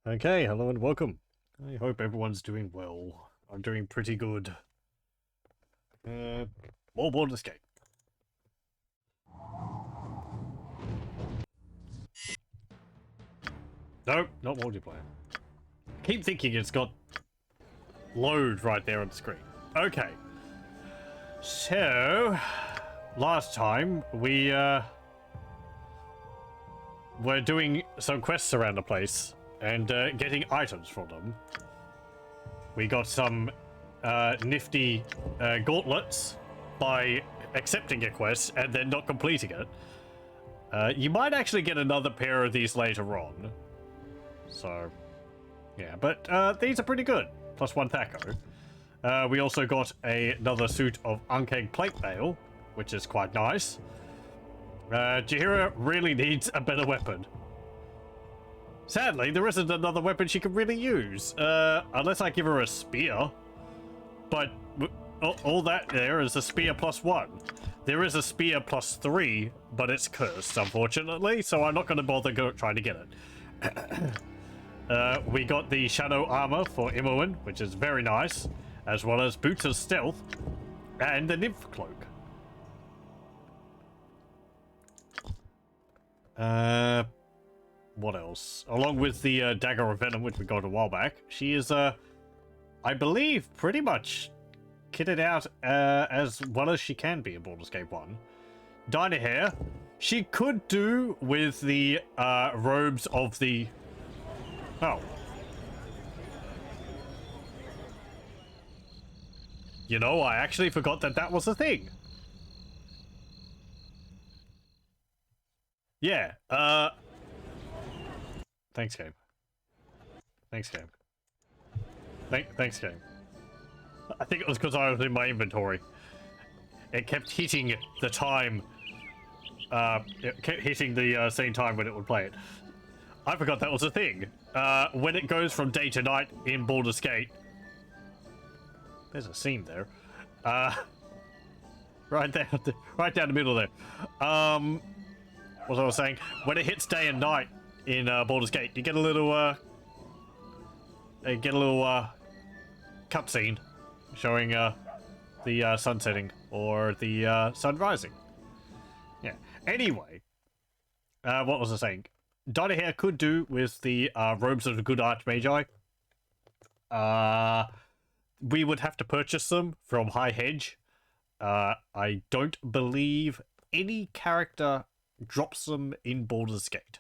Okay, hello and welcome. I hope everyone's doing well. I'm doing pretty good. More Baldur Escape. Nope, not multiplayer. I keep thinking it's got load right there on the screen. Okay. So, last time we were doing some quests around the place and getting items from them. We got some nifty gauntlets by accepting a quest and then not completing it. You might actually get another pair of these later on. So, yeah, but these are pretty good. Plus one Thaco. We also got another suit of Unkeg plate mail, which is quite nice. Jaheira really needs a better weapon. Sadly, there isn't another weapon she can really use, unless I give her a spear. But all that there is a spear plus 1. There is a spear plus 3, but it's cursed, unfortunately, so I'm not going to bother trying to get it. We got the shadow armor for Imoen, which is very nice, as well as boots of stealth, and the nymph cloak. What else? Along with the dagger of venom, which we got a while back, she is, I believe, pretty much kitted out as well as she can be in Baldur Escape 1. Dyed hair, she could do with the robes of the... Oh. You know, I actually forgot that that was a thing. Yeah, thanks, game. Thanks, game. Thanks, game. I think it was because I was in my inventory. It kept hitting the time. It kept hitting the same time when it would play it. I forgot that was a thing. When it goes from day to night in Baldur's Gate. There's a scene there. Right there, right down the middle there. What I was saying, when it hits day and night in Baldur's Gate, you get a little cutscene showing the sun setting or the sun rising. Yeah. Anyway, what was I saying? Dyed hair could do with the robes of the good archmagi. We would have to purchase them from High Hedge. I don't believe any character drops them in Baldur's Gate.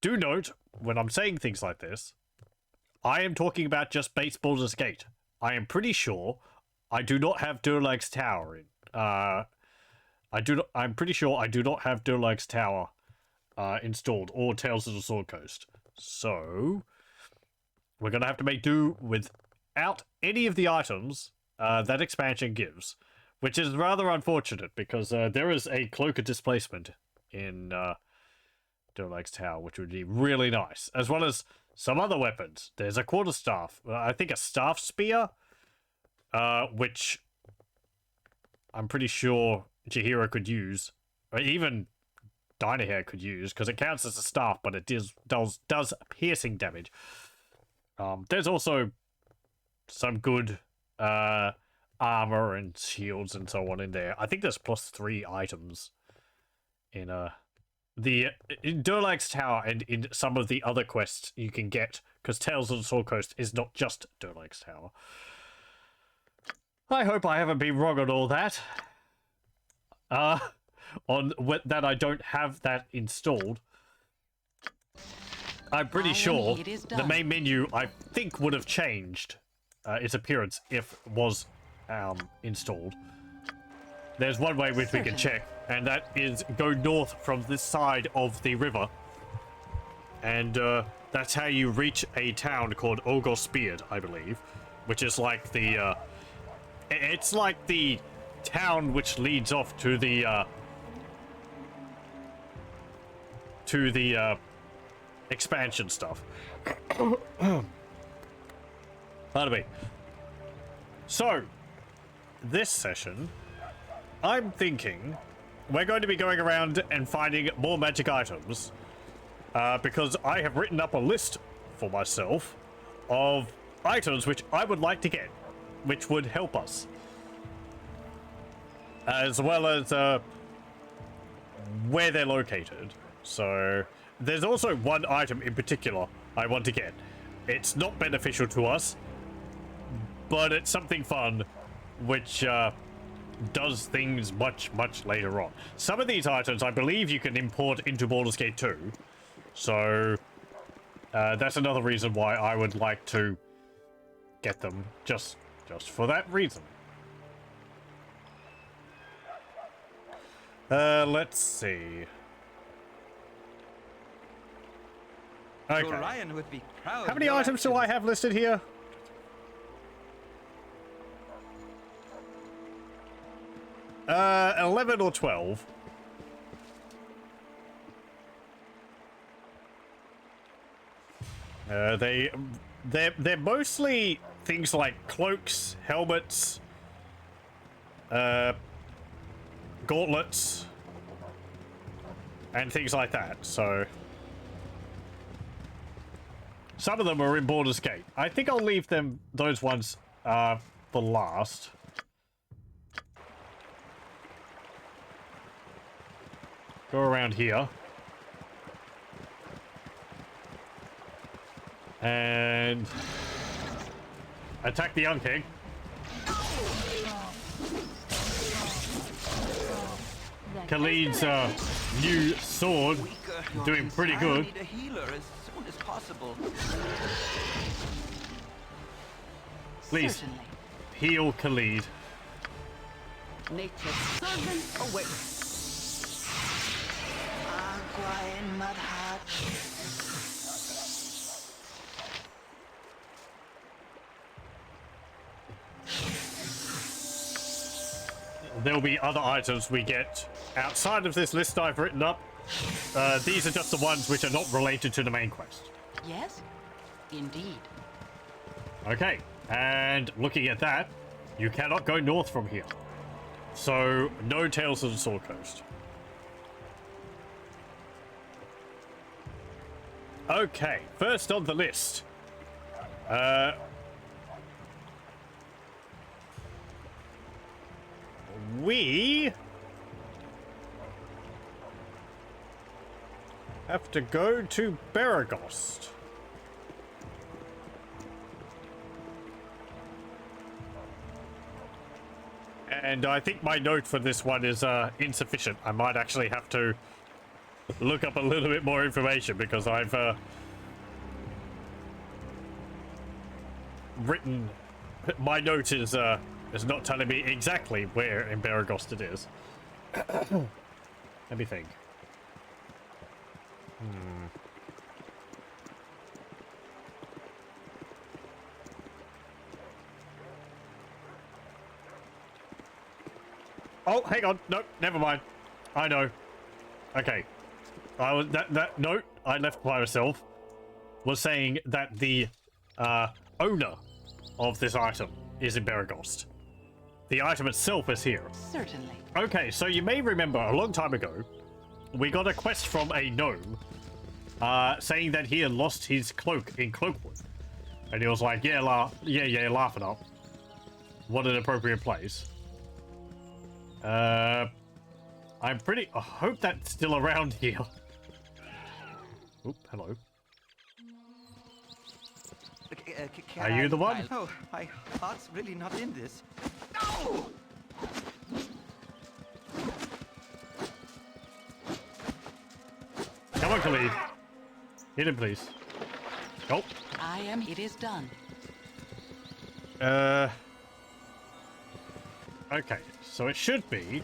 Do note, when I'm saying things like this, I am talking about just base Baldur's Gate. I am pretty sure I do not have Durlag's Tower in. I'm pretty sure I do not have Durlag's Tower installed, or Tales of the Sword Coast. So, we're going to have to make do without any of the items that expansion gives. Which is rather unfortunate, because there is a Cloak of Displacement in Durlag's Tower, which would be really nice. As well as some other weapons. There's a quarterstaff. I think a staff spear, which I'm pretty sure Jaheira could use. Or even Dynahair could use, because it counts as a staff, but it does piercing damage. There's also some good armor and shields and so on in there. I think there's plus 3 items in in Durlag's Tower and in some of the other quests you can get, because Tales of the Sword Coast is not just Durlag's Tower. I hope I haven't been wrong on all that. On that I don't have that installed. I'm pretty sure the main menu, I think, would have changed its appearance if it was installed. There's one way which we can check, and that is go north from this side of the river, and that's how you reach a town called Ogorspied, I believe, which is like the it's like the town which leads off to the expansion stuff. Pardon me. So, this session, I'm thinking we're going to be going around and finding more magic items. because I have written up a list for myself of items which I would like to get, which would help us. As well as where they're located. So there's also one item in particular I want to get. It's not beneficial to us, but it's something fun which does things much later on. Some of these items I believe you can import into Baldur's Gate 2, so that's another reason why I would like to get them, just for that reason. Let's see. Okay. Gorion would be proud. How many items do I have listed here? Uh, 11 or 12. They're mostly things like cloaks, helmets, gauntlets, and things like that. So some of them are in Baldur's Gate. I think I'll leave those ones for last. Go around here. And attack the young king. Khalid's new sword doing pretty good. I need a healer as soon as possible. Please Certainly. heal Khalid. Nature's servant awaits. There'll be other items we get outside of this list I've written up. These are just the ones which are not related to the main quest. Yes, indeed. Okay, and looking at that, you cannot go north from here. So, no Tales of the Sword Coast. Okay, first on the list. We have to go to Baragost. And I think my note for this one is insufficient. I might actually have to look up a little bit more information because I've written... My note is not telling me exactly where in Baragost it is. Let me think. Oh, hang on. No, never mind. I know. Okay. That note I left by myself was saying that the owner of this item is in Baragost. The item itself is here. Certainly. Okay, so you may remember a long time ago, we got a quest from a gnome saying that he had lost his cloak in Cloakwood. And he was like, yeah, laugh it up. What an appropriate place. I hope that's still around here. Oop, hello. Are you the one? No, my heart's really not in this. No! Come on, Khalid. Hit him, please. Oh. It is done. Okay, so it should be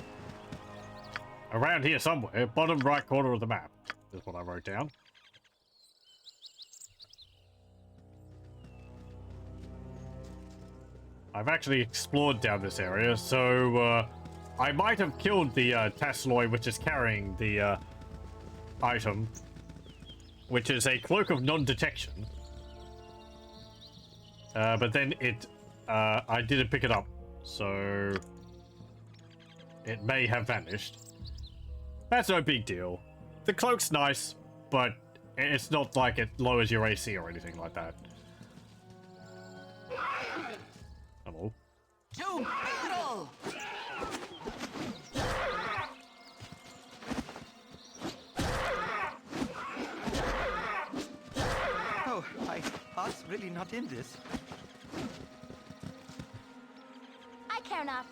around here somewhere, bottom right corner of the map, is what I wrote down. I've actually explored down this area, so I might have killed the Tasloy which is carrying the item, which is a cloak of non-detection. But then I didn't pick it up, so it may have vanished. That's no big deal. The cloak's nice, but It's not like it lowers your AC or anything like that. Hello? Doom Patrol! Oh, my heart's really not in this. I care not.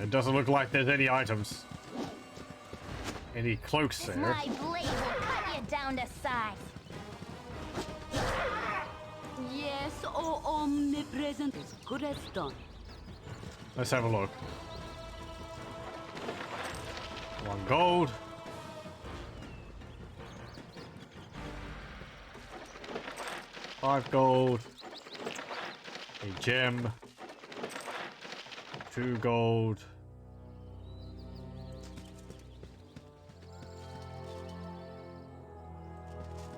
It doesn't look like there's any items. Any cloaks there. My blade will cut you down to size. Yes, oh omnipresent is good as done. Let's have a look. 1 gold. $5 gold. A gem. 2 gold.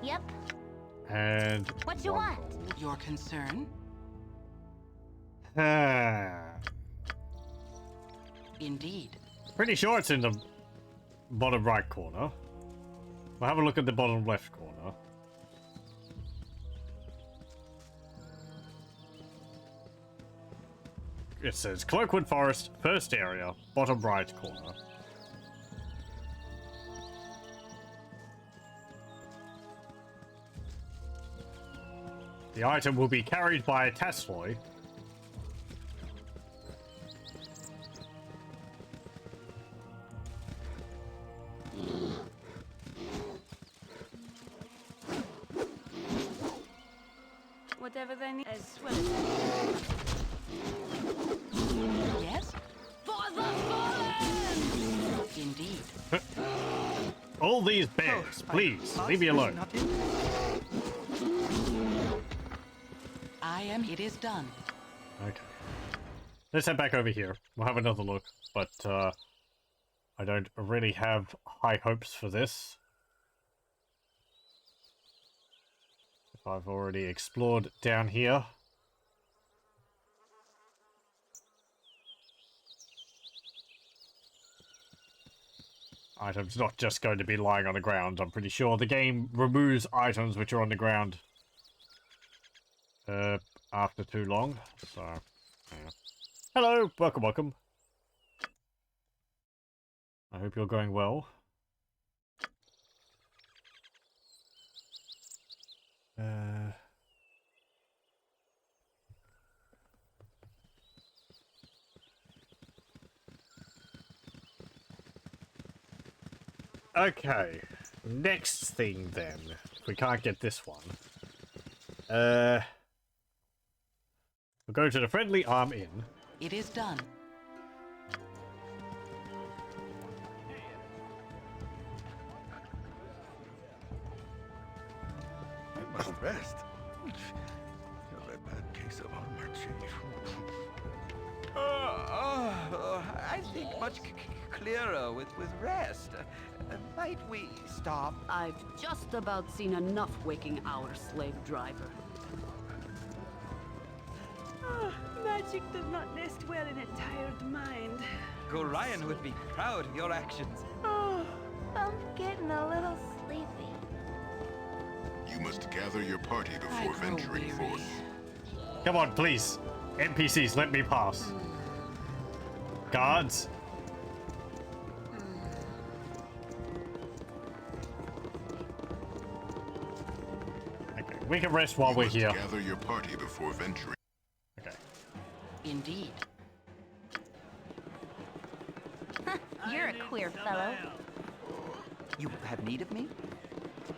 Yep. And What you 1 want? gold. Your concern? Indeed. Pretty sure it's in the bottom right corner. We'll have a look at the bottom left corner. It says Cloakwood Forest, first area, bottom right corner. The item will be carried by a Tasloy. Whatever they need as well as Yes? For the fallen! Indeed. All these bears, My please, heart's leave me really alone. not in this. It is done. Okay. Let's head back over here. We'll have another look, but I don't really have high hopes for this. If I've already explored down here. Items not just going to be lying on the ground. I'm pretty sure the game removes items which are on the ground after too long. So, yeah. Hello, welcome. I hope you're going well. Okay, next thing then. If we can't get this one. We'll go to the Friendly Arm Inn. It is done. I must rest. You're a bad case of armor, Chief. I think much clearer with rest. Might we stop? I've just about seen enough waking our slave driver. magic does not nest well in a tired mind. Gorion would be proud of your actions. Oh, I'm getting a little sleepy. You must gather your party I before grow venturing weary. forth. Come on, please. NPCs, let me pass. Guards. Okay, we can rest while You we're must here. gather your party before venturing. Okay. Indeed. You're a queer fellow. You have need of me?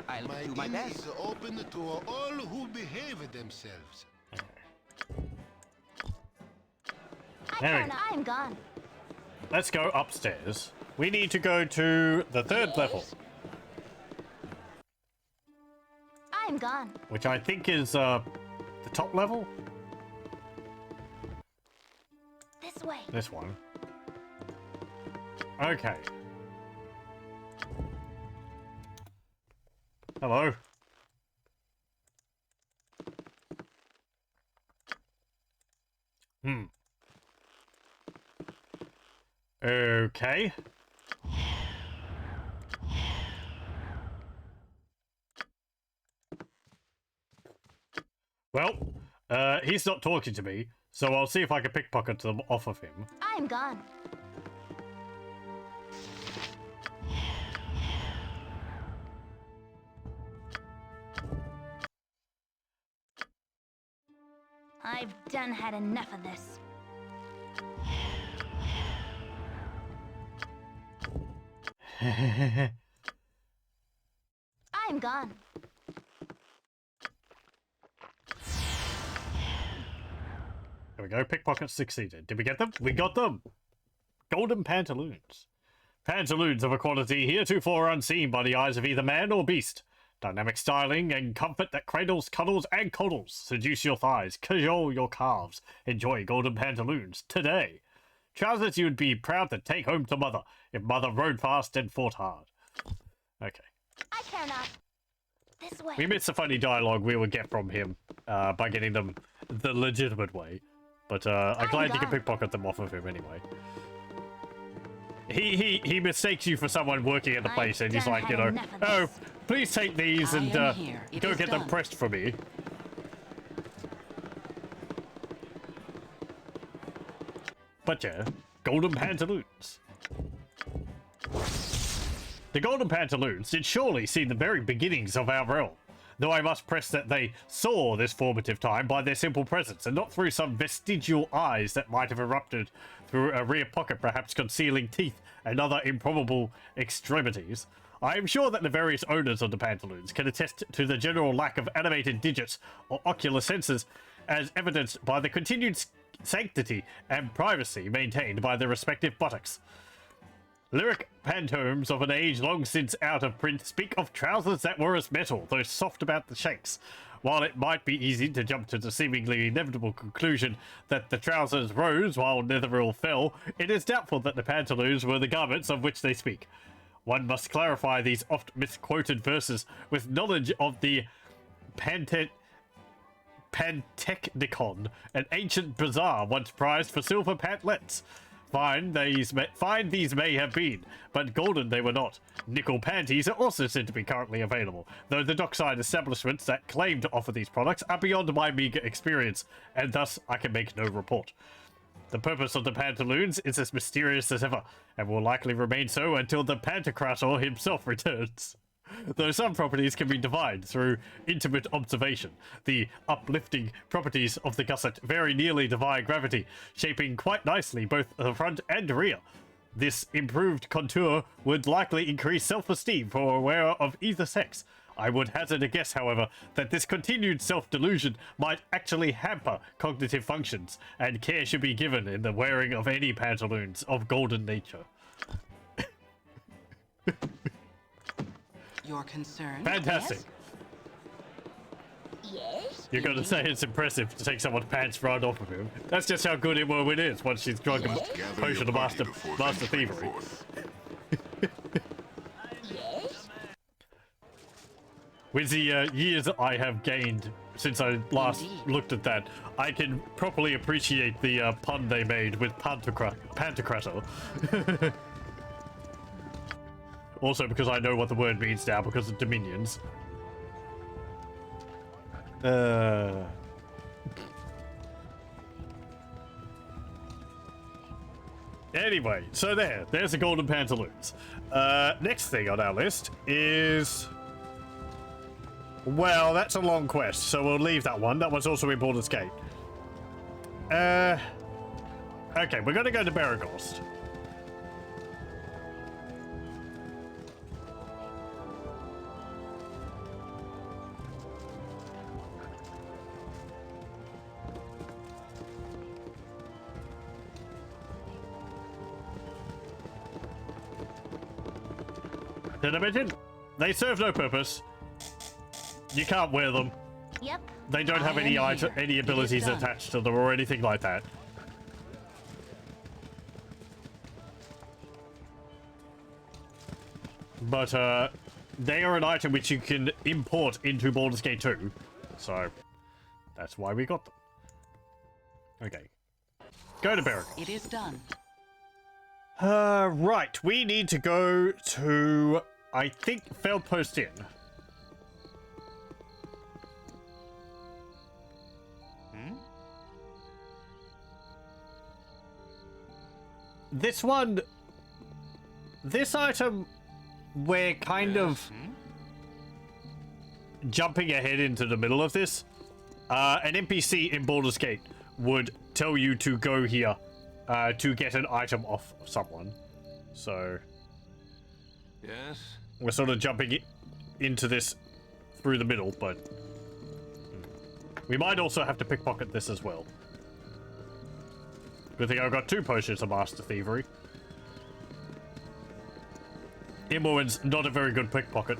I'll My do my inn best. is open to all who behave themselves. There we go. I'm gone. Let's go upstairs. We need to go to the 3rd level, I'm gone. which I think is the top level. This way. This one. Okay. Hello. Okay. Well, he's not talking to me, so I'll see if I can pickpocket them off of him. I'm gone. I've done had enough of this. I'm gone. There we go. Pickpocket succeeded. Did we get them? We got them! Golden pantaloons. Pantaloons of a quality heretofore unseen by the eyes of either man or beast. Dynamic styling and comfort that cradles, cuddles, and coddles. Seduce your thighs, cajole your calves. Enjoy golden pantaloons today. Trousers you would be proud to take home to mother if mother rode fast and fought hard. Okay. I care not. This way. We missed the funny dialogue we would get from him by getting them the legitimate way. But I'm glad you can pickpocket them off of him anyway. He mistakes you for someone working at the place, and he's like, you know, oh, please take these and go get them pressed for me. But yeah, golden pantaloons. The golden pantaloons did surely see the very beginnings of our realm, though I must press that they saw this formative time by their simple presence, and not through some vestigial eyes that might have erupted through a rear pocket, perhaps concealing teeth and other improbable extremities. I am sure that the various owners of the pantaloons can attest to the general lack of animated digits or ocular senses, as evidenced by the continued sanctity and privacy maintained by their respective buttocks. Lyric pantomes of an age long since out of print speak of trousers that were as metal, though soft about the shanks. While it might be easy to jump to the seemingly inevitable conclusion that the trousers rose while Netheril fell, it is doubtful that the pantaloons were the garments of which they speak. One must clarify these oft misquoted verses with knowledge of the Pantechnicon, an ancient bazaar once prized for silver pantlets. Fine these may have been, but golden they were not. Nickel panties are also said to be currently available, though the dockside establishments that claim to offer these products are beyond my meager experience, and thus I can make no report. The purpose of the pantaloons is as mysterious as ever, and will likely remain so until the Pantocrator himself returns. Though some properties can be divined through intimate observation, the uplifting properties of the gusset very nearly defy gravity, shaping quite nicely both the front and rear. This improved contour would likely increase self-esteem for a wearer of either sex. I would hazard a guess, however, that this continued self-delusion might actually hamper cognitive functions, and care should be given in the wearing of any pantaloons of golden nature. Your concern? Fantastic. Yes? You're going to say it's impressive to take someone's pants right off of him. That's just how good Immerwin is once she's drunk a potion of master thievery. Yes? With the years I have gained since I last looked at that, I can properly appreciate the pun they made with Pantocrator. Also because I know what the word means now because of Dominions. Anyway, so there's the golden pantaloons. Next thing on our list is... Well, that's a long quest, so we'll leave that one. That one's also in Baldur's Gate. Okay, we're gonna go to Baragost. Did I mention? They serve no purpose. You can't wear them. Yep. They don't have any abilities attached to them or anything like that. But they are an item which you can import into Baldur's Gate 2. So that's why we got them. Okay. Go to Barrack. It is done. Right. We need to go to, I think, Feldpost Inn. this one... This item, we're kind of jumping ahead into the middle of this. An NPC in Baldur's Gate would tell you to go here to get an item off someone. So... Yes? We're sort of jumping into this through the middle, but... We might also have to pickpocket this as well. Good thing I've got 2 potions of Master Thievery. Imoen's not a very good pickpocket.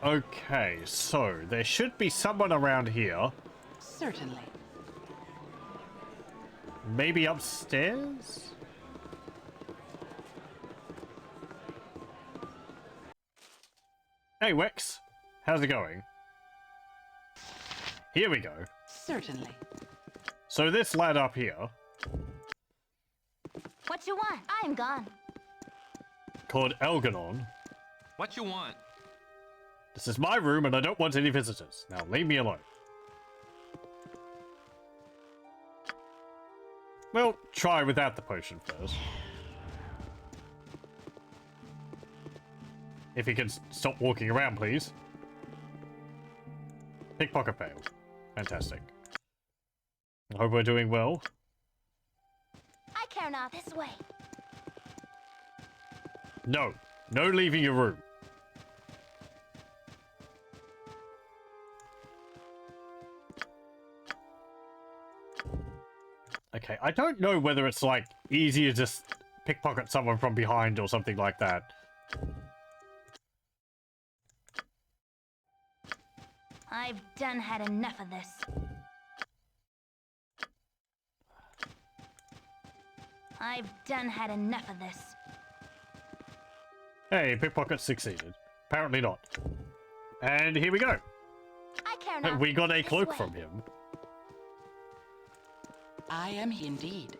Okay, so there should be someone around here. Certainly. Maybe upstairs? Hey, Wex. How's it going? Here we go. Certainly. So this lad up here, What you want? I'm gone. called Elganon. What you want? This is my room and I don't want any visitors. Now leave me alone. Well, try without the potion first. If you can stop walking around, please. Pickpocket failed. Fantastic. I hope we're doing well. I care not. This way. No. No leaving your room. Okay, I don't know whether it's, like, easier to just pickpocket someone from behind or something like that. I've done had enough of this. I've done had enough of this. Hey, pickpocket succeeded. Apparently not. And here we go. I care not. We got a This cloak way. from him. I am indeed.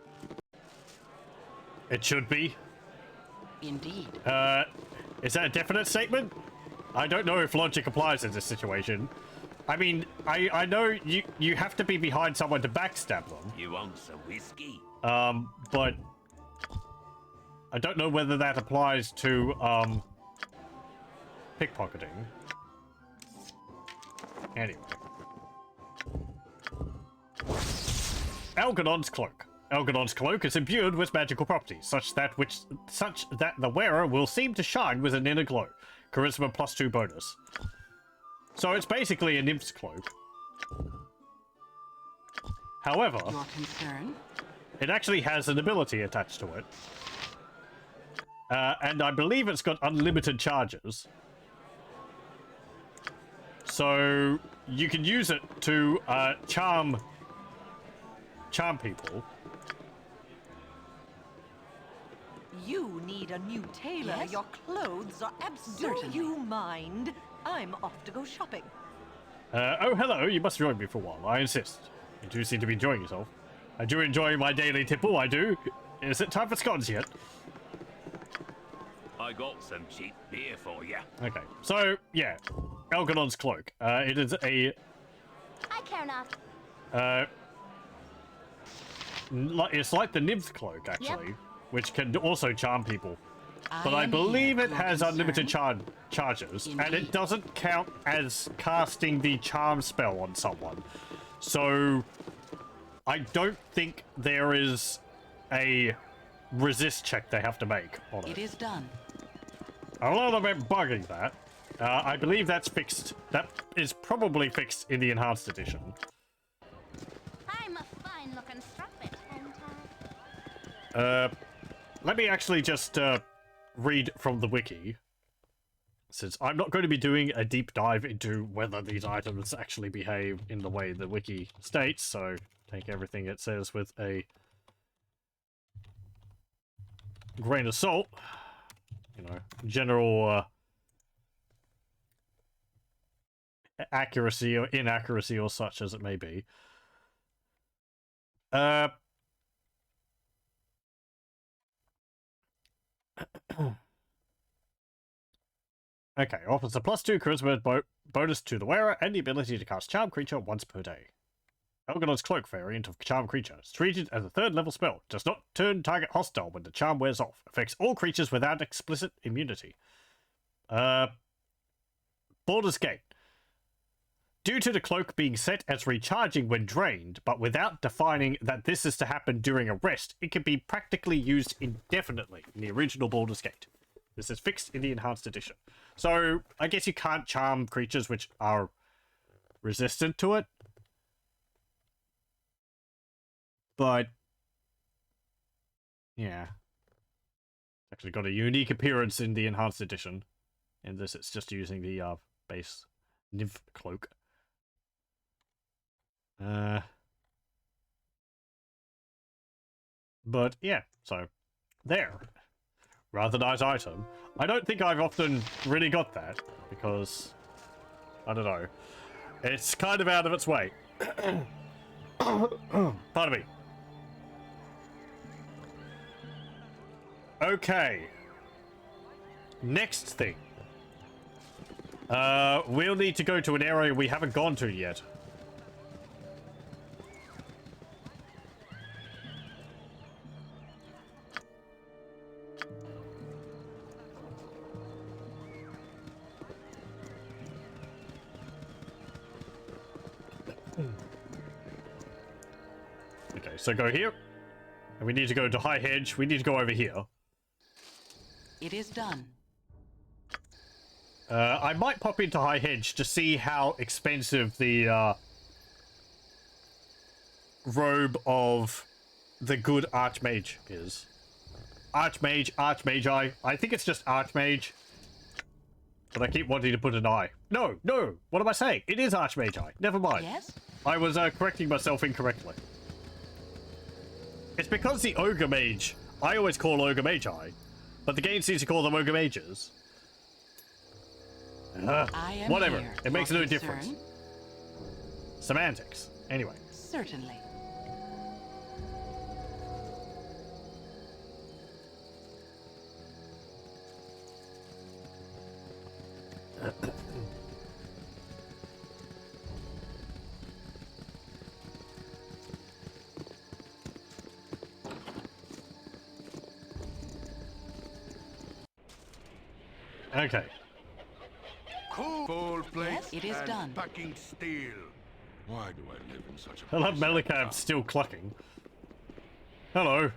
It should be. Indeed. Is that a definite statement? I don't know if logic applies in this situation. I mean, I know you have to be behind someone to backstab them. You want some whiskey? But I don't know whether that applies to, pickpocketing. Anyway. Elganon's cloak. Elganon's cloak is imbued with magical properties, such that the wearer will seem to shine with an inner glow. Charisma +2 bonus. So it's basically a nymph's cloak. However, Your concern? it actually has an ability attached to it. And I believe it's got unlimited charges. So you can use it to charm people. You need a new tailor. Yes? Your clothes are absolutely... Do you mind? I'm off to go shopping. Oh, hello. You must join me for a while. I insist. You do seem to be enjoying yourself. I do enjoy my daily tipple, I do. Is it time for scones yet? I got some cheap beer for you. Okay. So, yeah. Elganon's cloak. It is a... I care not. It's like the nymph's cloak, actually. Yep. Which can also charm people. But I am believe here, it your has unlimited concern. charges. And it Indeed. doesn't count as casting the charm spell on someone. So... I don't think there is a resist check they have to make on it. It is done. I'm a little bit bugging that. I believe that's fixed. That is probably fixed in the enhanced edition. I'm a fine-looking strumpet, ain't I? Let me actually just read from the wiki. Since I'm not going to be doing a deep dive into whether these items actually behave in the way the wiki states, so take everything it says with a grain of salt. You know, general accuracy or inaccuracy or such as it may be. Okay, offers a +2 charisma bonus to the wearer and the ability to cast charm creature once per day. Algernon's Cloak variant of Charm Creature. It's treated as a 3rd level spell. Does not turn target hostile when the charm wears off. Affects all creatures without explicit immunity. Baldur's Gate. Due to the cloak being set as recharging when drained, but without defining that this is to happen during a rest, it can be practically used indefinitely in the original Baldur's Gate. This is fixed in the Enhanced Edition. So, I guess you can't charm creatures which are resistant to it. But, yeah. Actually got a unique appearance in the Enhanced Edition. In this, it's just using the base Nymph Cloak. But yeah, so there. Rather nice item. I don't think I've often really got that because I don't know. It's kind of out of its way. Pardon me. Okay. Next thing. We'll need to go to an area we haven't gone to yet. Okay, so go here. And we need to go to High Hedge. We need to go over here. It is done. I might pop into High Hedge to see how expensive the robe of the good Archmage is. Archmage. I think it's just Archmage. But I keep wanting to put an I. No, what am I saying? It is Archmage I. Never mind. Yes? I was correcting myself incorrectly. It's because the Ogre Mage, I always call Ogre Mage I, but the game seems to call them Ogre Mages. Whatever. Here. It makes Your no concern? difference. Semantics. Anyway. Certainly. Okay. Coal plates Yes, it is and done. packing steel. Why do I live in such a I love place like Melikab that? still clucking. Hello.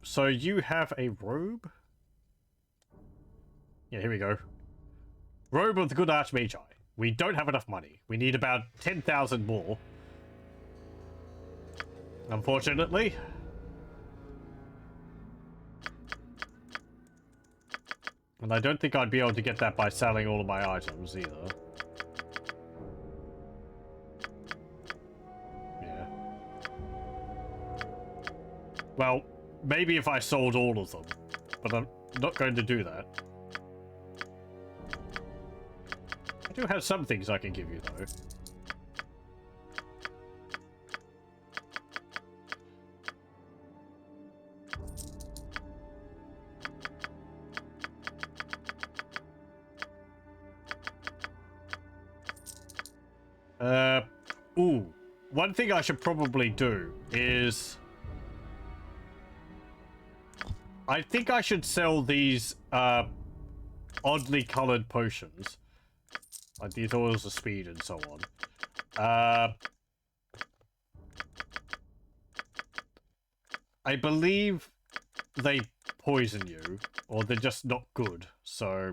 So you have a robe? Yeah, here we go. Robe of the good Archmage Eye. We don't have enough money. We need about 10,000 more. Unfortunately. And I don't think I'd be able to get that by selling all of my items either. Yeah. Well, maybe if I sold all of them. But I'm not going to do that. I do have some things I can give you, though. Ooh. One thing I should probably do is... I think I should sell these, oddly colored potions. Like these oils of speed and so on. I believe they poison you, or they're just not good, so...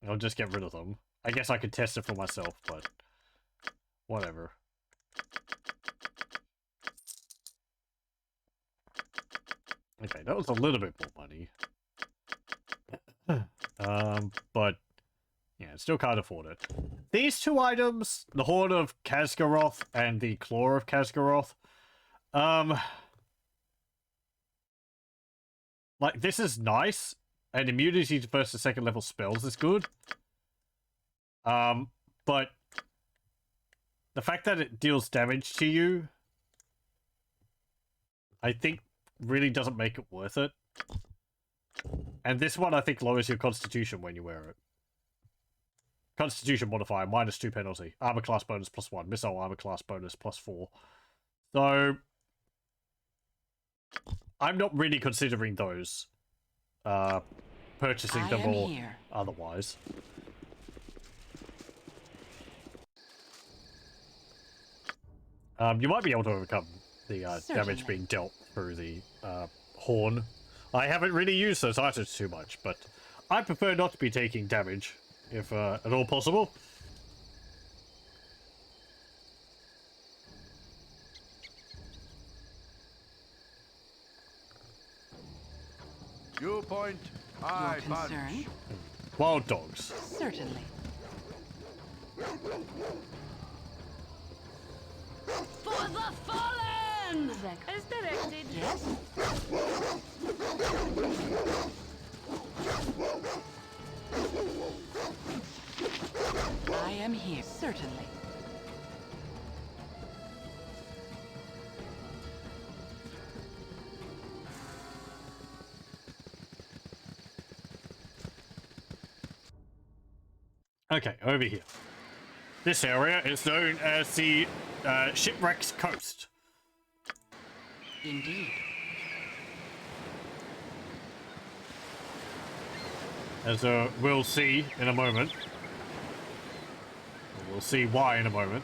I'll just get rid of them. I guess I could test it for myself, but... whatever. Okay, that was a little bit more money. But... yeah, still can't afford it. These two items, the Horn of Khazgaroth and the Claw of Khazgaroth, like, this is nice. And immunity to first and second level spells is good. But the fact that it deals damage to you, I think really doesn't make it worth it. And this one, I think, lowers your constitution when you wear it. Constitution modifier, -2 penalty. Armor class bonus +1. Missile armor class bonus +4. So, I'm not really considering those. Purchasing them or otherwise. You might be able to overcome the damage being dealt through the horn. I haven't really used those items too much, but I prefer not to be taking damage, if at all possible. Viewpoint, high concern? Wild dogs. Certainly. For the fallen! As directed. Yes? I am here. Certainly. Okay, over here. This area is known as the Shipwreck's Coast. Indeed. As we'll see in a moment. We'll see why in a moment.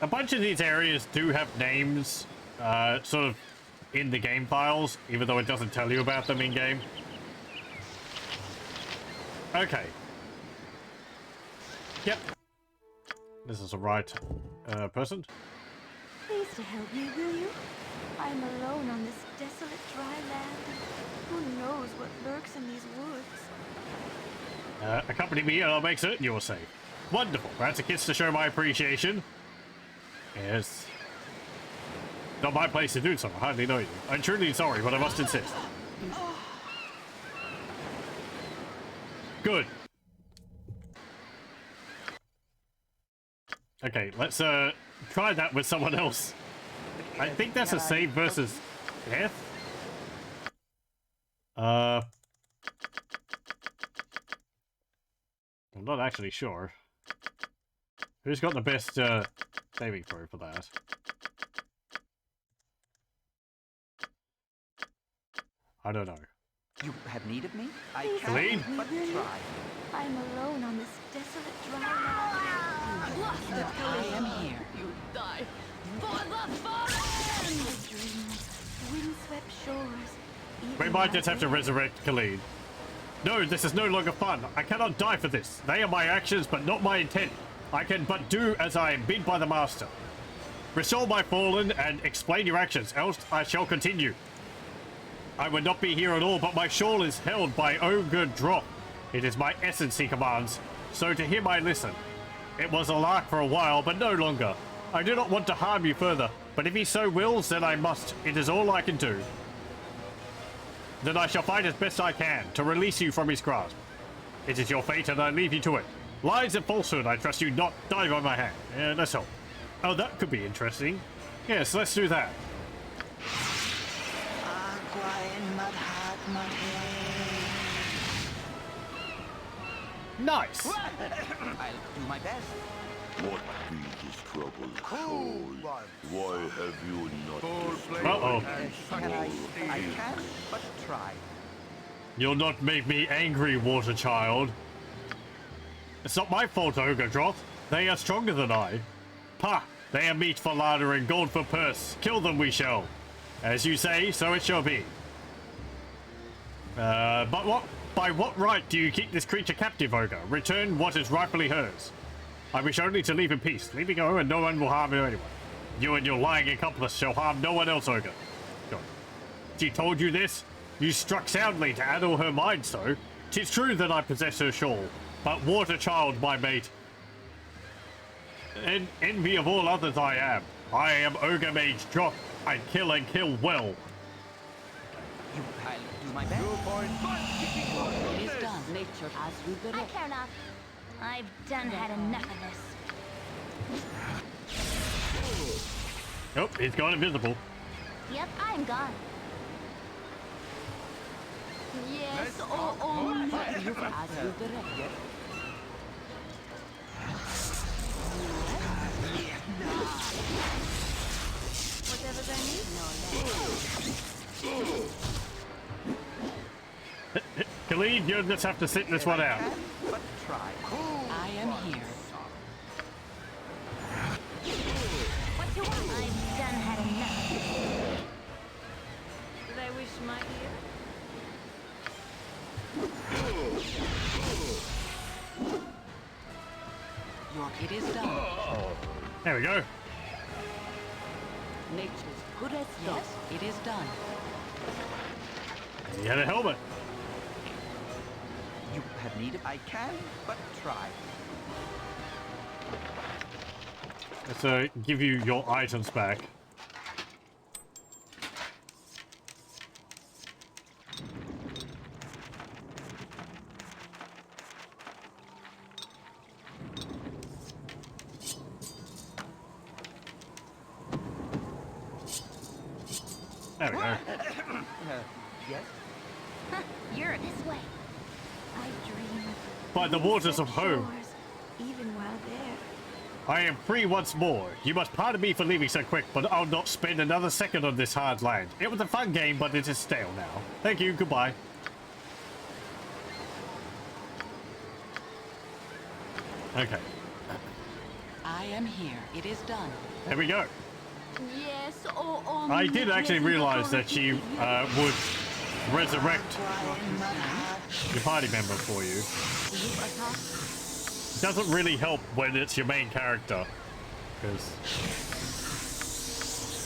A bunch of these areas do have names, sort of in the game files, even though it doesn't tell you about them in game. Okay. Yep. This is the right person. Please to help me, will you? I'm alone on this desolate dry land. Who knows what lurks in these woods? Accompany me and I'll make certain you're safe. Wonderful. That's a kiss to show my appreciation. Yes. Not my place to do so. I hardly know you. I'm truly sorry, but I must insist. Good. Okay, let's try that with someone else. I think that's a save versus death. I'm not actually sure. Who's got the best saving throw for that? I don't know. You have need of me? I Celine? can but try. I'm alone on this desolate dry land. I am here. You die for the fallen! Dreams, windswept shores. We might just have to resurrect Khalid. No, this is no longer fun. I cannot die for this. They are my actions, but not my intent. I can but do as I am bid by the master. Restore my fallen and explain your actions, else I shall continue. I would not be here at all, but my shawl is held by Ogre Drop. It is my essence he commands, so to him I listen. It was a lark for a while, but no longer. I do not want to harm you further, but if he so wills, then I must. It is all I can do. Then I shall fight as best I can to release you from his grasp. It is your fate, and I leave you to it. Lies and falsehood, I trust you not die by my hand. Let's hope. Oh, that could be interesting. Yes, let's do that. Nice. I'll do my best. What be this trouble, soul? Why have you not Uh-oh. I can but try. You'll not make me angry, water child. It's not my fault, Ogre Droth. They are stronger than I. Pah! They are meat for larder and gold for purse. Kill them we shall. As you say, so it shall be. But what? By what right do you keep this creature captive, Ogre? Return what is rightfully hers. I wish only to leave in peace. Leaving her and no one will harm her anyway. You and your lying accomplice shall harm no one else, Ogre. God. She told you this? You struck soundly to addle her mind so. 'Tis true that I possess her shawl, but water child, my mate. In envy of all others I am. I am Ogre Mage Drop. I kill and kill well. I'll do my best. It is done. Nature as you I direct. care not. I've done had enough of this. Oh, he's gone invisible. Yep, I'm gone. Yes, You've as you directed. Whatever they need. Khalid, you'll just have to sit this one out. But try. I am here. What you want? I've done had enough. Do they wish my ear? It is done. There we go. Nature's good as done. Yes, it is done. He had a helmet. You have need of... I can, but try. Let's give you your items back. There we go. Yes? You're this way. I dream By the waters of home, shores, even while there. I am free once more. You must pardon me for leaving so quick, but I'll not spend another second on this hard land. It was a fun game, but it is stale now. Thank you, goodbye. Okay, I am here. It is done. there we go. yes, I did actually realize that she would resurrect your party member for you. Doesn't really help when it's your main character, because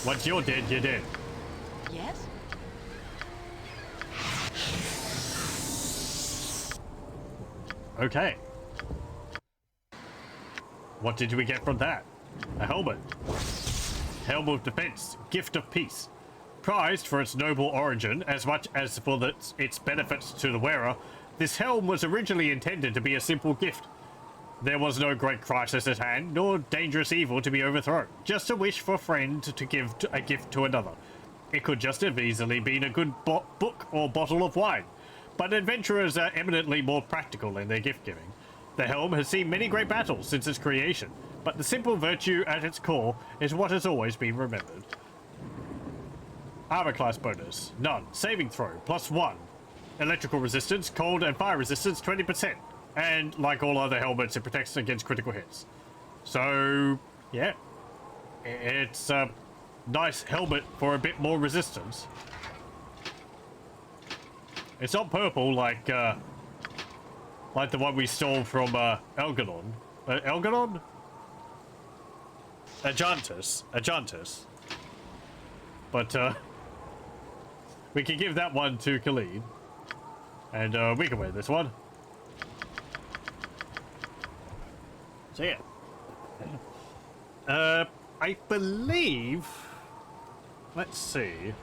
once you're dead, you're dead. Yes? Okay. What did we get from that? A helmet. Helm of Defense, Gift of Peace. Prized for its noble origin, as much as for its benefits to the wearer, this helm was originally intended to be a simple gift. There was no great crisis at hand, nor dangerous evil to be overthrown. Just a wish for a friend to give a gift to another. It could just have easily been a good book or bottle of wine. But adventurers are eminently more practical in their gift-giving. The helm has seen many great battles since its creation, but the simple virtue at its core is what has always been remembered. Armor class bonus, none. Saving throw, +1. Electrical resistance, cold and fire resistance, 20%. And like all other helmets, it protects against critical hits. So, yeah. It's a nice helmet for a bit more resistance. It's not purple like the one we stole from Elganon. Elganon? Ajantis. But we can give that one to Khalid. And we can wear this one. So yeah. I believe... Let's see.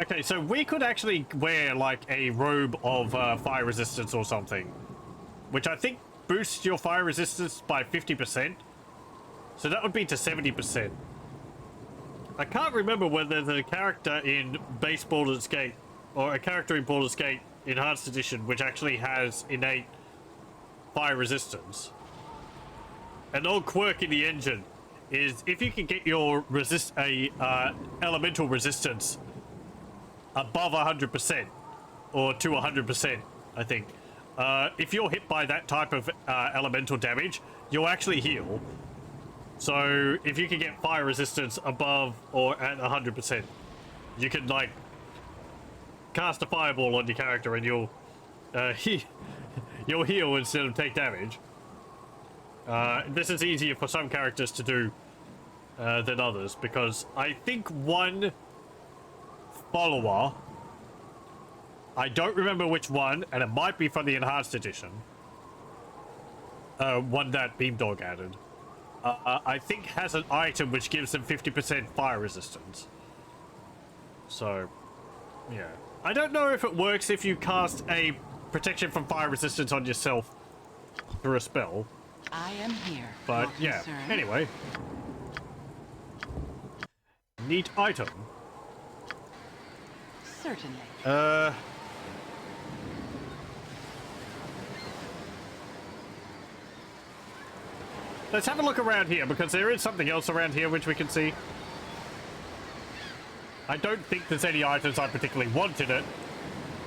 Okay, so we could actually wear like a robe of fire resistance or something, which I think boosts your fire resistance by 50%. So that would be to 70%. I can't remember whether the character in base Baldur's Gate or a character in Baldur's Gate Enhanced Edition which actually has innate fire resistance. An old quirk in the engine is if you can get your elemental resistance above 100% or to 100%, I think. If you're hit by that type of elemental damage, you'll actually heal. So if you can get fire resistance above or at 100%, you can like cast a fireball on your character and you'll you'll heal instead of take damage. This is easier for some characters to do than others because I think one follower, I don't remember which one, and it might be from the Enhanced Edition, one that Beamdog added, I think has an item which gives them 50% fire resistance. So, yeah. I don't know if it works if you cast a protection from fire resistance on yourself through a spell, I am here. But Not yeah, concerned. anyway. Neat item. Certainly. Let's have a look around here, because there is something else around here which we can see. I don't think there's any items I particularly want in it,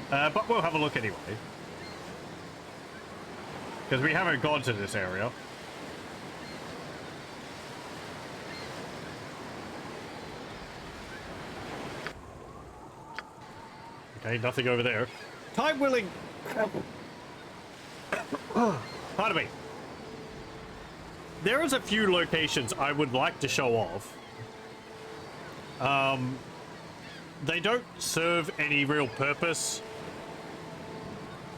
but we'll have a look anyway. Because we haven't gone to this area. Okay, nothing over there. Time-willing... Pardon me. There is a few locations I would like to show off. They don't serve any real purpose.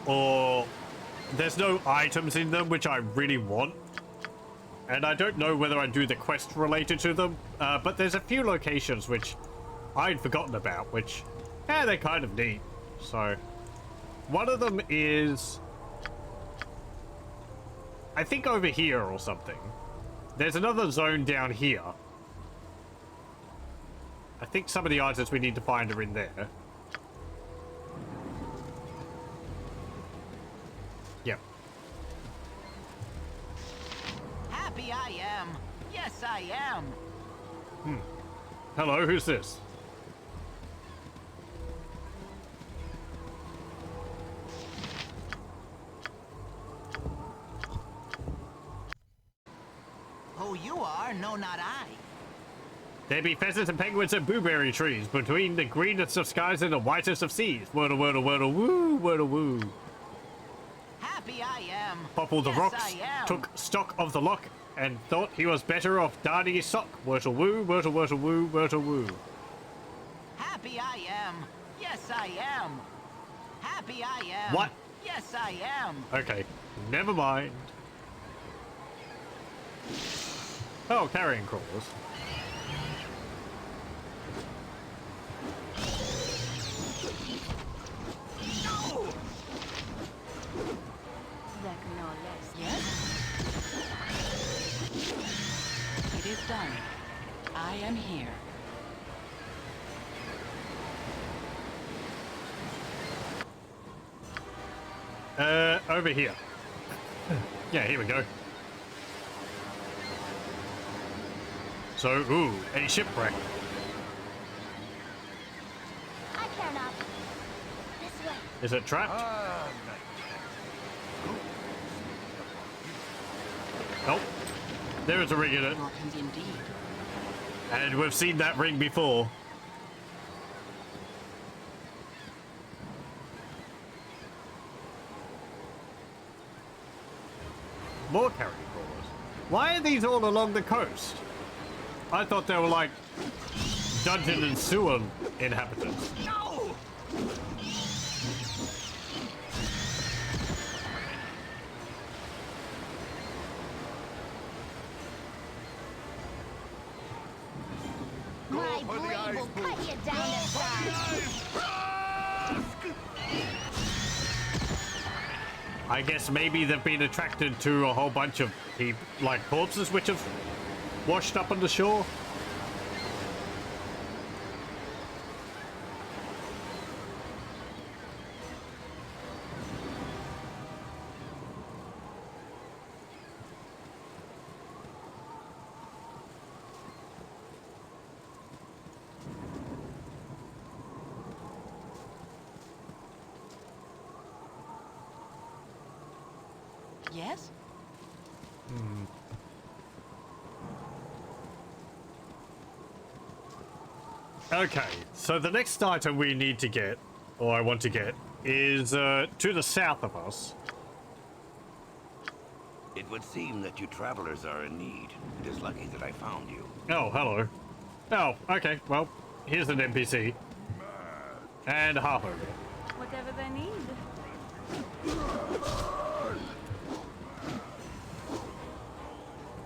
Or there's no items in them which I really want. And I don't know whether I do the quest related to them. But there's a few locations which I'd forgotten about, which, yeah, they're kind of neat. So, one of them is... I think over here or something. There's another zone down here. I think some of the items we need to find are in there. Yep. Happy I am. Yes, I am. Hello, who's this? Who you are, no, not I. There be pheasants and penguins and blueberry trees between the greenest of skies and the whitest of seas. Wordle, wordle, wordle, woo, wordle, woo. Happy I am. Popple the Yes, rocks, I am. took stock of the lock, and thought he was better off darning his sock. Wordle, woo, wordle, wordle, woo, wordle, woo. Happy I am. Yes, I am. Happy I am. What? Yes, I am. Okay, never mind. Oh, carrion crawlers. Yes? It is done. I am here. Over here. Yeah, here we go. So, ooh, a shipwreck. I care not. This way. Is it trapped? Nope. There is a ring in it. Orphans indeed. And we've seen that ring before. More carrion crawlers. Why are these all along the coast? I thought they were like dungeon and sewer inhabitants. No! My blade will cut you down to size. I guess maybe they've been attracted to a whole bunch of like corpses which have washed up on the shore. Yes? Okay, so the next item we need to get, or I want to get, is to the south of us. It would seem that you travelers are in need. It is lucky that I found you. Oh, hello. Oh, okay, well, here's an NPC. And a half-ogre. Whatever they need.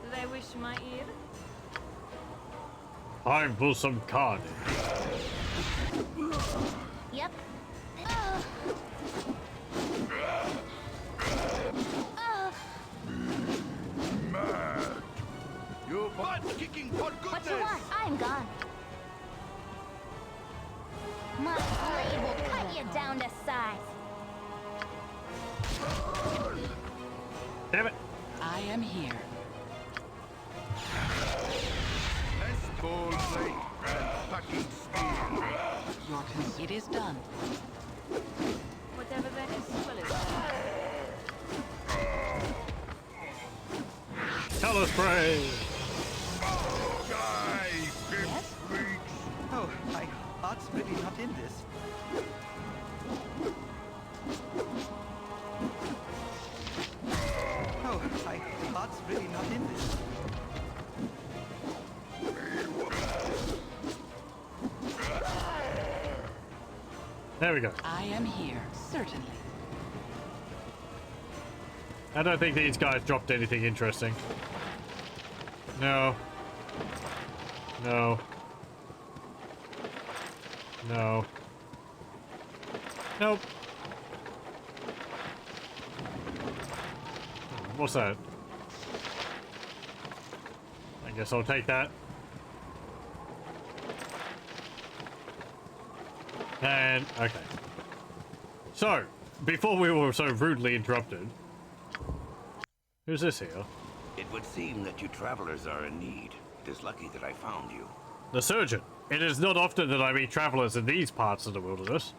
Do they wish my ear? Time for some carnage. Yep. down to size. Damn it. I am here. Let's ball play and fucking spear. It is done. Whatever that is, well, it's Color spray. Yes? Oh, my heart's really not in this. Oh, my heart's really not in this. There we go. I am here, certainly. I don't think these guys dropped anything interesting. No. No. No. Nope. What's that? I guess I'll take that. And, okay. So, before we were so rudely interrupted, who's this here? It would seem that you travelers are in need. It is lucky that I found you. The surgeon. It is not often that I meet travelers in these parts of the wilderness.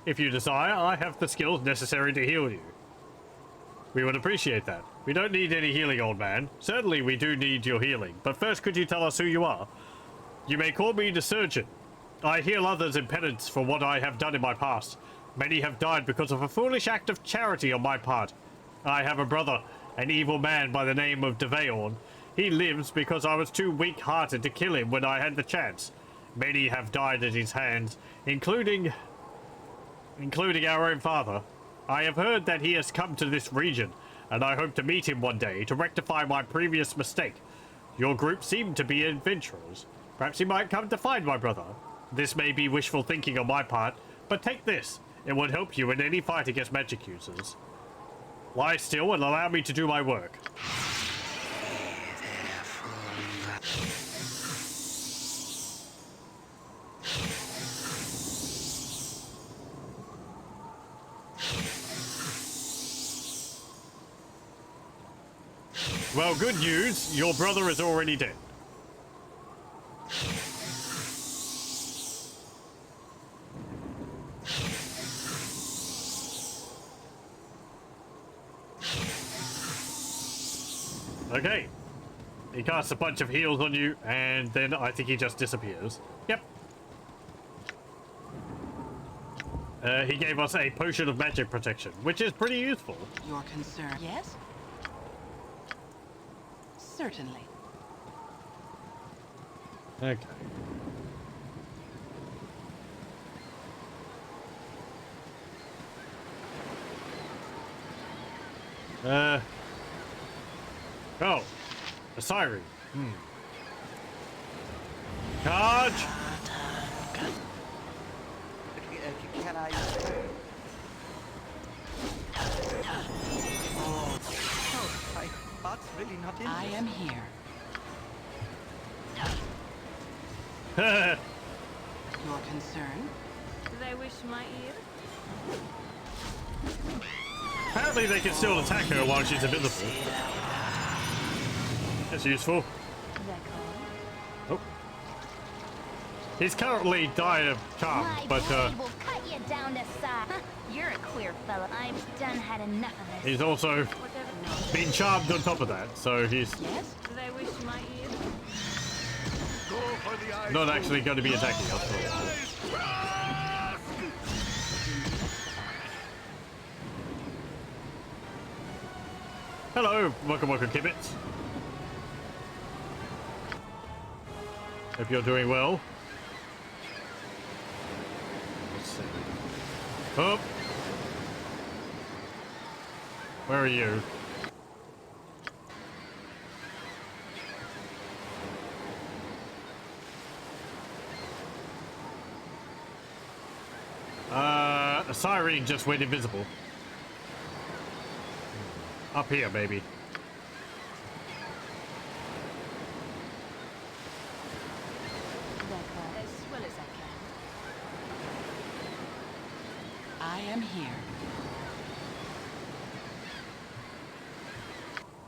If you desire, I have the skills necessary to heal you. We would appreciate that. We don't need any healing, old man. Certainly we do need your healing, but first could you tell us who you are? You may call me the surgeon. I heal others in penance for what I have done in my past. Many have died because of a foolish act of charity on my part. I have a brother, an evil man by the name of Devaorn. He lives because I was too weak-hearted to kill him when I had the chance. Many have died at his hands, including our own father. I have heard that he has come to this region, and I hope to meet him one day to rectify my previous mistake. Your group seemed to be adventurers. Perhaps he might come to find my brother. This may be wishful thinking on my part, but take this. It would help you in any fight against magic users. Lie still and allow me to do my work. Well, good news. Your brother is already dead. Okay. He casts a bunch of heals on you, and then I think he just disappears. Yep. He gave us a potion of magic protection, which is pretty useful. Your concern. Yes? Certainly. Okay. Oh, a siren. Charge! Can I? Oh, my heart's really not in I this. am here. Your concern? Do they wish my ear? Apparently they can still attack her while she's invisible. That's useful. Oh. He's currently dying of charm, but blade will cut you down to size. You're a queer fella. I've done had enough of this. he's also been charmed on top of that, so he's Yes? Do they wish my ear? Go for the eye. not actually going to be attacking us for a while. Hello, welcome Kibbits. Hope you're doing well. Let's see. Oh! Where are you? A siren just went invisible. Up here, maybe. As well as I can. I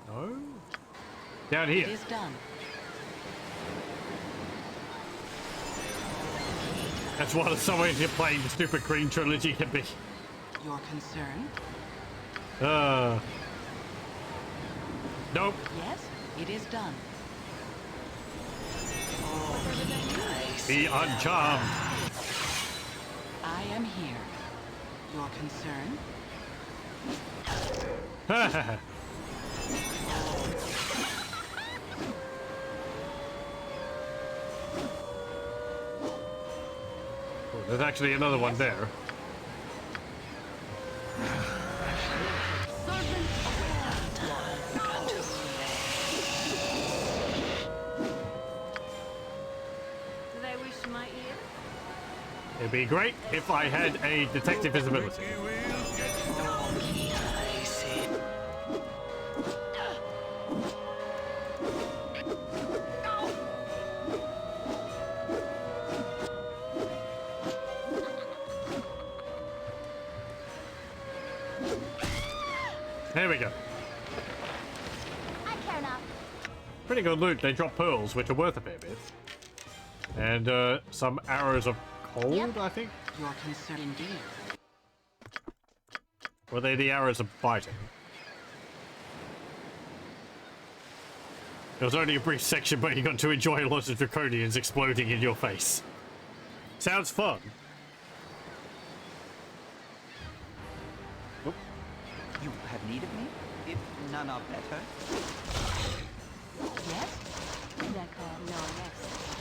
No? Down here. It is done. That's what someone here playing the stupid Green Trilogy can be. Your concern? Nope. Yes, it is done. Be uncharmed. I am here. Your concern? Oh, there's actually another one there. Do they wish my ear? It'd be great if I had a detective visibility. There we go. I care not. Pretty good loot. They drop pearls, which are worth a fair bit. And some arrows of cold, Yep. I think. Your concern indeed. Were they the arrows of biting? It was only a brief section, but you got to enjoy a lot of draconians exploding in your face. Sounds fun. You have need of me? If none are better. Yes, D'accord, no, yes.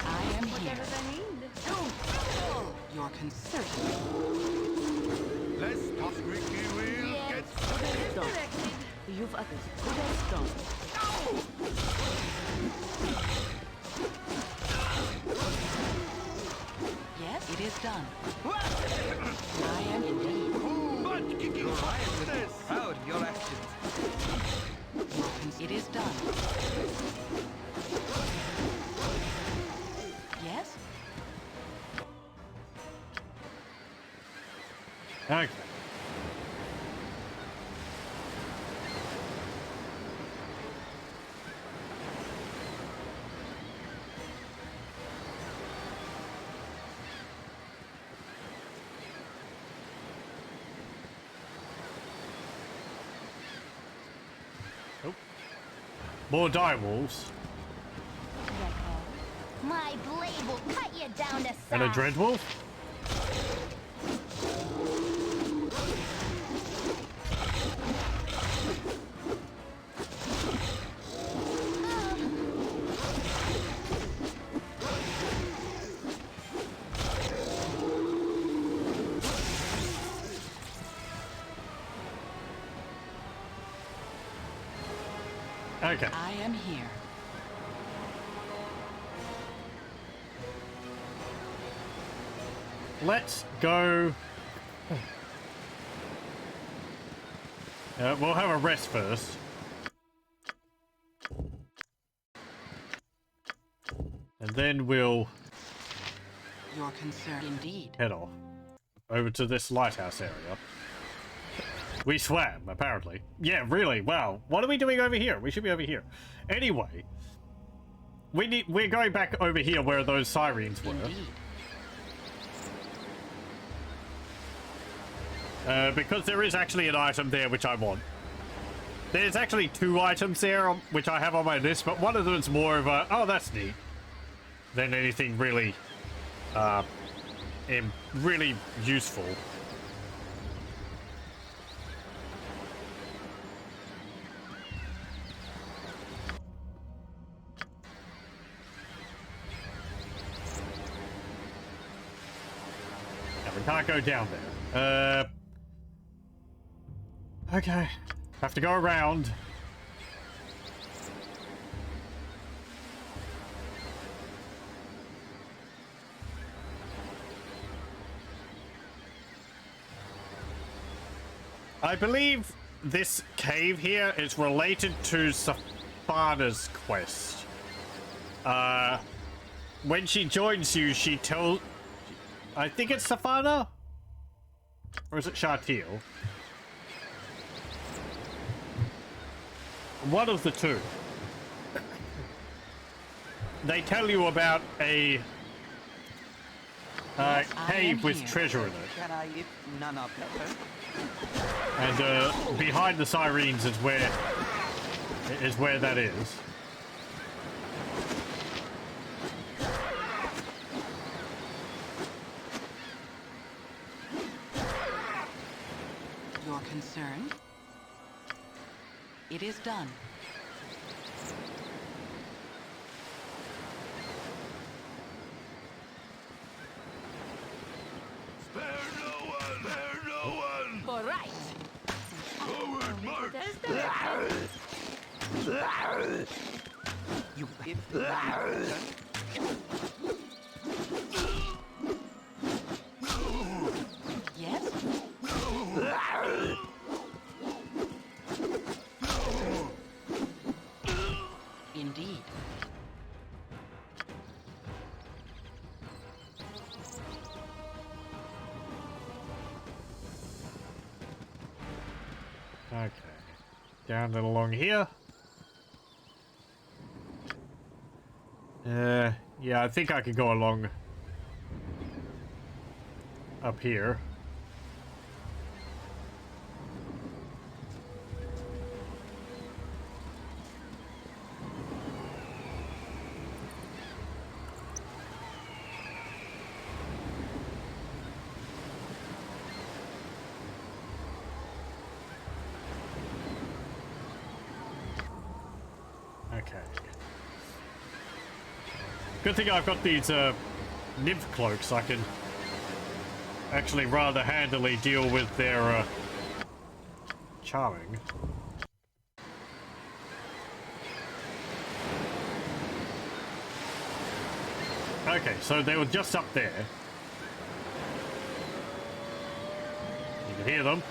I am here. Whatever they need. Your concern. Let's toss Ricky Wheel gets Directed. You've others. Good as done. Yes, it is done. I am indeed. Proud of your actions. It is done. Yes? Okay. Oh. More direwolves. My blade will cut you down to size. And a dreadwolf? Okay. I am here. Let's go. We'll have a rest first. And then we'll Your concern indeed. head off over to this lighthouse area. We swam, apparently. Yeah, really. Wow. What are we doing over here? We should be over here. Anyway, we're going back over here where those sirens were. Indeed. Because there is actually an item there which I want. There's actually two items there which I have on my list, but one of them is more of a, oh, that's neat, than anything really, really useful. Yeah, we can't go down there. Okay. Have to go around. I believe this cave here is related to Safana's quest. When she joins you, she tells... I think it's Safana? Or is it Shartil? one of the two. They tell you about a cave with treasure in it. Can I eat none of better? And behind the sirens is where that is. You're concerned? It is done. Spare no one! Spare no one! All right. Forward march! You if none of better. Yes? Indeed. Okay. Down and along here. Yeah, I think I could go along up here. Okay. Good thing I've got these nymph cloaks. I can actually rather handily deal with their charming. Okay, so they were just up there. You can hear them.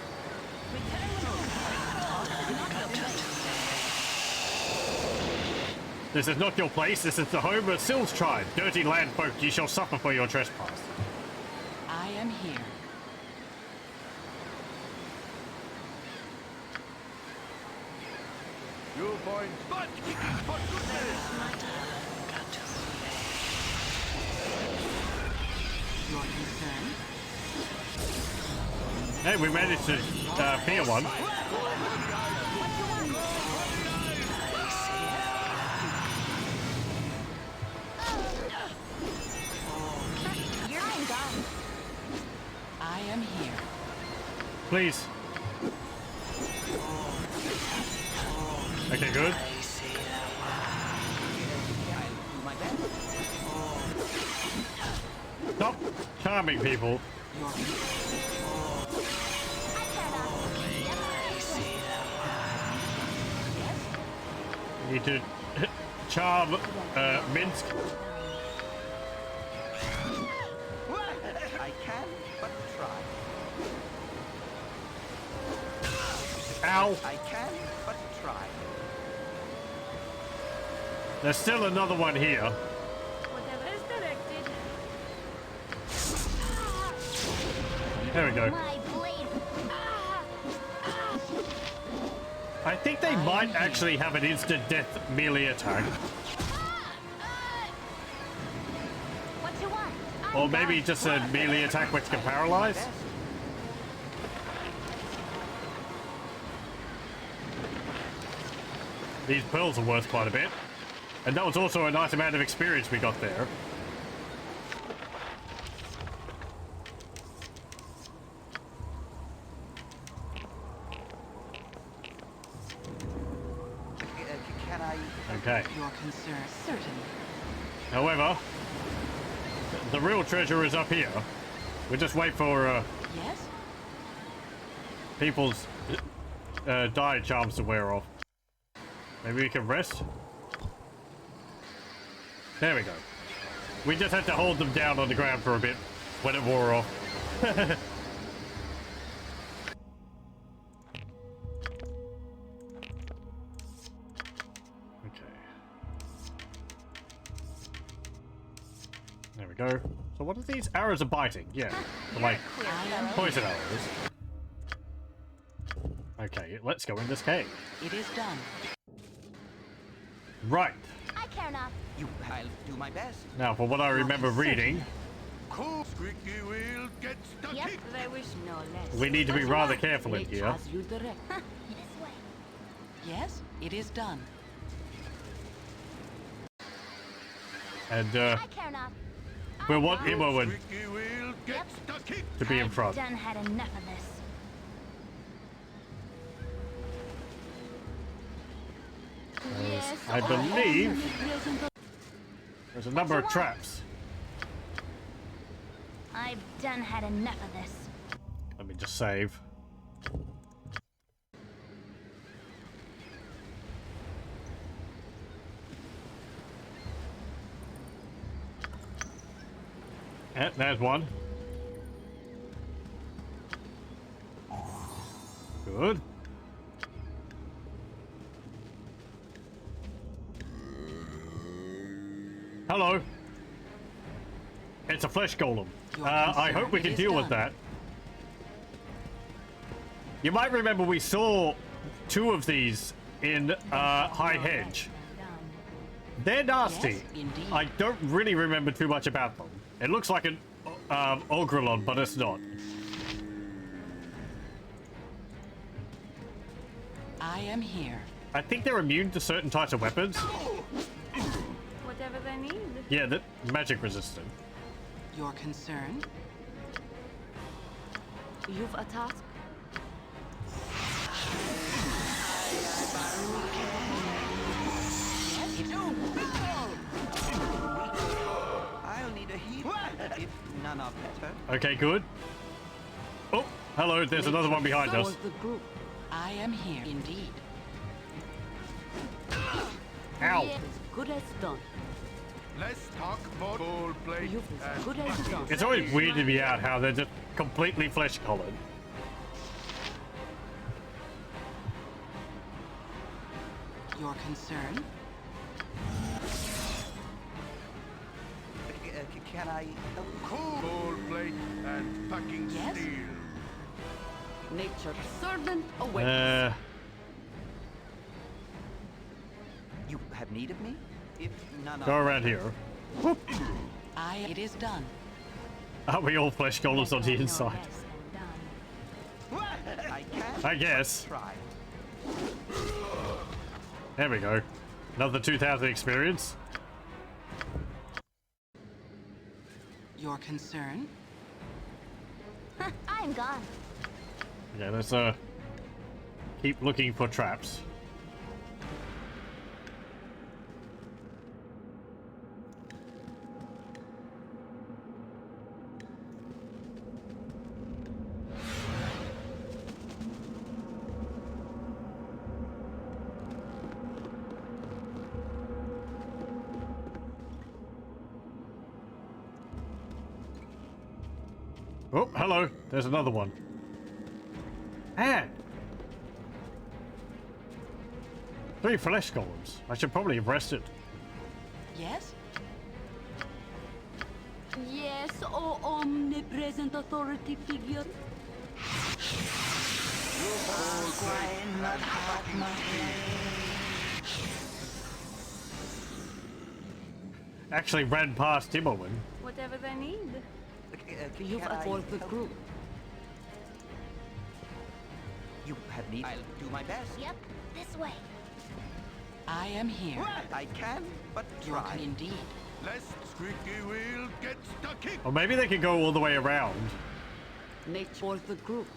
This is not your place, this is the home of Syl's tribe. Dirty land folk, ye shall suffer for your trespass. I am here. You find butt kicking for goodness! You're concerned? Hey, we managed to fear one. I am here. Please. Okay, good. Stop charming people. You need to charm Minsk. I can but try. Ow! I can but try. There's still another one here. Whatever is directed. There we go. My blade. I think they might actually have an instant death melee attack. What you want? Or maybe just a melee attack which can paralyze. These pearls are worth quite a bit. And that was also a nice amount of experience we got there. Can I? Okay. Your concern, certainly. However, the real treasure is up here. We just wait for Yes? people's diet charms to wear off. Maybe we can rest? There we go. We just had to hold them down on the ground for a bit when it wore off. There we go. So what are these? Arrows are biting. Yeah. They're like poison arrows. Okay, let's go in this cave. It is done. Right. I care not. I'll do my best. Now, for what I remember reading, Cool. Squeaky wheel gets the Yep. kick. They wish no less. we need to be What you rather want? careful in Nature here. has you direct. This way. Yes, it is done. And I care not. we'll want Imoen Squeaky wheel gets the kick. to be in I've front. done had enough of this. Yes, I or believe omnipresent there's a number of traps. I've done had enough of this. Let me just save. Yeah, there's one. Good. Hello. It's a flesh golem. I hope we can deal with that. You might remember we saw 2 of these in High Hedge. They're nasty. Yes, indeed. I don't really remember too much about them. It looks like an Ogrelon, but it's not. I am here. I think they're immune to certain types of weapons. whatever they need. Yeah, that magic resistant. Your concern? You've a task. I'll need a heat if none are better. Okay, good. Oh, hello, there's another one behind For us. the group. I am here indeed. Ow. As good as done. Let's talk about role play You've as and good as done. It's always weirded me out how they're just completely flesh-colored. Your concern? Can I help? cool role play and packing Yes? steel. Nature's servant awakens. You have need of me? If none Go are around here. Whoop. It is done. Are we all flesh golems on the inside? I can. I guess. Try. There we go. Another 2,000 experience. Your concern? I'm gone. Okay, let's keep looking for traps. Oh, hello. There's another one. Man! 3 flesh golems. I should probably have rested. Yes? Yes, O omnipresent authority figure. Actually ran past Imoen. Whatever they need. You've Can I for the help? group. You have need. I'll do my best. Yep, this way. I am here. I can, but You try. can indeed. Let's squeaky wheel gets the kick. Or maybe they could go all the way around. Nature for the group.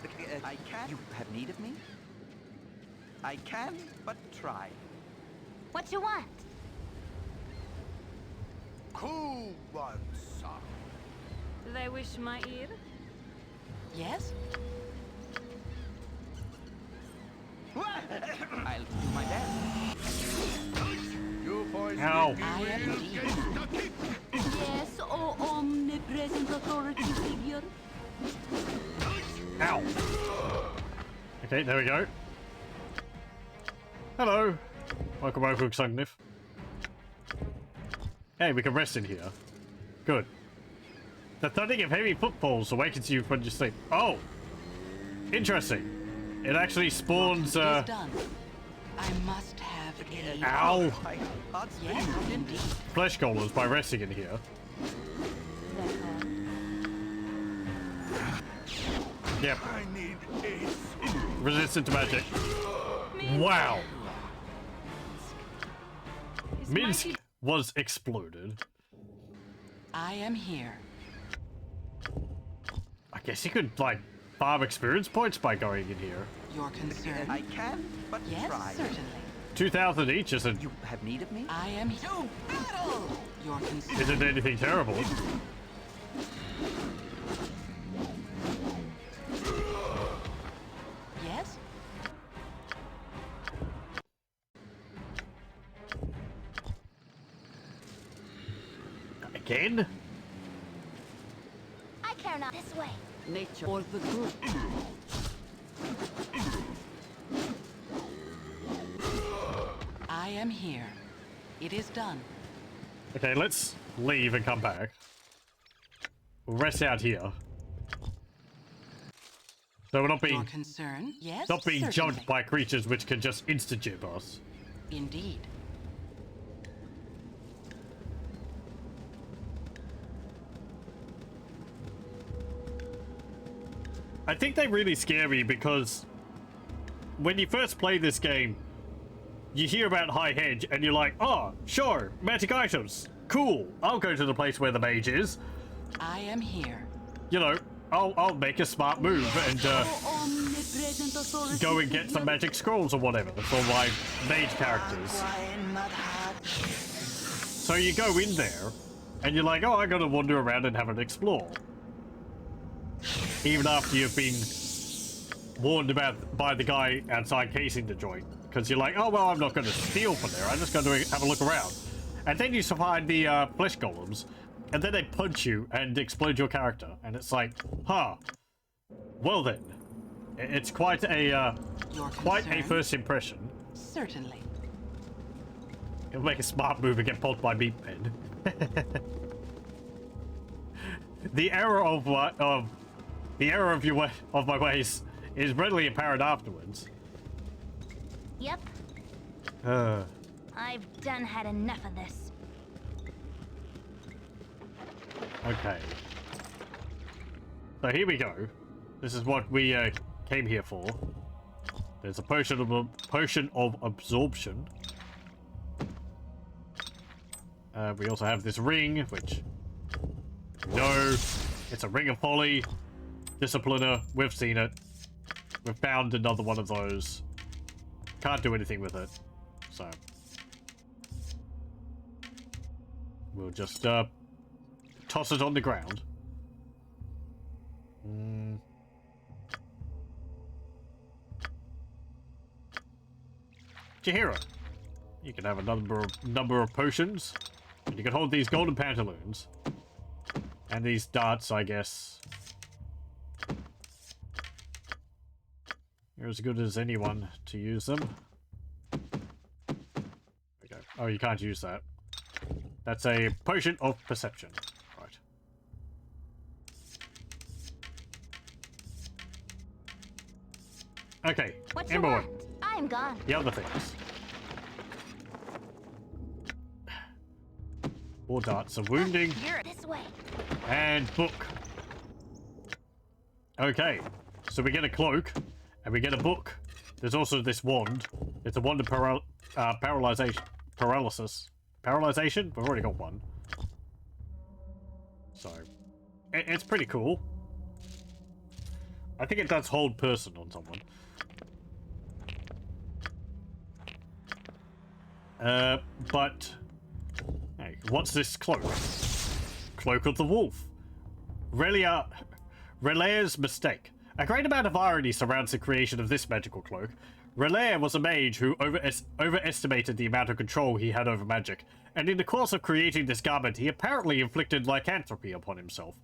I can. You have need of me? I can, but try. What you want? Cool one, son. They wish my ear. Yes? I'll do my best. You boys Ow. squeaky I am wheel indeed. gets the kick. Yes, O omnipresent authority figure. Ow. Okay, there we go. Hello. Welcome over, Xugnif. Hey, we can rest in here. Good. The thudding of heavy footfalls awakens you when you sleep. Oh! Interesting. It actually spawns, Is done. I must have a... Ow! Yes, indeed. Flesh golems by resting in here. Yep. I need ace. Resistant to magic. Wow. Minsk was exploded. I am here. I guess you could, like, farm experience points by going in here. Your concern? I can, but Yes, try. certainly. 2,000 each isn't, You have need of me? I am here. To battle! Your concern? isn't anything terrible. Yes? Again? I care not. This way. Nature for the good. I am here. It is done. Okay, let's leave and come back. We'll rest out here. So we're not Your being, concern? Yes, not being certainly. jumped by creatures which can just insta-jib us. Indeed. I think they really scare me because when you first play this game, you hear about High Hedge and you're like, oh, sure, magic items. Cool. I'll go to the place where the mage is. I am here. You know, I'll make a smart move and go and get some magic scrolls or whatever for my mage characters. So you go in there and you're like, oh, I gotta wander around and have an explore. Even after you've been warned about by the guy outside casing the joint. Because you're like, oh, well, I'm not going to steal from there. I'm just going to have a look around. And then you find the flesh golems. And then they punch you and explode your character. And it's like, huh. Well then. It's quite a first impression. Certainly. It'll make a smart move and get pulled by Meatmen. The error of my ways is readily apparent afterwards. Yep. I've done had enough of this. Okay. So here we go. This is what we came here for. There's a potion of absorption. We also have this ring, which no, it's a ring of folly. Discipliner, we've seen it. We've found another one of those. Can't do anything with it, so we'll just toss it on the ground. Chihiro, you can have a number of potions, and you can hold these golden pantaloons and these darts, I guess. You're as good as anyone to use them. There we go. Oh, you can't use that. That's a potion of perception. Right. Okay. What you Ember want? I'm gone. the other things. More darts of wounding. You're this way. And book. Okay. So we get a cloak. And we get a book. There's also this wand. It's a wand of paralysis. Paralyzation? We've already got one. So, it's pretty cool. I think it does hold person on someone. But... Hey, what's this cloak? Cloak of the Wolf. Relair's mistake. A great amount of irony surrounds the creation of this magical cloak. Relair was a mage who overestimated the amount of control he had over magic, and in the course of creating this garment, he apparently inflicted lycanthropy upon himself.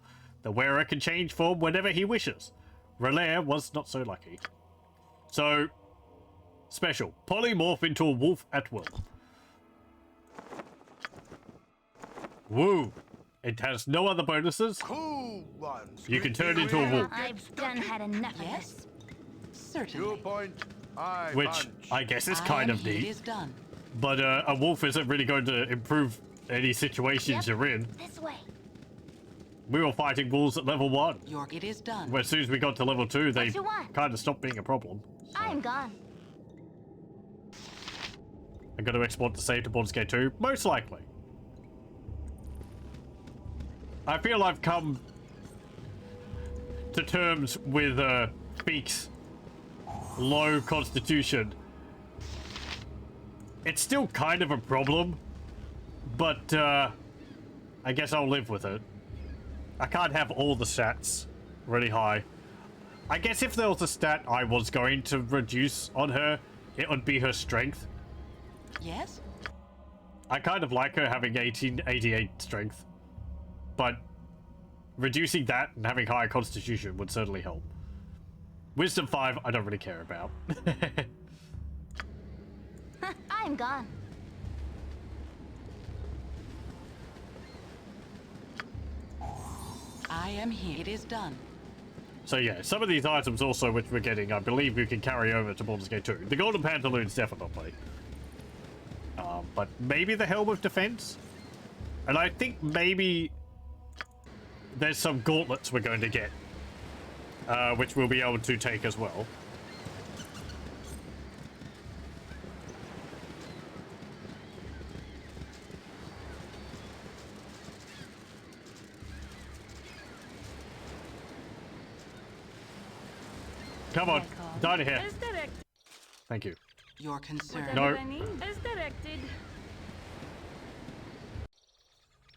The wearer can change form whenever he wishes. Relair was not so lucky. So, special. Polymorph into a wolf at will. Woo! It has no other bonuses. Cool ones. You can turn into a wolf. I've done had enough of this. Certainly. Point. which I guess is kind of neat. It is done. But a wolf isn't really going to improve any situations you're in. This way. We were fighting wolves at level 1. It is done. Well, as soon as we got to level 2, they What you want? kind of stopped being a problem. So. I'm gone. I'm going to export the save to Baldur's Gate 2, most likely. I feel I've come to terms with Pheak's low constitution. It's still kind of a problem, but I guess I'll live with it. I can't have all the stats really high. I guess if there was a stat I was going to reduce on her, it would be her strength. Yes? I kind of like her having 1888 strength, but reducing that and having higher constitution would certainly help. Wisdom 5, I don't really care about. I'm gone. I am here. It is done. So yeah, some of these items also which we're getting, I believe we can carry over to Baldur's Gate 2. The Golden Pantaloons definitely. But maybe the Helm of Defense? And I think maybe there's some gauntlets we're going to get, which we'll be able to take as well. Come on, down here. Thank you. Your concern. No. As directed.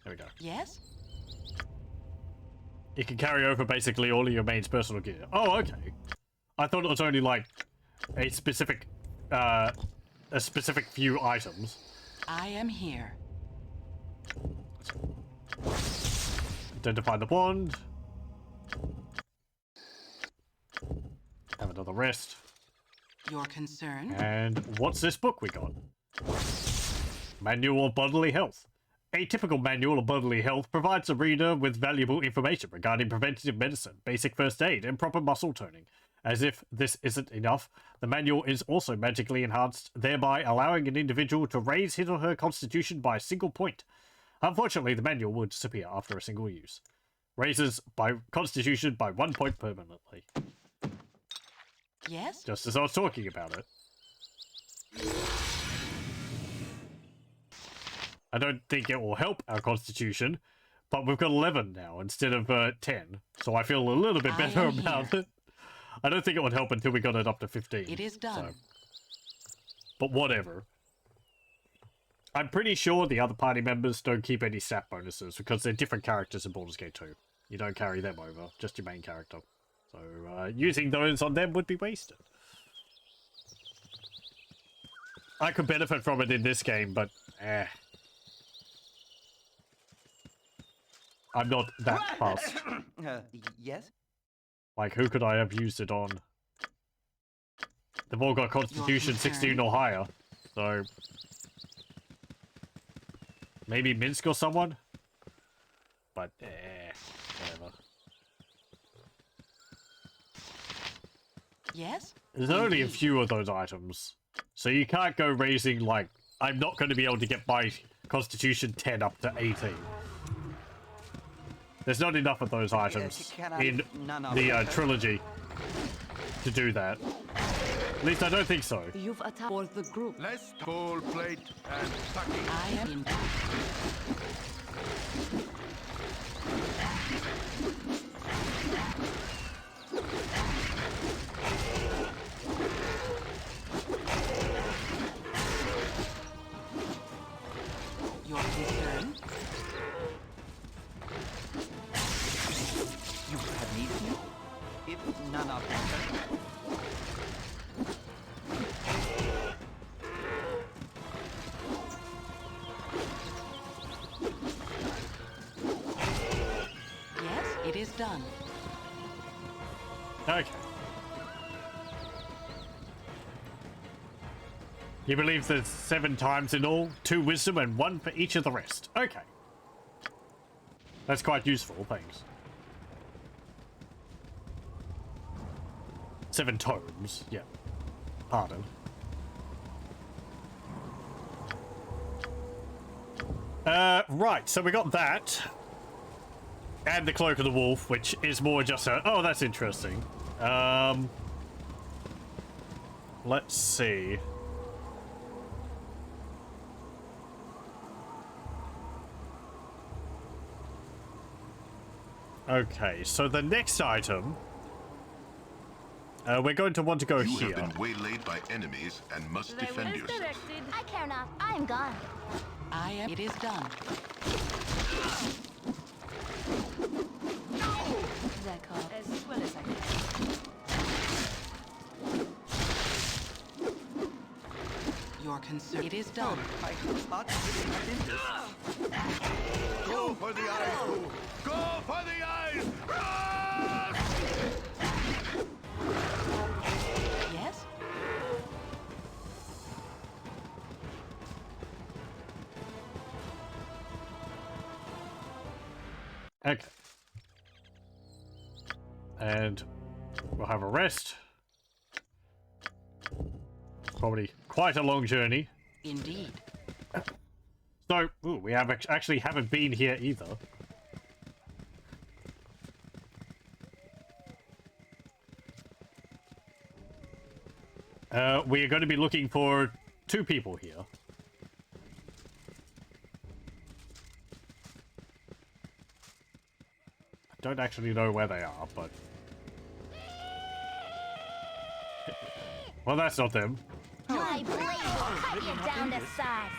There we go. Yes? You can carry over basically all of your main's personal gear. Oh, okay. I thought it was only like a specific few items. I am here. Identify the wand. Have another rest. Your concern. And what's this book we got? Manual of Bodily Health. A typical manual of bodily health provides the reader with valuable information regarding preventative medicine, basic first aid, and proper muscle toning. As if this isn't enough, the manual is also magically enhanced, thereby allowing an individual to raise his or her constitution by a single point. Unfortunately, the manual will disappear after a single use. Raises by constitution by 1 point permanently. Yes? Just as I was talking about it. I don't think it will help our constitution, but we've got 11 now instead of 10, so I feel a little bit better about it. I don't think it would help until we got it up to 15. It is done. So. But whatever. I'm pretty sure the other party members don't keep any stat bonuses because they're different characters in Baldur's Gate 2. You don't carry them over, just your main character. So using those on them would be wasted. I could benefit from it in this game, but I'm not that fast. Yes? Like, who could I have used it on? They've all got Constitution 16 or higher, so... Maybe Minsk or someone? But, whatever. Yes? There's only a few of those items, so you can't go raising, like... I'm not going to be able to get my Constitution 10 up to 18. There's not enough of those items in the trilogy to do that. At least I don't think so. You've attacked for the group. Let's gold plate and sucking. I am in. Your concern? You have need of me? If none are concerned. Yes, it is done. Okay. You believe there's 7 times in all? 2 wisdom and 1 for each of the rest. Okay. That's quite useful, thanks. 7 tomes, yeah. Pardon. Right, so we got that. And the Cloak of the Wolf, which is more just a... Oh, that's interesting. Let's see. Okay, so the next item... we're going to want to go here. You have been waylaid by enemies and must defend yourself. I care not. I am gone. I am. It is done. That call as well as I can. Your concern. It is done. I thought I did this. Go for the eyes, fool! Go for the eyes! Run! Yes? Okay. And we'll have a rest. Probably quite a long journey. Indeed. So, ooh, we have actually haven't been here either. We are going to be looking for 2 people here. I don't actually know where they are, but... Well, that's not them. My blade will cut you down to size.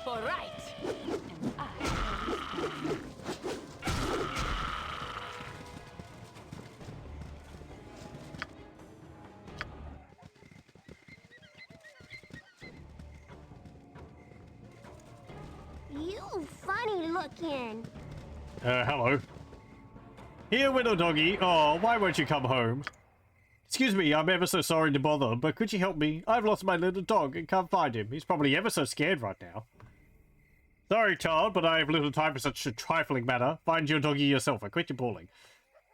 For right. And I. You funny looking. Hello. Here, Widow Doggy. Oh, why won't you come home? Excuse me, I'm ever so sorry to bother, but could you help me? I've lost my little dog and can't find him. He's probably ever so scared right now. Sorry, child, but I have little time for such a trifling matter. Find your doggy yourself and quit your bawling.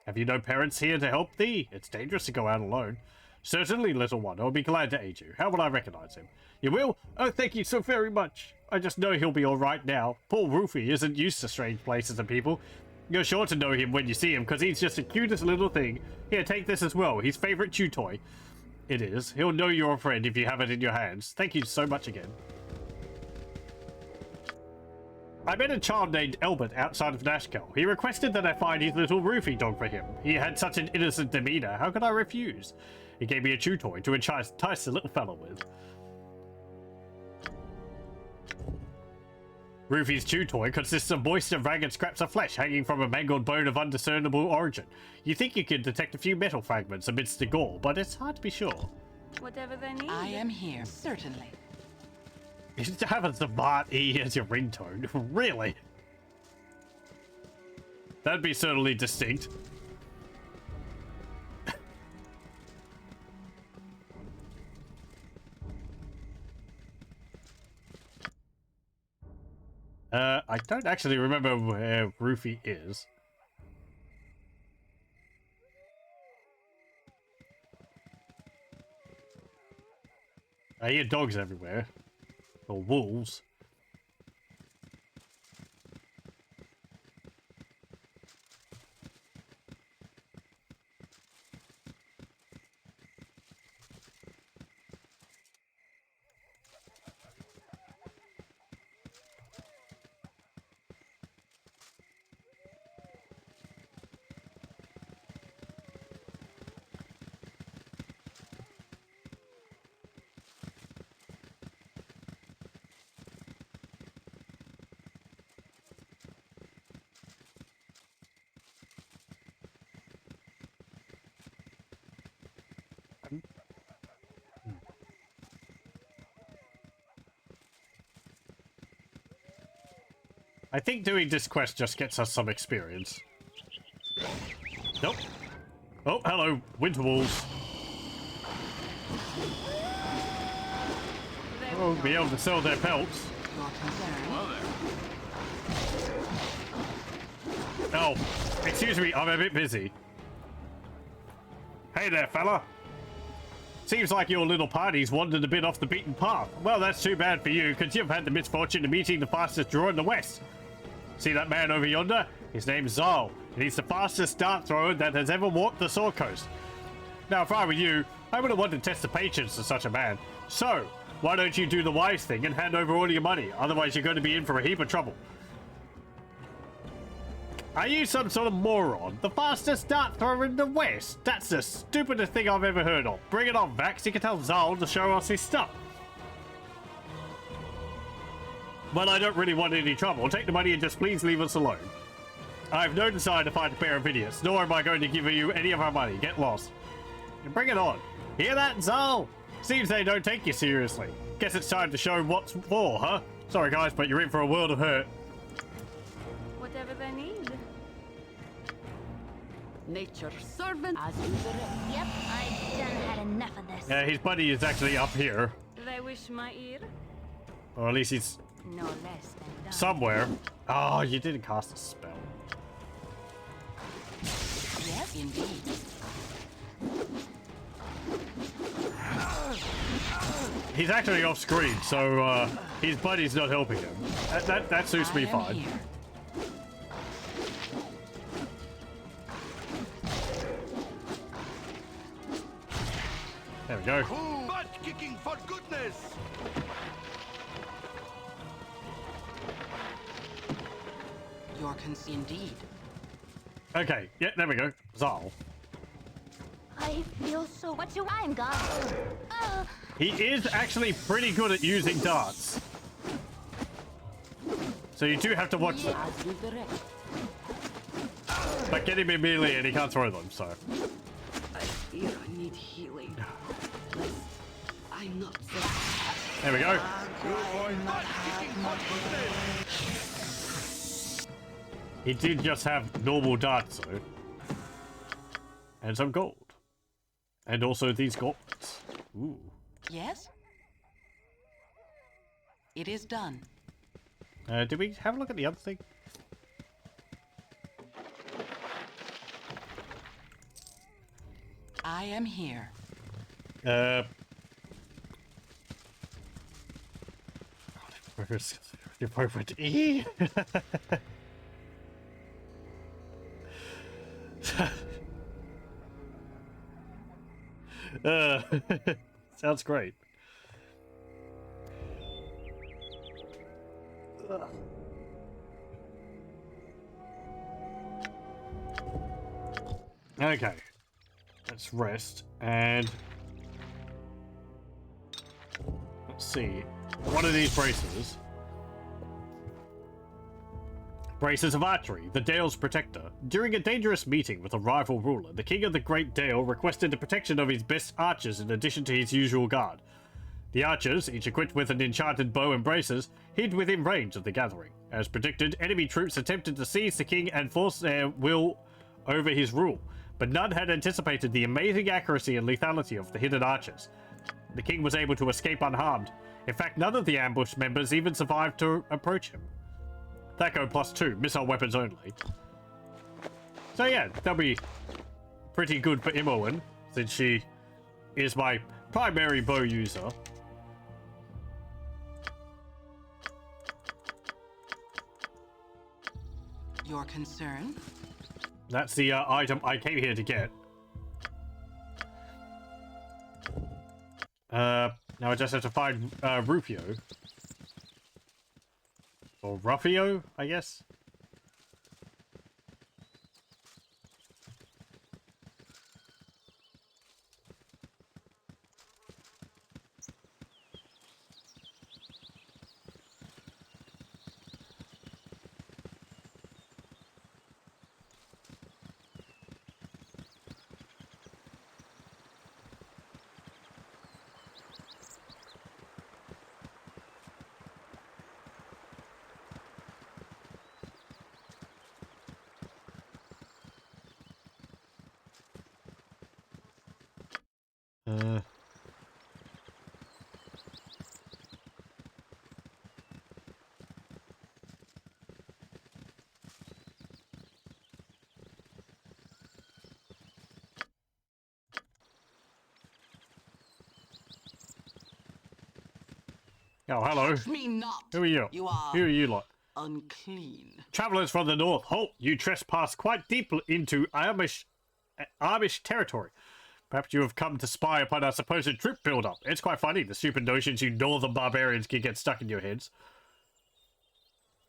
Have you no parents here to help thee? It's dangerous to go out alone. Certainly, little one. I'll be glad to aid you. How will I recognize him? You will? Oh, thank you so very much. I just know he'll be all right now. Poor Roofy isn't used to strange places and people. You're sure to know him when you see him, because he's just the cutest little thing. Here, take this as well. His favorite chew toy. It is. He'll know you're a friend if you have it in your hands. Thank you so much again. I met a child named Albert outside of Nashkel. He requested that I find his little Roofy dog for him. He had such an innocent demeanor. How could I refuse? He gave me a chew toy to entice the little fellow with. Roofy's chew toy consists of moist and ragged scraps of flesh hanging from a mangled bone of undiscernible origin. You think you can detect a few metal fragments amidst the gore, but it's hard to be sure. Whatever they need. I am here, certainly. You should have a smart E as your ringtone. Really? That'd be certainly distinct. I don't actually remember where Roofy is. I hear dogs everywhere. Or wolves. I think doing this quest just gets us some experience. Nope. Oh, hello, winter wolves. Oh, be able to sell their pelts. Oh, excuse me, I'm a bit busy. Hey there, fella. seems like your little party's wandered a bit off the beaten path. Well, that's too bad for you, because you've had the misfortune of meeting the fastest drawer in the West. See that man over yonder? His name's Zal, and he's the fastest dart thrower that has ever walked the Sword Coast. Now, if I were you, I wouldn't want to test the patience of such a man. So, why don't you do the wise thing and hand over all your money? Otherwise, you're going to be in for a heap of trouble. Are you some sort of moron? The fastest dart thrower in the West? That's the stupidest thing I've ever heard of. Bring it on, Vax. You can tell Zal to show us his stuff. Well, I don't really want any trouble. Take the money and just please leave us alone. I have no desire to fight a pair of idiots, nor am I going to give you any of our money. Get lost. And bring it on. Hear that, Zal? Seems they don't take you seriously. Guess it's time to show what's for, huh? Sorry, guys, but you're in for a world of hurt. Whatever they need. Nature's servant. As you direct. Yep, I've done had enough of this. Yeah, his buddy is actually up here. They wish my ear. Or at least he's No less than done. somewhere. Oh, you didn't cast a spell. Yes, indeed. He's actually off screen, so his buddy's not helping him. That suits me fine. Here. There we go. Butt kicking for goodness! Your indeed. Okay, yeah, there we go. Zal. I feel so... What you I'm gone. He is actually pretty good at using darts. So you do have to watch them. As you direct. But get him in melee and he can't throw them, so. I fear I need healing. I'm not so. There we go. Butt kicking for goodness! He did just have normal darts, though. And some gold. And also these gauntlets. Ooh. Yes? It is done. Did we have a look at the other thing? I am here. The appropriate E. Sounds great. Okay, let's rest and let's see. One of these braces. Braces of Archery, the Dale's protector. During a dangerous meeting with a rival ruler, the king of the Great Dale requested the protection of his best archers in addition to his usual guard. The archers, each equipped with an enchanted bow and braces, hid within range of the gathering. As predicted, enemy troops attempted to seize the king and force their will over his rule, but none had anticipated the amazing accuracy and lethality of the hidden archers. The king was able to escape unharmed. In fact, none of the ambush members even survived to approach him. Thaco +2, missile weapons only. So yeah, that'll be pretty good for Imoen, since she is my primary bow user. Your concern? That's the item I came here to get. Now I just have to find Rufio. Or Ruffio, I guess. Oh, hello. Touch me not. Who are you? You are Who are you lot? unclean. Travelers from the north, halt! You trespass quite deep into Amish territory. Perhaps you have come to spy upon our supposed troop build-up. It's quite funny, the stupid notions you northern barbarians can get stuck in your heads.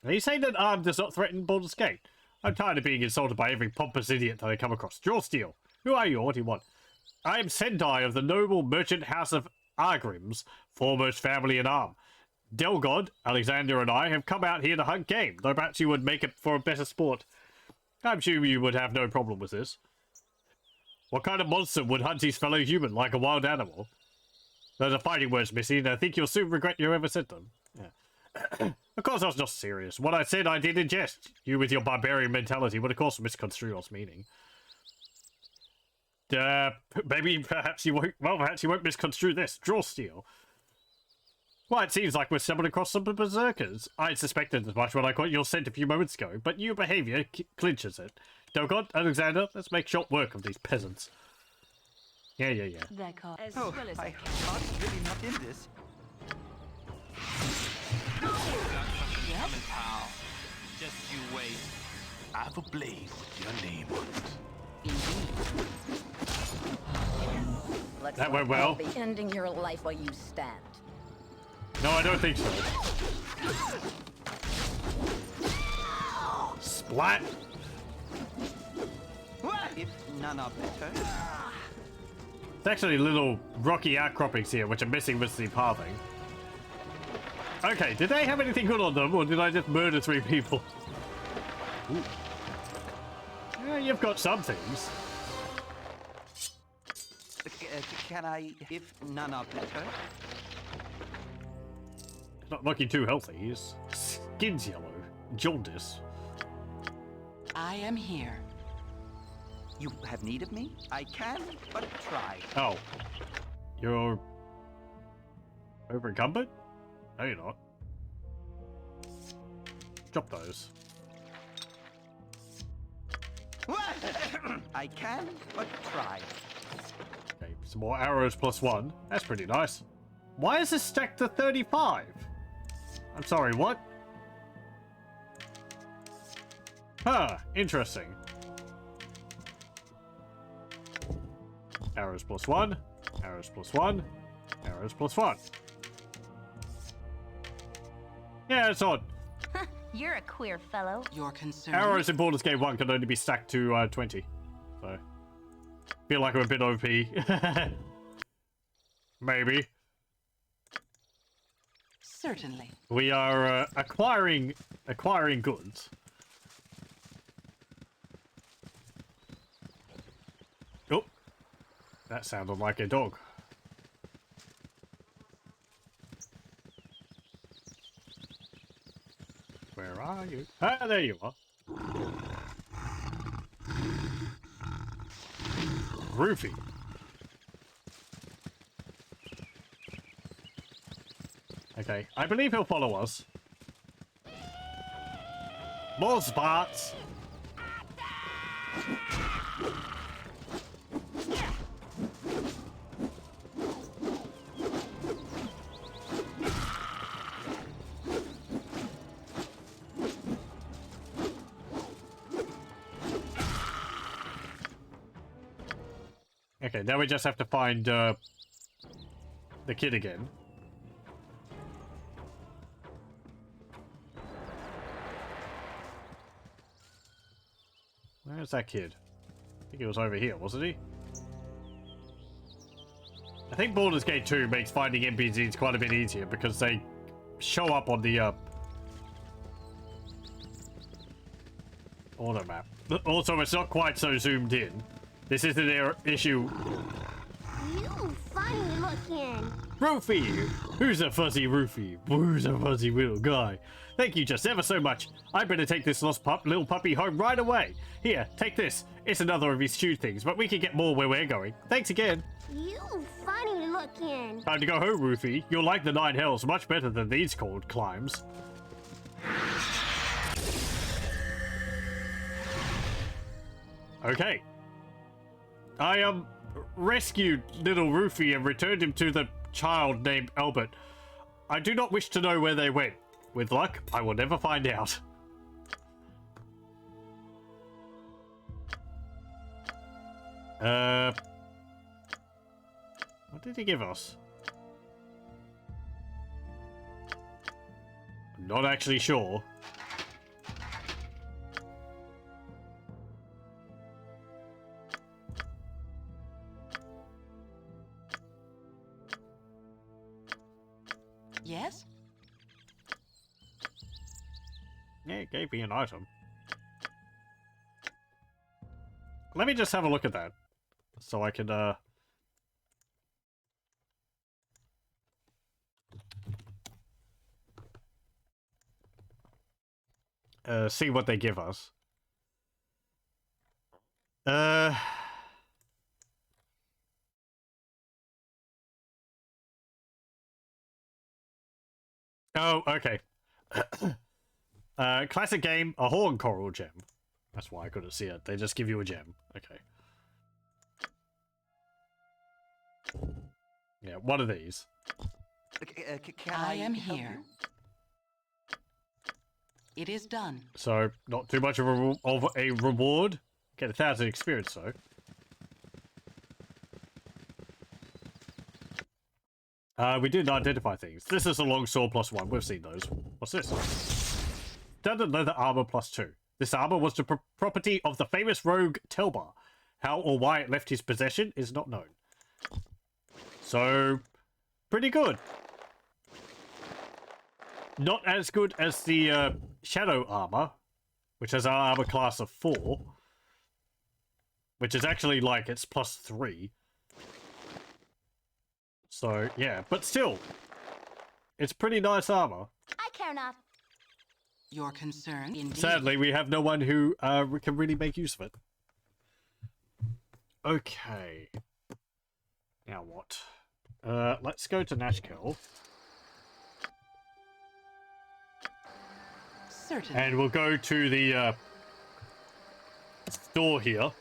Are you saying that arm does not threaten Baldur's Gate? I'm tired of being insulted by every pompous idiot that I come across. Draw steel. Who are you? What do you want? I am Sendai of the noble merchant house of Argrims, foremost family in arm. Delgod, Alexander, and I have come out here to hunt game, though perhaps you would make it for a better sport. I'm sure you would have no problem with this. What kind of monster would hunt his fellow human like a wild animal? Those are fighting words, Missy, and I think you'll soon regret you ever said them. Yeah. Of course I was not serious. What I said I did in jest. You with your barbarian mentality would of course misconstrue its meaning. Perhaps you won't misconstrue this. Draw steel. Well, it seems like we're stumbled across some berserkers. I suspected as much when I caught your scent a few moments ago, but your behaviour clinches it. Delgod, Alexander, let's make short work of these peasants. Yeah. As well as My heart's really not in this. Coming, pal. Just you wait. I have a blade with your name on it. Looks That went like well. I'll be ending your life while you stand. No, I don't think so. Splat! If none are better. There's actually little rocky outcroppings here, which are missing with the pathing. Okay, did they have anything good on them, or did I just murder 3 people? Ooh. Yeah, you've got some things. Can I, if none are better? Not looking too healthy. His skin's yellow. Jaundice. I am here. You have need of me? I can, but try. Oh. You're... over encumbered? No, you're not. Drop those. I can, but try. Okay, some more arrows +1. That's pretty nice. Why is this stacked to 35? I'm sorry, what? Huh, interesting. Arrows +1, arrows +1, arrows +1. Yeah, it's odd. You're a queer fellow. Your concern. Arrows in Baldur's Gate 1 can only be stacked to 20. So, feel like I'm a bit OP. Maybe. Certainly. We are acquiring goods. Oh, that sounded like a dog. Where are you? Ah, there you are. Roofy. Okay, I believe he'll follow us. More spots. Okay, now we just have to find the kid again. Where's that kid? I think he was over here, wasn't he? I think Baldur's Gate 2 makes finding NPCs quite a bit easier because they show up on the auto map. Also, it's not quite so zoomed in. This isn't their issue. You funny looking. Roofy! Who's a fuzzy Roofy? Who's a fuzzy little guy? Thank you just ever so much. I better take this lost little puppy home right away. Here, take this. It's another of his shoe things, but we can get more where we're going. Thanks again. You funny looking. Time to go home, Roofy. You'll like the 9 hells much better than these cold climbs. Okay. I rescued little Roofy and returned him to the child named Albert. I do not wish to know where they went. With luck, I will never find out. What did he give us? I'm not actually sure. Yes? Yeah, it gave me an item. Let me just have a look at that. So I can, see what they give us. Oh, okay. Classic game, a horn coral gem. That's why I couldn't see it. They just give you a gem. Okay. Yeah, one of these. I am here. It is done. So, not too much of a reward. Get 1,000 experience, though. We did identify things. This is a longsword +1. We've seen those. What's this? Standard leather armor +2. This armor was the property of the famous rogue Telbar. How or why it left his possession is not known. So, pretty good. Not as good as the shadow armor, which has an armor class of 4. Which is actually like it's +3. So, yeah, but still, it's pretty nice armor. I care not. Your concern, indeed. Sadly, we have no one who can really make use of it. Okay. Now what? Let's go to Nashkel. Certainly. And we'll go to the store here.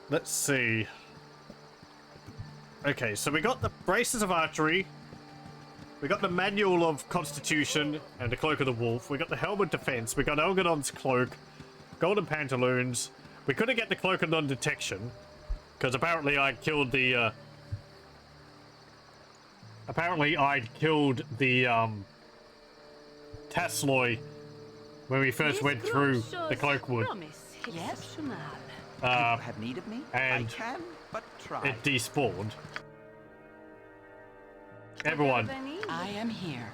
Let's see. Okay, so we got the braces of archery. We got the manual of constitution and the cloak of the wolf. We got the helmet defense. We got Elgadon's cloak, golden pantaloons. We couldn't get the cloak of non-detection because apparently I killed the. Apparently I'd killed the Tasloy when we first went through the Cloakwood. Yes? You have need of me? And I can, but try. it despawned. Everyone, I am here.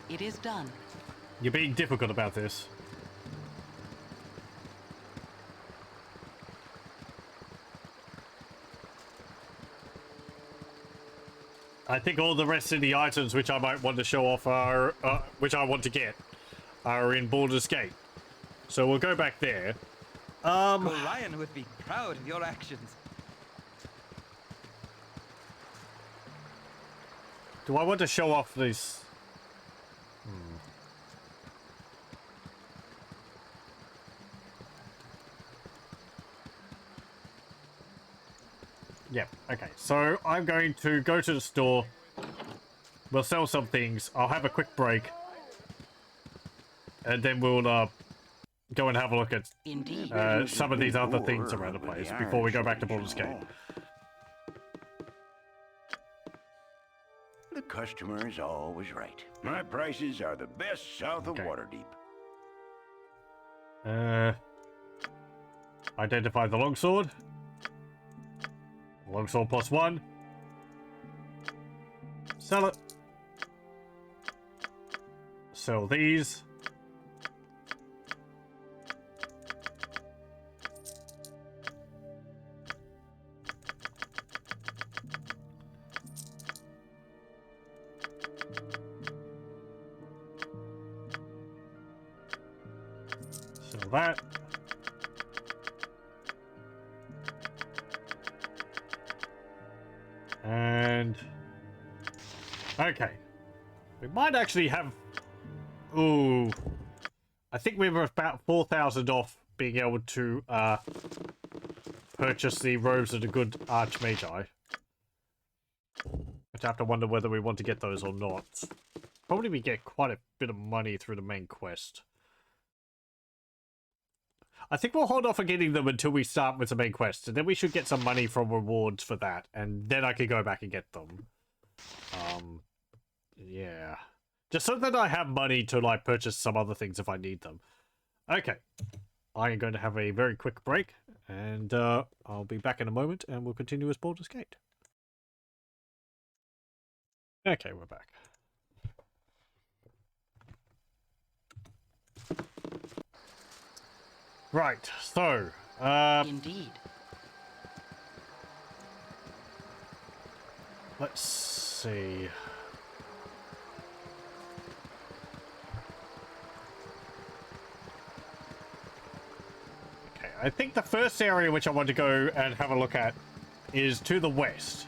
It is done. you're being difficult about this. I think all the rest of the items which I might want to show off are, which I want to get, are in Baldur's Gate. So we'll go back there. Gorion would be proud of your actions. Do I want to show off this? Yep, okay. So I'm going to go to the store. We'll sell some things. I'll have a quick break. And then we'll go and have a look at Indeed. some of these other things around the place before we go back to Baldur's Gate. The customer is always right. My prices are the best south of Waterdeep. Identify the longsword. Longsword +1. Sell it. Sell these. Sell that. And okay, we might actually have. Ooh, I think we were about 4,000 off being able to purchase the robes of the good Archmagi. I'd have to wonder whether we want to get those or not. Probably we get quite a bit of money through the main quest. I think we'll hold off on getting them until we start with the main quest, and then we should get some money from rewards for that, and then I can go back and get them. Yeah. Just so that I have money to, like, purchase some other things if I need them. Okay. I am going to have a very quick break, and I'll be back in a moment, and we'll continue with Baldur's Gate. Okay, we're back. Right, so, Indeed. let's see. Okay, I think the first area which I want to go and have a look at is to the west.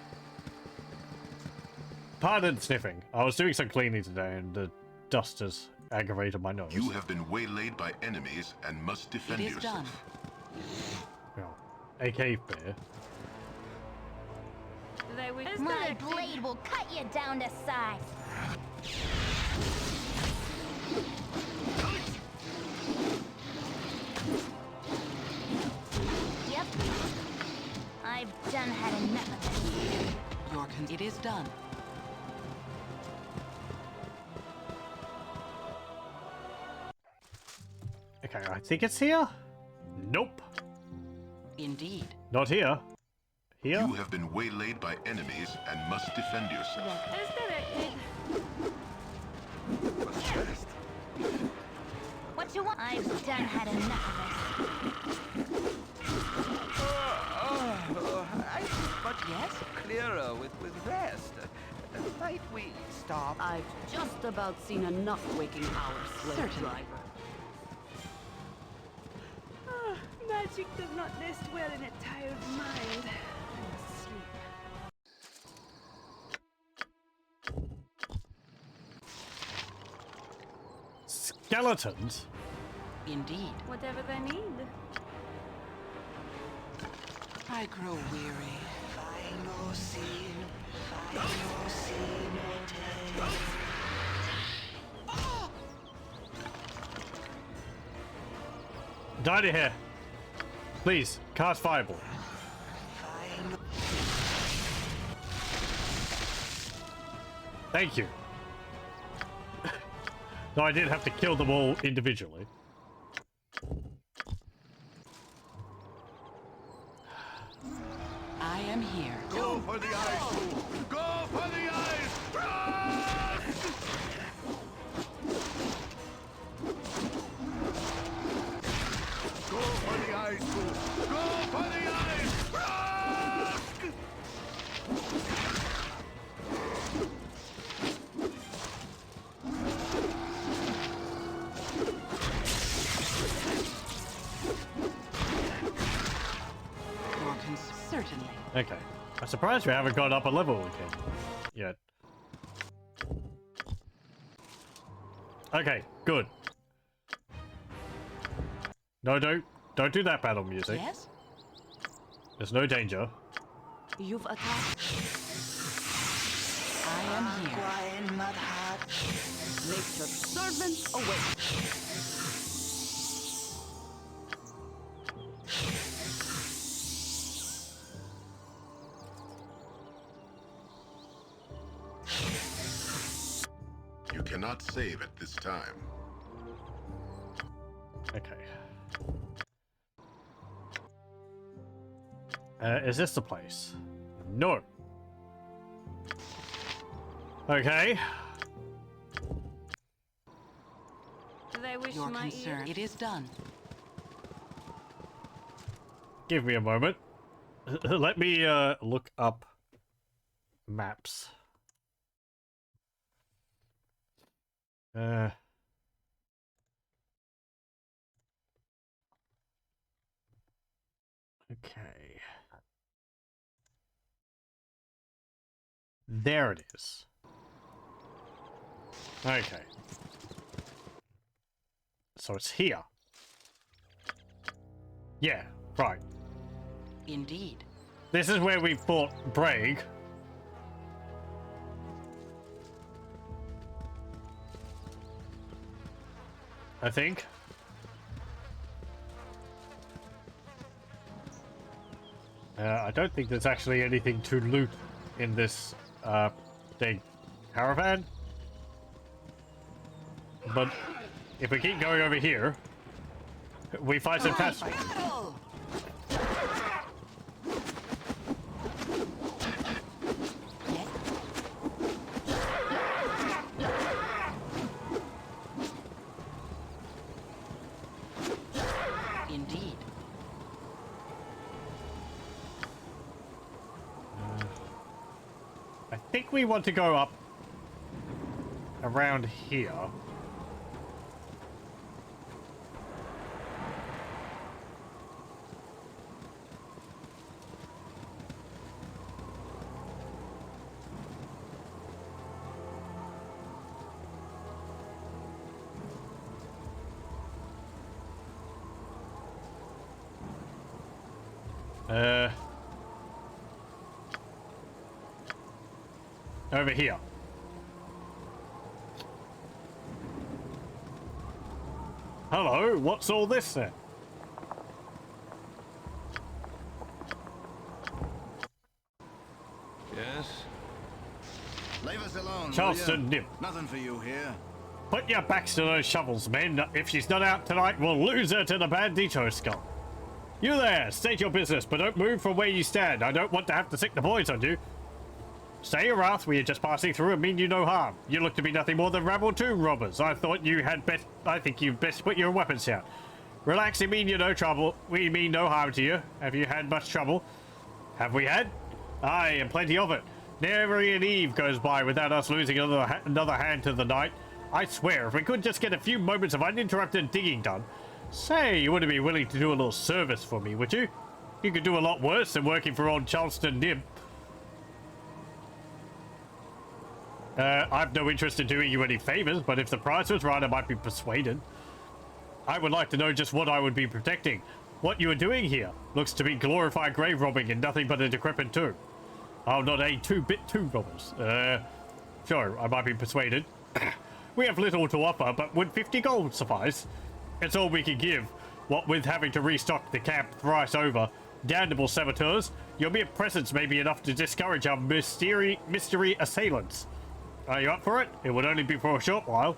Pardon sniffing. I was doing some cleaning today and the dust has aggravated my nose. You have been waylaid by enemies and must defend yourself. Well, a cave bear. My blade will cut you down to size. Yep. I've done had enough of it. It is done. Okay, I think it's here. Nope. Indeed. Not here. Here? You have been waylaid by enemies and must defend yourself. What you want? I've done had enough of it. I think much clearer with rest. Might we stop? I've just about seen enough waking hours, slave driver. Magic does not nest well in a tired mind. I must sleep. Skeletons? Indeed. Whatever they need. I grow weary. Die to here. Please, cast Fireball. Thank you. No, I did have to kill them all individually. I am here. Go for the eyes! Go for the eyes! Go for the eyes! Go for the eyes! Certainly. Okay. I'm surprised we haven't gone up a level again yet. Okay, good. No, don't do that battle music. Yes? There's no danger. You've attacked. I am here. Nature's servants awake. You cannot save at this time. Okay. Is this the place? No. Okay. Do they wish Your my concern. ears? It is done. Give me a moment. Let me look up maps. Okay. There it is. Okay. So it's here. Yeah, right. Indeed. This is where we fought Braig. I think. I don't think there's actually anything to loot in this big caravan. But if we keep going over here, we find some tasks. Indeed. I think we want to go up around here. Over here. Hello, what's all this then? Yes? Leave us alone, Charleston Nib. Nothing for you here. Put your backs to those shovels, men. If she's not out tonight, we'll lose her to the bandito skull. You there, state your business, but don't move from where you stand. I don't want to have to sick the boys on you. Say your wrath, we are just passing through and mean you no harm. You look to be nothing more than rabble tomb robbers. I think you'd best put your weapons down. Relax, we mean you no trouble. We mean no harm to you. Have you had much trouble? Have we had? Aye, and plenty of it. Never an eve goes by without us losing another hand to the night. I swear, if we could just get a few moments of uninterrupted digging done. Say, you wouldn't be willing to do a little service for me, would you? You could do a lot worse than working for old Charleston Nib. I've no interest in doing you any favors, but if the price was right, I might be persuaded. I would like to know just what I would be protecting. What you are doing here looks to be glorified grave robbing and nothing but a decrepit tomb. Oh, not a two-bit tomb robbers. Sure, I might be persuaded. We have little to offer, but would 50 gold suffice? It's all we can give. What with having to restock the camp thrice over. Damnable saboteurs, your mere presence may be enough to discourage our mystery assailants. Are you up for it? It would only be for a short while.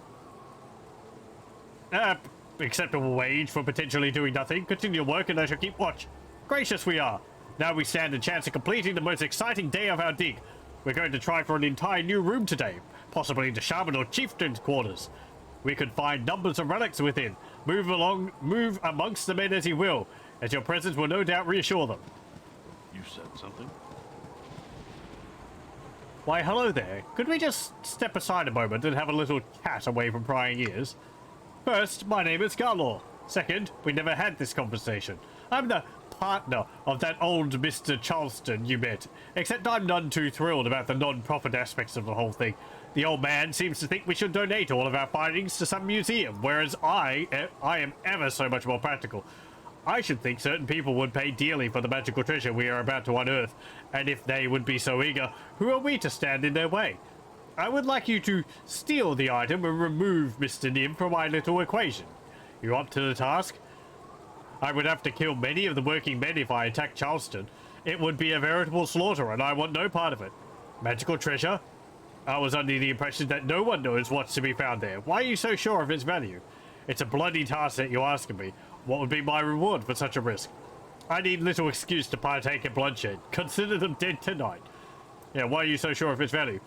Acceptable wage for potentially doing nothing. Continue work and I shall keep watch. Gracious we are. Now we stand a chance of completing the most exciting day of our dig. We're going to try for an entire new room today, possibly the shaman or chieftain's quarters. We could find numbers of relics within. Move amongst the men as you will, as your presence will no doubt reassure them. You said something? Why, hello there. Could we just step aside a moment and have a little chat away from prying ears? First, my name is Garlaw. Second, we never had this conversation. I'm the partner of that old Mr. Charleston you met, except I'm none too thrilled about the non-profit aspects of the whole thing. The old man seems to think we should donate all of our findings to some museum, whereas I am ever so much more practical. I should think certain people would pay dearly for the magical treasure we are about to unearth, and if they would be so eager, who are we to stand in their way? I would like you to steal the item and remove Mr. Nim from my little equation. You up to the task? I would have to kill many of the working men if I attacked Charleston. It would be a veritable slaughter, and I want no part of it. Magical treasure? I was under the impression that no one knows what's to be found there. Why are you so sure of its value? It's a bloody task that you ask of me. What would be my reward for such a risk? I need little excuse to partake in bloodshed. Consider them dead tonight. Yeah, why are you so sure of its value?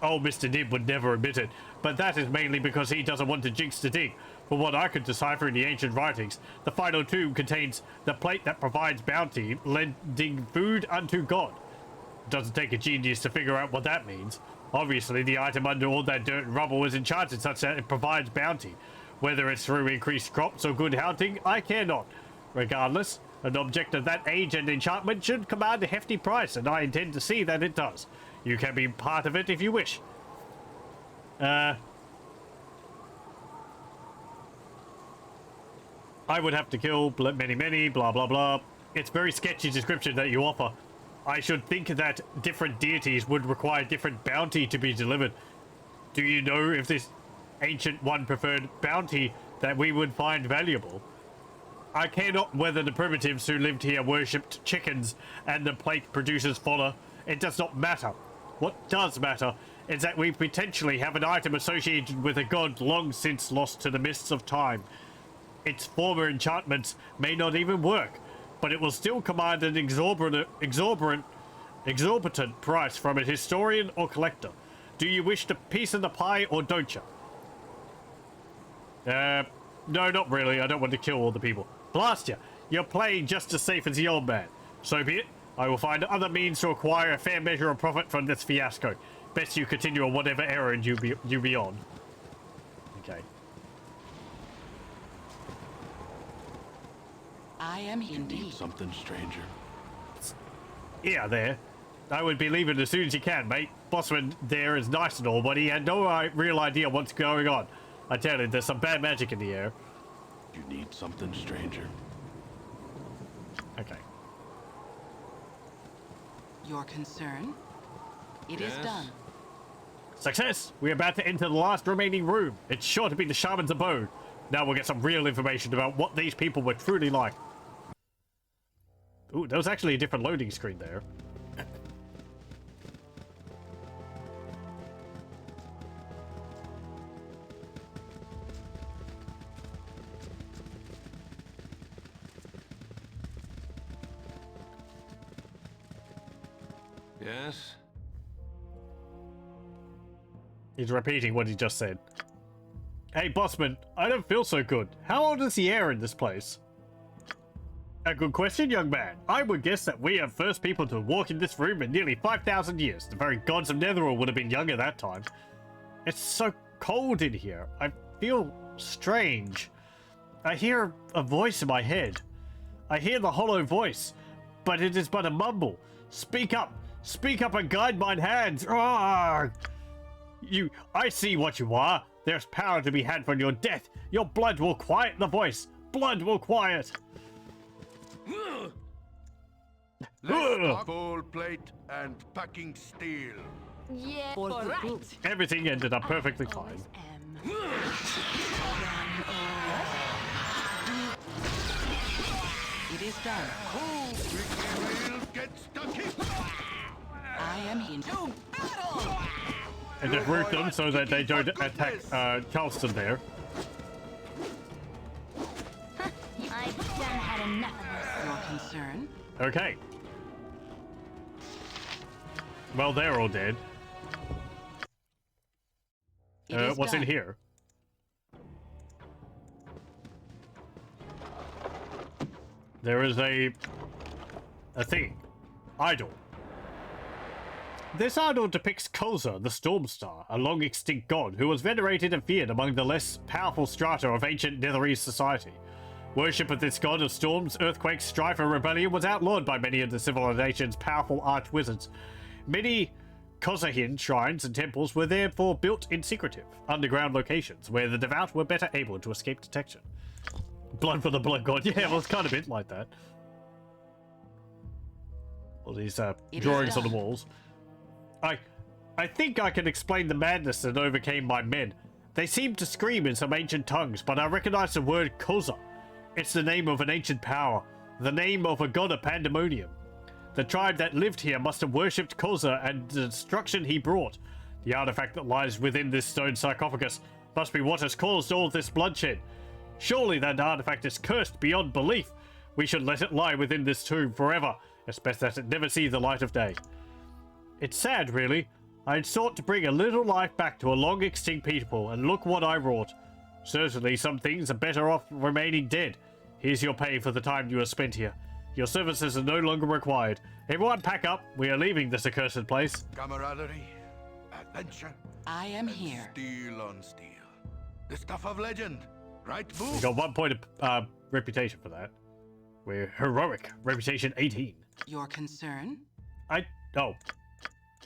Oh, Mr. Nib would never admit it, but that is mainly because he doesn't want to jinx the dig. From what I could decipher in the ancient writings, the final tomb contains the plate that provides bounty, lending food unto God. It doesn't take a genius to figure out what that means. Obviously, the item under all that dirt and rubble is enchanted such that it provides bounty. Whether it's through increased crops or good hunting, I care not. Regardless, an object of that age and enchantment should command a hefty price, and I intend to see that it does. You can be part of it if you wish. I would have to kill many, blah, blah, blah. it's very sketchy description that you offer. I should think that different deities would require different bounty to be delivered. Do you know if this ancient one preferred bounty that we would find valuable? I care not whether the primitives who lived here worshipped chickens and the plate produces fodder. It does not matter. What does matter is that we potentially have an item associated with a god long since lost to the mists of time. Its former enchantments may not even work, but it will still command an exorbitant price from a historian or collector. Do you wish a piece of the pie or don't you? No, not really. I don't want to kill all the people. Blast you! You're playing just as safe as the old man. So be it. I will find other means to acquire a fair measure of profit from this fiasco. Best you continue on whatever errand you be on. Okay. I am indeed. Something, stranger. Yeah, there. I would be leaving as soon as you can, mate. Bossman there is nice and all, but he had no real idea what's going on. I tell you, there's some bad magic in the air. You need something, stranger. Okay. Your concern? It is done. Success! We're about to enter the last remaining room. It's sure to be the shaman's abode. Now we'll get some real information about what these people were truly like. Ooh, there was actually a different loading screen there. Yes? He's repeating what he just said. Hey, Bossman, I don't feel so good. How old is the air in this place? A good question, young man. I would guess that we are first people to walk in this room in nearly 5,000 years. The very gods of Netheril would have been young at that time. It's so cold in here. I feel strange. I hear a voice in my head. I hear the hollow voice, but it is but a mumble. Speak up. Speak up and guide mine hands. Arrgh! I see what you are. There's power to be had from your death. Your blood will quiet the voice. Blood will quiet. Full plate and packing steel. Yeah, For the right. group. Everything ended up perfectly fine. It is done. We'll get stuck in. I am into battle. And just root them so that they don't attack Charleston there. I've done had enough of this. Your concern? Okay. Well, they're all dead. What's in here? There is a thing. Idol. This idol depicts Koza, the Storm Star, a long-extinct god who was venerated and feared among the less powerful strata of ancient Netherese society. Worship of this god of storms, earthquakes, strife, and rebellion was outlawed by many of the civilization's powerful arch-wizards. Many Kozahin shrines and temples were therefore built in secretive, underground locations where the devout were better able to escape detection. Blood for the blood god. Yeah, well, it's kind of a bit like that. All these drawings on the walls. I think I can explain the madness that overcame my men. They seemed to scream in some ancient tongues, but I recognize the word Koza. It's the name of an ancient power, the name of a god of pandemonium. The tribe that lived here must have worshipped Koza and the destruction he brought. The artifact that lies within this stone sarcophagus must be what has caused all this bloodshed. Surely that artifact is cursed beyond belief. We should let it lie within this tomb forever. It's best that it never see the light of day. It's sad, really. I had sought to bring a little life back to a long-extinct people, and look what I wrought. Certainly some things are better off remaining dead. Here's your pay for the time you have spent here. Your services are no longer required. Everyone pack up. We are leaving this accursed place. Camaraderie, adventure. I am here. Steel on steel. The stuff of legend. Right move. We got 1 point of reputation for that. We're heroic. Reputation 18. Your concern?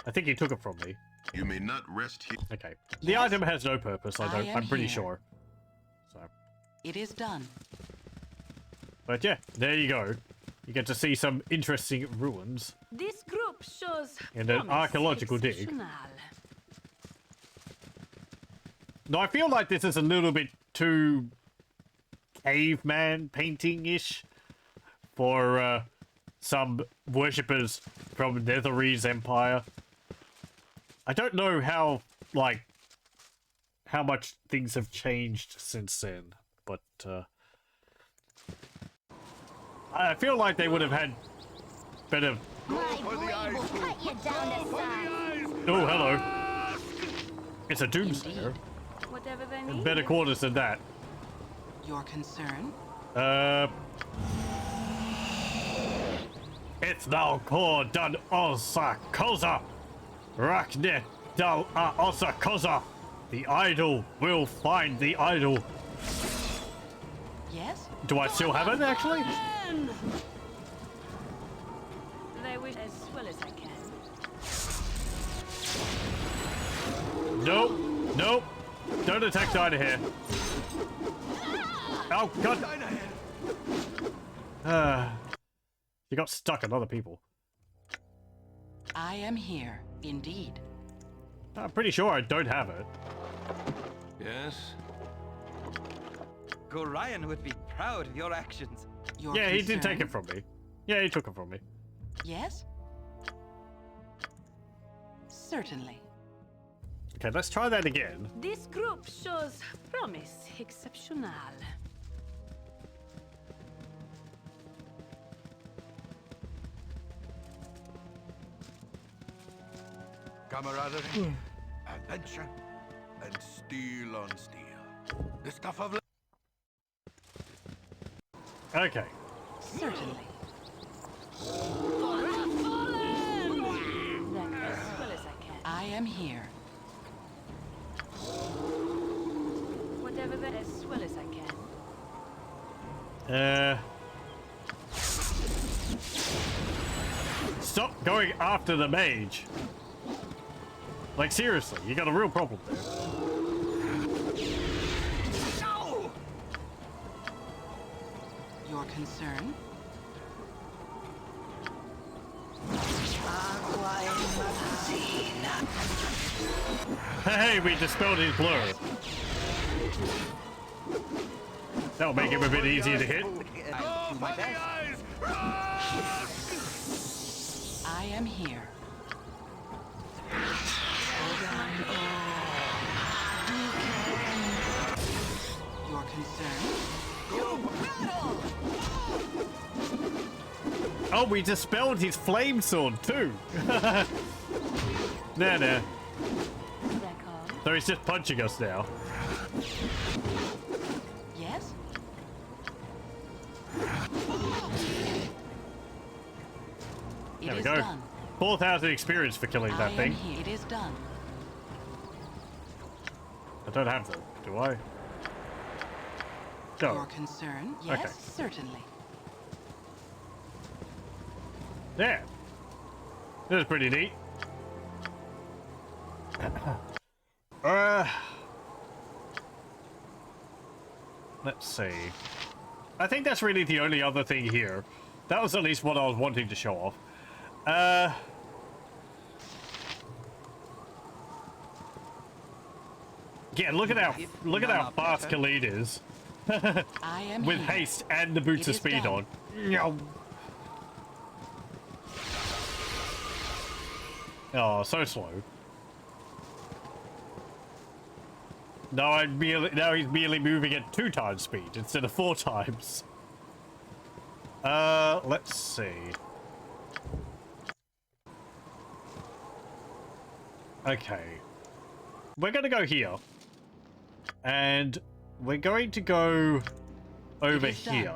I think he took it from me. You may not rest here. Okay. The item has no purpose, I'm pretty sure. So. It is done. But yeah, there you go. You get to see some interesting ruins This group shows and an promise archaeological dig. exceptional. No, I feel like this is a little bit too caveman painting-ish for some worshippers from Netherese Empire. I don't know how, like, how much things have changed since then, but I feel like they would have had better... My blade will cut you down to size. Oh, hello. It's a doomsayer. Whatever they need. Better quarters than that. Your concern? It's now called done osa koza. Rakne dal osa koza. The idol will find the idol. Yes? Do I still have it, actually? They wish as well as I can. Nope. Nope. Don't attack Dinah here. Oh, God. You got stuck on other people. I am here, indeed. I'm pretty sure I don't have it. Yes? Gorion would be proud of your actions. Your Yeah, he did concern? take it from me. Yeah, he took it from me. Yes? Certainly. Okay, let's try that again. This group shows promise exceptional. Camaraderie, adventure, and steel on steel. The stuff of... Okay. Certainly. As well as I can. I am here. Whatever they as well as I can. Stop going after the mage. Like, seriously, you got a real problem there. No! Your concern? Hey, we dispelled his blur. That'll make him a bit easier to hit. I'll do my best. I am here. Your concern? Oh, we dispelled his flame sword too. Nah. So he's just punching us now. Yes? There we is go. done. 4,000 experience for killing that I thing. am here. It is done. I don't have them, do I? Your No. concern? Yes, Okay. certainly. Yeah. That was pretty neat. Let's see. I think that's really the only other thing here. That was at least what I was wanting to show off. Yeah, look at how fast Khalid is. I am With here. haste and the boots It of is speed done. on. Meow. Oh, so slow. Now he's merely moving at 2 times speed instead of 4 times. Let's see. Okay. We're gonna go here. And we're going to go over is done. here.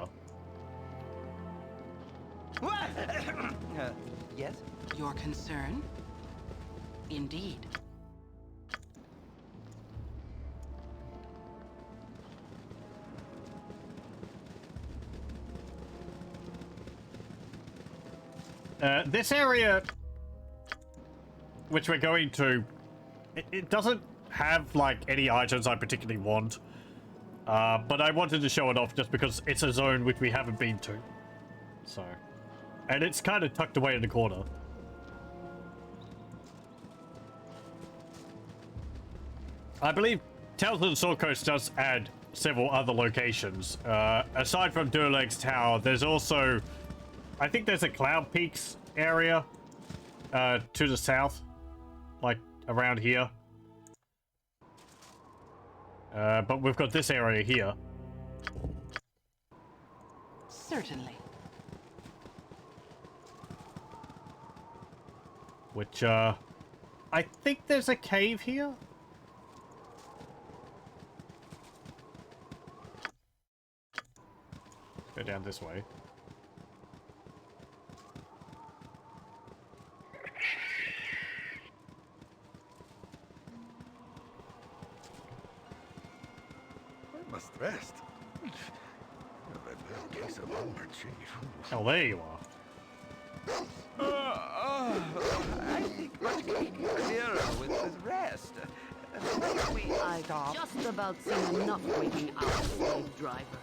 Yes? Your concern? Indeed. This area, which we're going to, it doesn't have like any items I particularly want, but I wanted to show it off just because it's a zone which we haven't been to. So, And it's kind of tucked away in the corner. I believe Tales of the Sword Coast does add several other locations. Aside from Durleg's Tower, there's also... I think there's a Cloud Peaks area to the south. Like, around here. But we've got this area here. Certainly. Which, I think there's a cave here? Go down this way. I must rest. A case of lumber, chief. Oh, there you are. I think much clearer with rest. Might we stop? Just about seen enough waiting out, slave driver.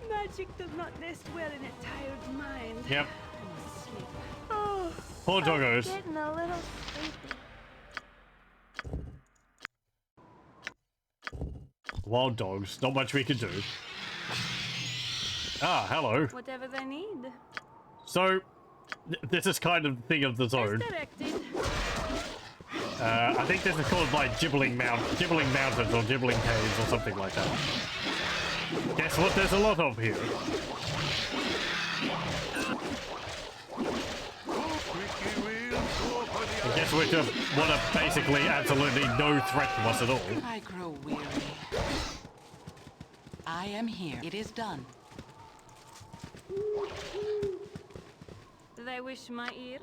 Magic does not nest well in a tired mind. Yep. I must sleep. Oh, Poor doggos. getting a little sleepy. Wild dogs. Not much we can do. Ah, hello. Whatever they need. So, this is kind of the thing of the zone. I think this is called like Gibbling Mountains or Gibbling Caves or something like that. Guess what there's a lot of here? I guess we're just what are basically absolutely no threat to us at all. I grow weary. I am here. It is done. They wish my ear?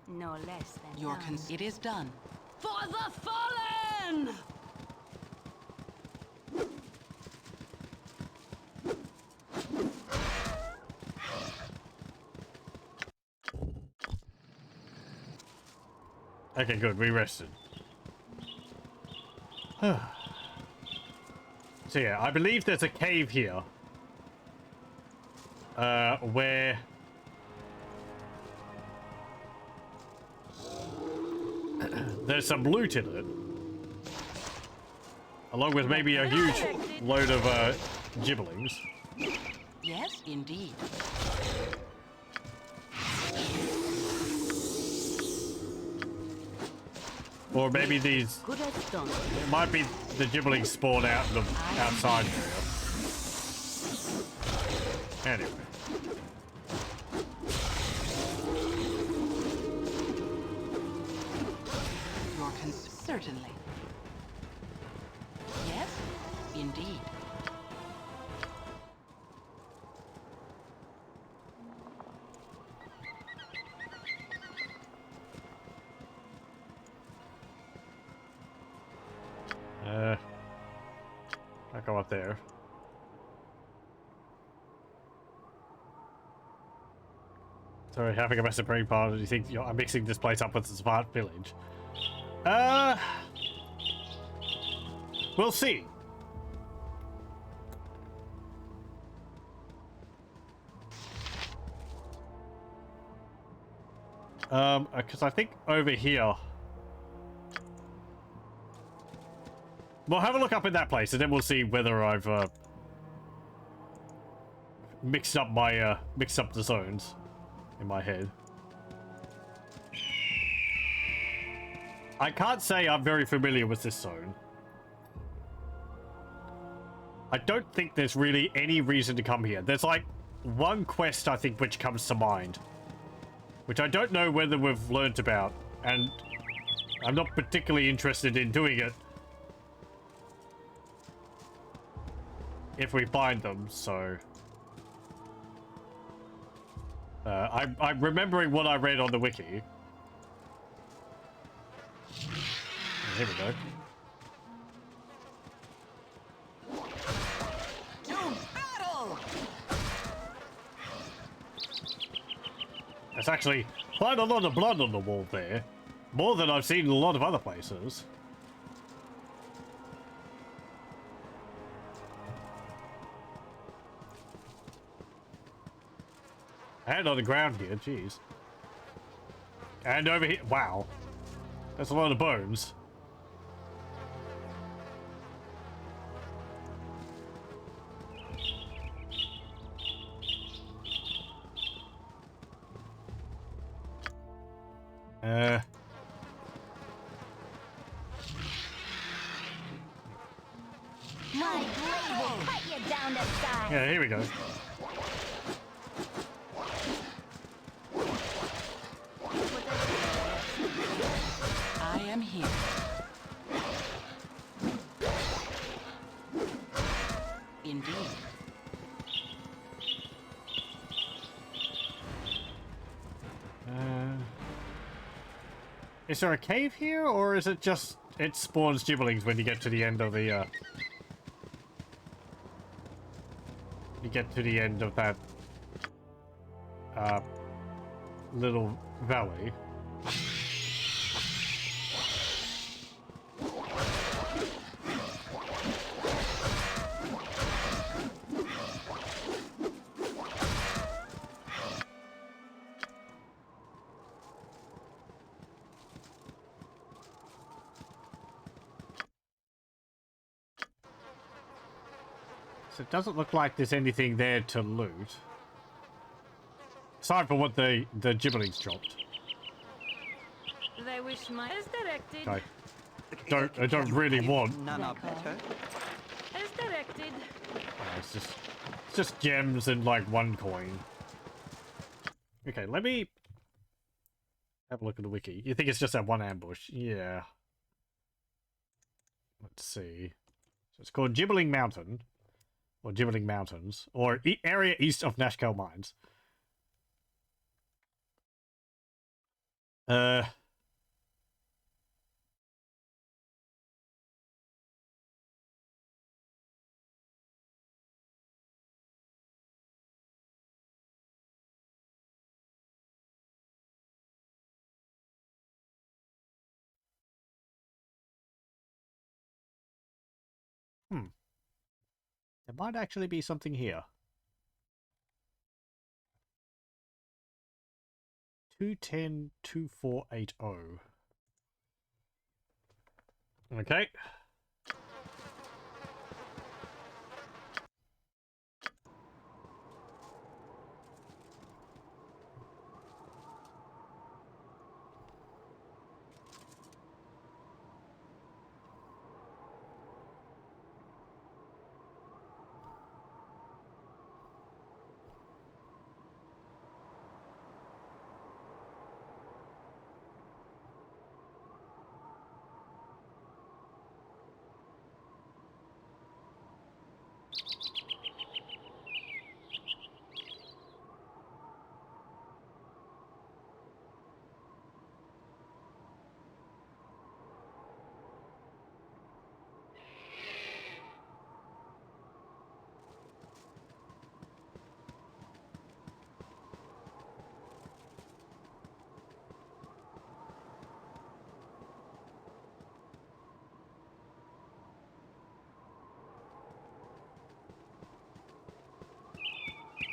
No less than Your done. it is done. For the fallen! Okay, good. We rested. So yeah, I believe there's a cave here. Where... there's some loot in it. Along with maybe a huge load of, gibblings. Yes, indeed. Or maybe these... Good as done. It might be the gibblings spawn out in the outside area. Anyway. Certainly. Yes, indeed. I'll go up there. Sorry, having a massive brain part. Do you think I'm mixing this place up with a smart village? We'll see. Because I think over here... We'll have a look up in that place, and then we'll see whether I've, mixed up my, mixed up the zones in my head. I can't say I'm very familiar with this zone. I don't think there's really any reason to come here. There's like one quest, I think, which comes to mind. Which I don't know whether we've learnt about. And I'm not particularly interested in doing it. If we find them, so... I'm remembering what I read on the wiki. Here we go. There's actually quite a lot of blood on the wall there. More than I've seen in a lot of other places. And on the ground here, jeez. And over here, wow. That's a lot of bones. My blade will cut you down to size. Yeah, here we go. I am here. Indeed. Is there a cave here, or is it just it spawns gibberlings when you get to the end of the you get to the end of that little valley? So it doesn't look like there's anything there to loot. Aside from what the gibberlings dropped. They wish my as directed. I don't really want. None are better. As directed. It's just gems and like 1 coin. Okay, let me have a look at the wiki. You think it's just that 1 ambush? Yeah. Let's see. So it's called Gibberling Mountain. Or Gibberling Mountains. Or area east of Nashkel Mines. There might actually be something here. 210-2480. Okay.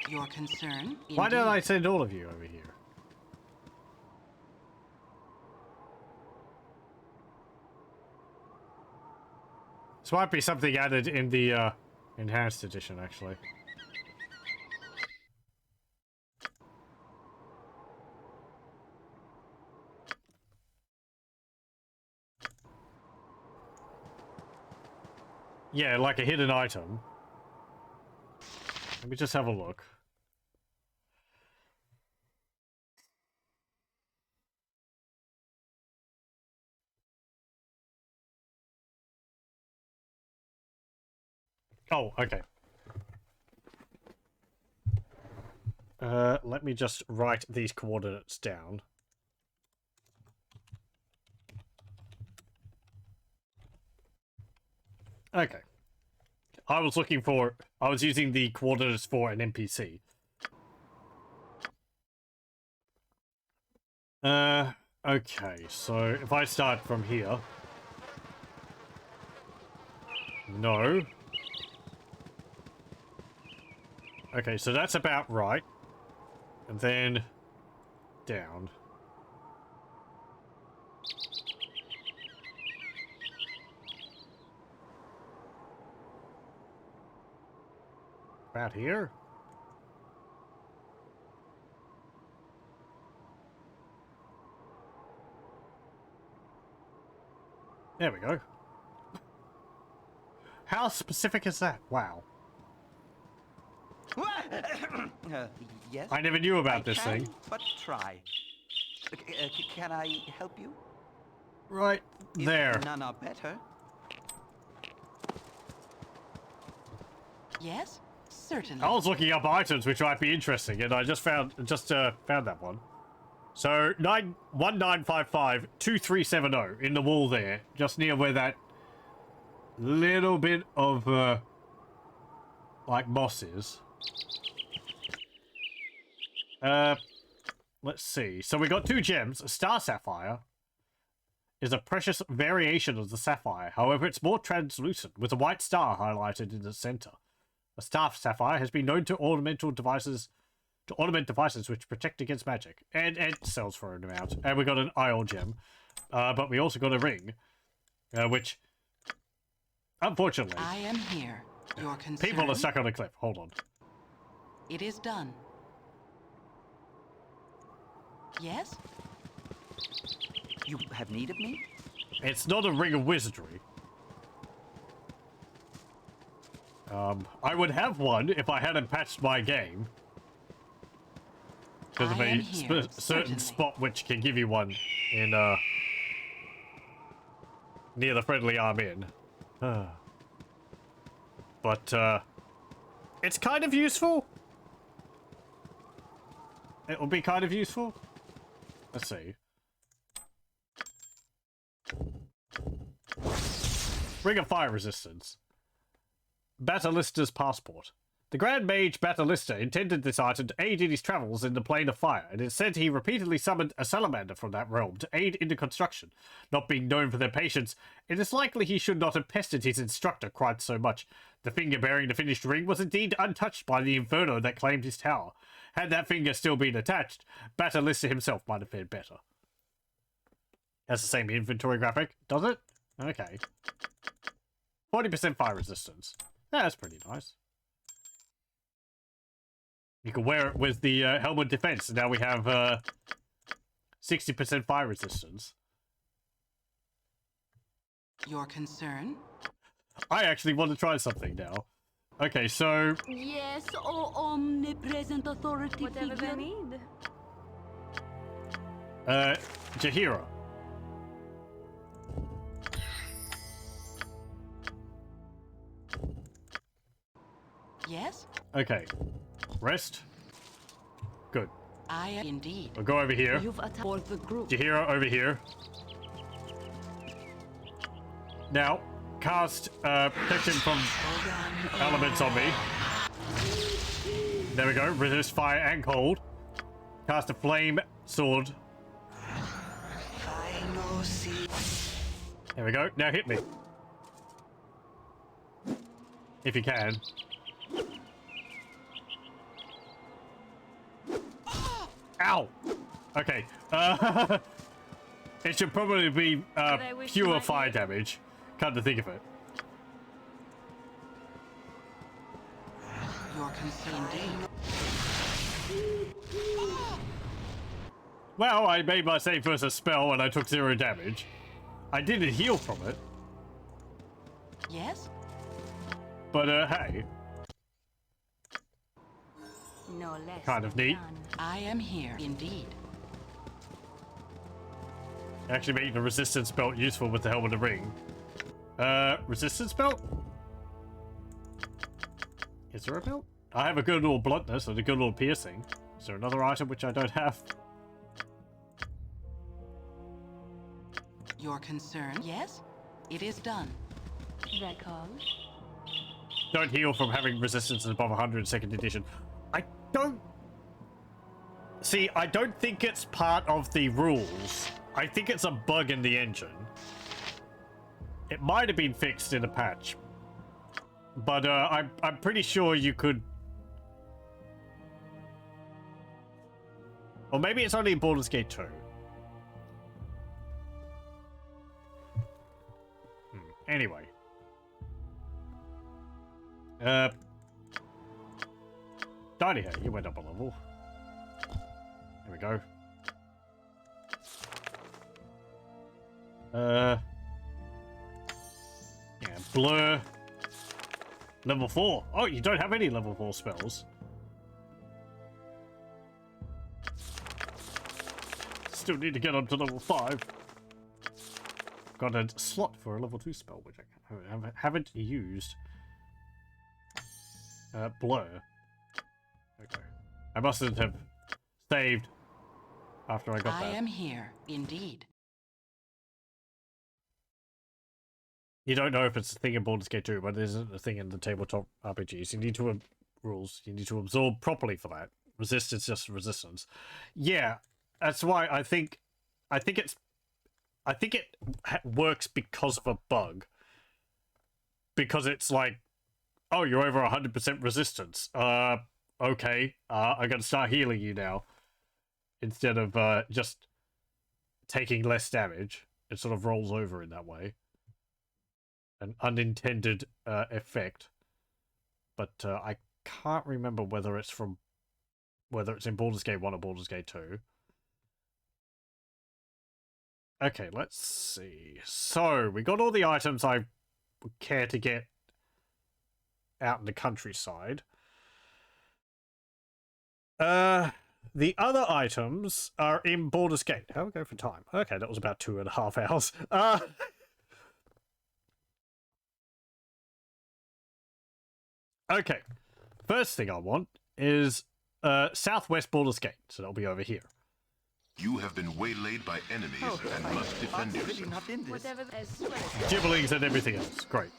Your concern? Why don't I send all of you over here? This might be something added in the enhanced edition, actually. Yeah, like a hidden item. Let me just have a look. Oh, okay. Let me just write these coordinates down. Okay. I was using the coordinates for an NPC. Okay, so if I start from here. No. Okay, so that's about right. And then down. About here? There we go. How specific is that? Wow. Yes? I never knew about this can, thing. But try. Can I help you? Right there. If none are better. Yes, certainly. I was looking up items which might be interesting, and I just found that one. So 1955-2370 in the wall there, just near where that little bit of like moss is. Let's see. So we got 2 gems. A star sapphire is a precious variation of the sapphire. However, it's more translucent, with a white star highlighted in the center. A star sapphire has been known to ornament devices which protect against magic, and it sells for an amount. And we got an Isle gem, but we also got a ring, which, unfortunately, I am here. Your concern? people are stuck on a cliff. Hold on. It is done. Yes? You have need of me? It's not a ring of wizardry. I would have one if I hadn't patched my game. Because of a certain spot which can give you one in, near the friendly I'm in. But, it's kind of useful. It will be kind of useful. Let's see. Ring of Fire Resistance. Batalista's Passport. The Grand Mage Batalista intended this item to aid in his travels in the Plane of Fire, and it said he repeatedly summoned a salamander from that realm to aid in the construction. Not being known for their patience, it is likely he should not have pestered his instructor quite so much. The finger bearing the finished ring was indeed untouched by the inferno that claimed his tower. Had that finger still been attached, Batalista himself might have fared better. Has the same inventory graphic, does it? Okay. 40% fire resistance. That's pretty nice. You can wear it with the helmet defense. Now we have 60% fire resistance. Your concern? I actually want to try something now. Okay, so... Yes, oh omnipresent authority Whatever figure. they need. Jaheira. Yes? Okay. Rest. Good. I am indeed. We'll go over here. You've attacked the group. Jaheira over here. Now, cast protection from elements on me. There we go. Resist fire and cold. Cast a flame sword. There we go. Now hit me. If you can. Ow! Okay. It should probably be pure fire damage. Come to think of it. Your concern. Well, I made my save versus spell and I took 0 damage. I didn't heal from it. Yes? But, hey. No less. Kind of neat. I am here, indeed. Actually making the resistance belt useful with the helmet and ring. Resistance belt? Is there a belt? I have a good little bluntness and a good little piercing. Is there another item which I don't have? Your concern? Yes? It is done. That calls. Don't heal from having resistance above 100 2nd edition. I don't... See, I don't think it's part of the rules. I think it's a bug in the engine. It might have been fixed in a patch. But I'm pretty sure you could... Or maybe it's only in Baldur's Gate 2. Anyway. Tiny Hair, you went up a level. There we go. Yeah, Blur. Level 4. Oh, you don't have any level 4 spells. Still need to get up to level 5. Got a slot for a level 2 spell, which I haven't used. Blur. Okay. I mustn't have saved after I got that. I am here, indeed. You don't know if it's a thing in Baldur's Gate 2, but it isn't a thing in the tabletop RPGs. You need to rules. You need to absorb properly for that. Resistance, just resistance. Yeah, that's why I think it works because of a bug. Because it's like, oh, you're over 100% resistance. Okay. I'm gonna start healing you now, instead of just taking less damage. It sort of rolls over in that way. An unintended effect, but I can't remember whether it's in Baldur's Gate 1 or Baldur's Gate 2. Okay, let's see. So we got all the items I would care to get out in the countryside. The other items are in Baldur's Gate. How do we go for time? Okay, that was about 2.5 hours. Okay, first thing I want is southwest Baldur's Gate, so that'll be over here. You have been waylaid by enemies and must defend yourself. Gibblings and everything else. Great.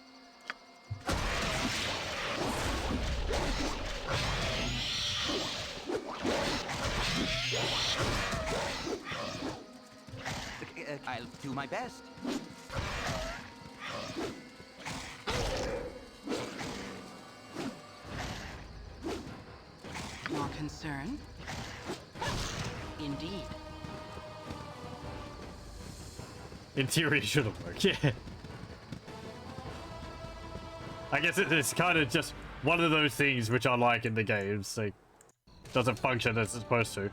I'll do my best. Your concern? Indeed. In theory, it shouldn't work, yeah. I guess it's kind of just one of those things which I like in the games. Like, doesn't function as it's supposed to.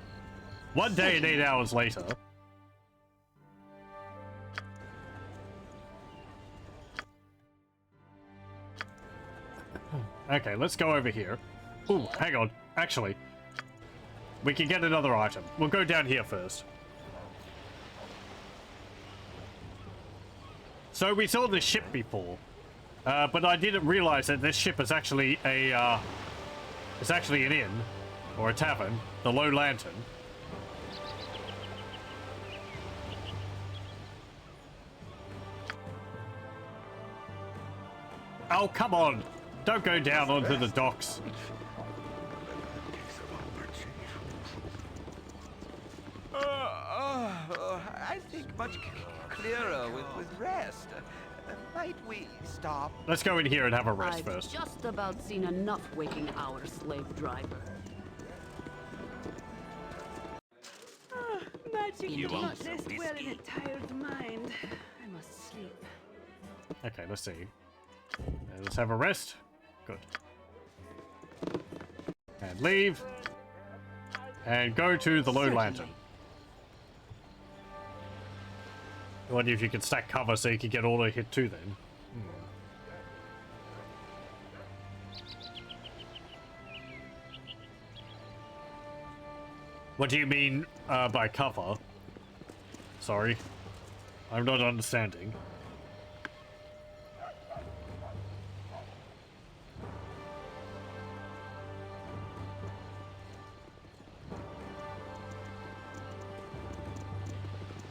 One day and 8 hours later. Okay, let's go over here. Ooh, hang on. Actually, we can get another item. We'll go down here first. So we saw this ship before, but I didn't realize that this ship is actually it's actually an inn or a tavern, the Low Lantern. Oh, come on! Don't go down onto the docks. I think much clearer with rest. Might we stop? Let's go in here and have a rest I've first. just about seen enough waking hour slave driver. Magic You does want not rest well in a tired mind. I must sleep. Okay, let's see. Let's have a rest. Good. And leave. And go to the Low Lantern. I wonder if you can stack cover so you can get auto hit too then. What do you mean by cover? Sorry. I'm not understanding.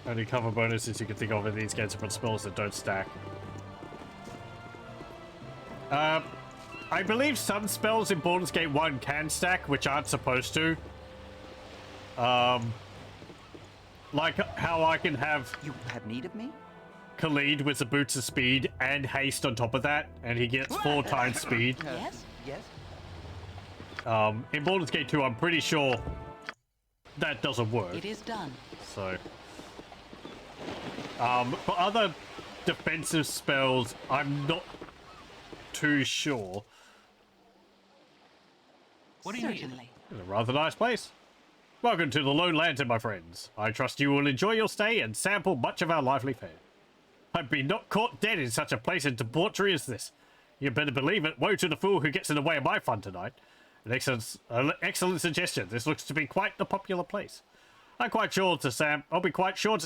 Only cover bonuses you can think of in these games are spells that don't stack. I believe some spells in Baldur's Gate 1 can stack, which aren't supposed to. Like how I can have... You have need of me? Khalid with the boots of speed and haste on top of that, and he gets 4 times speed. Yes, yes. In Baldur's Gate 2, I'm pretty sure that doesn't work. It is done. So, for other defensive spells, I'm not too sure. What do you Certainly. It's a rather nice place. Welcome to the Lone Lantern, my friends. I trust you will enjoy your stay and sample much of our lively fare. I've been not caught dead in such a place of debauchery as this. You better believe it. Woe to the fool who gets in the way of my fun tonight. An excellent suggestion. This looks to be quite the popular place. I'll be quite sure to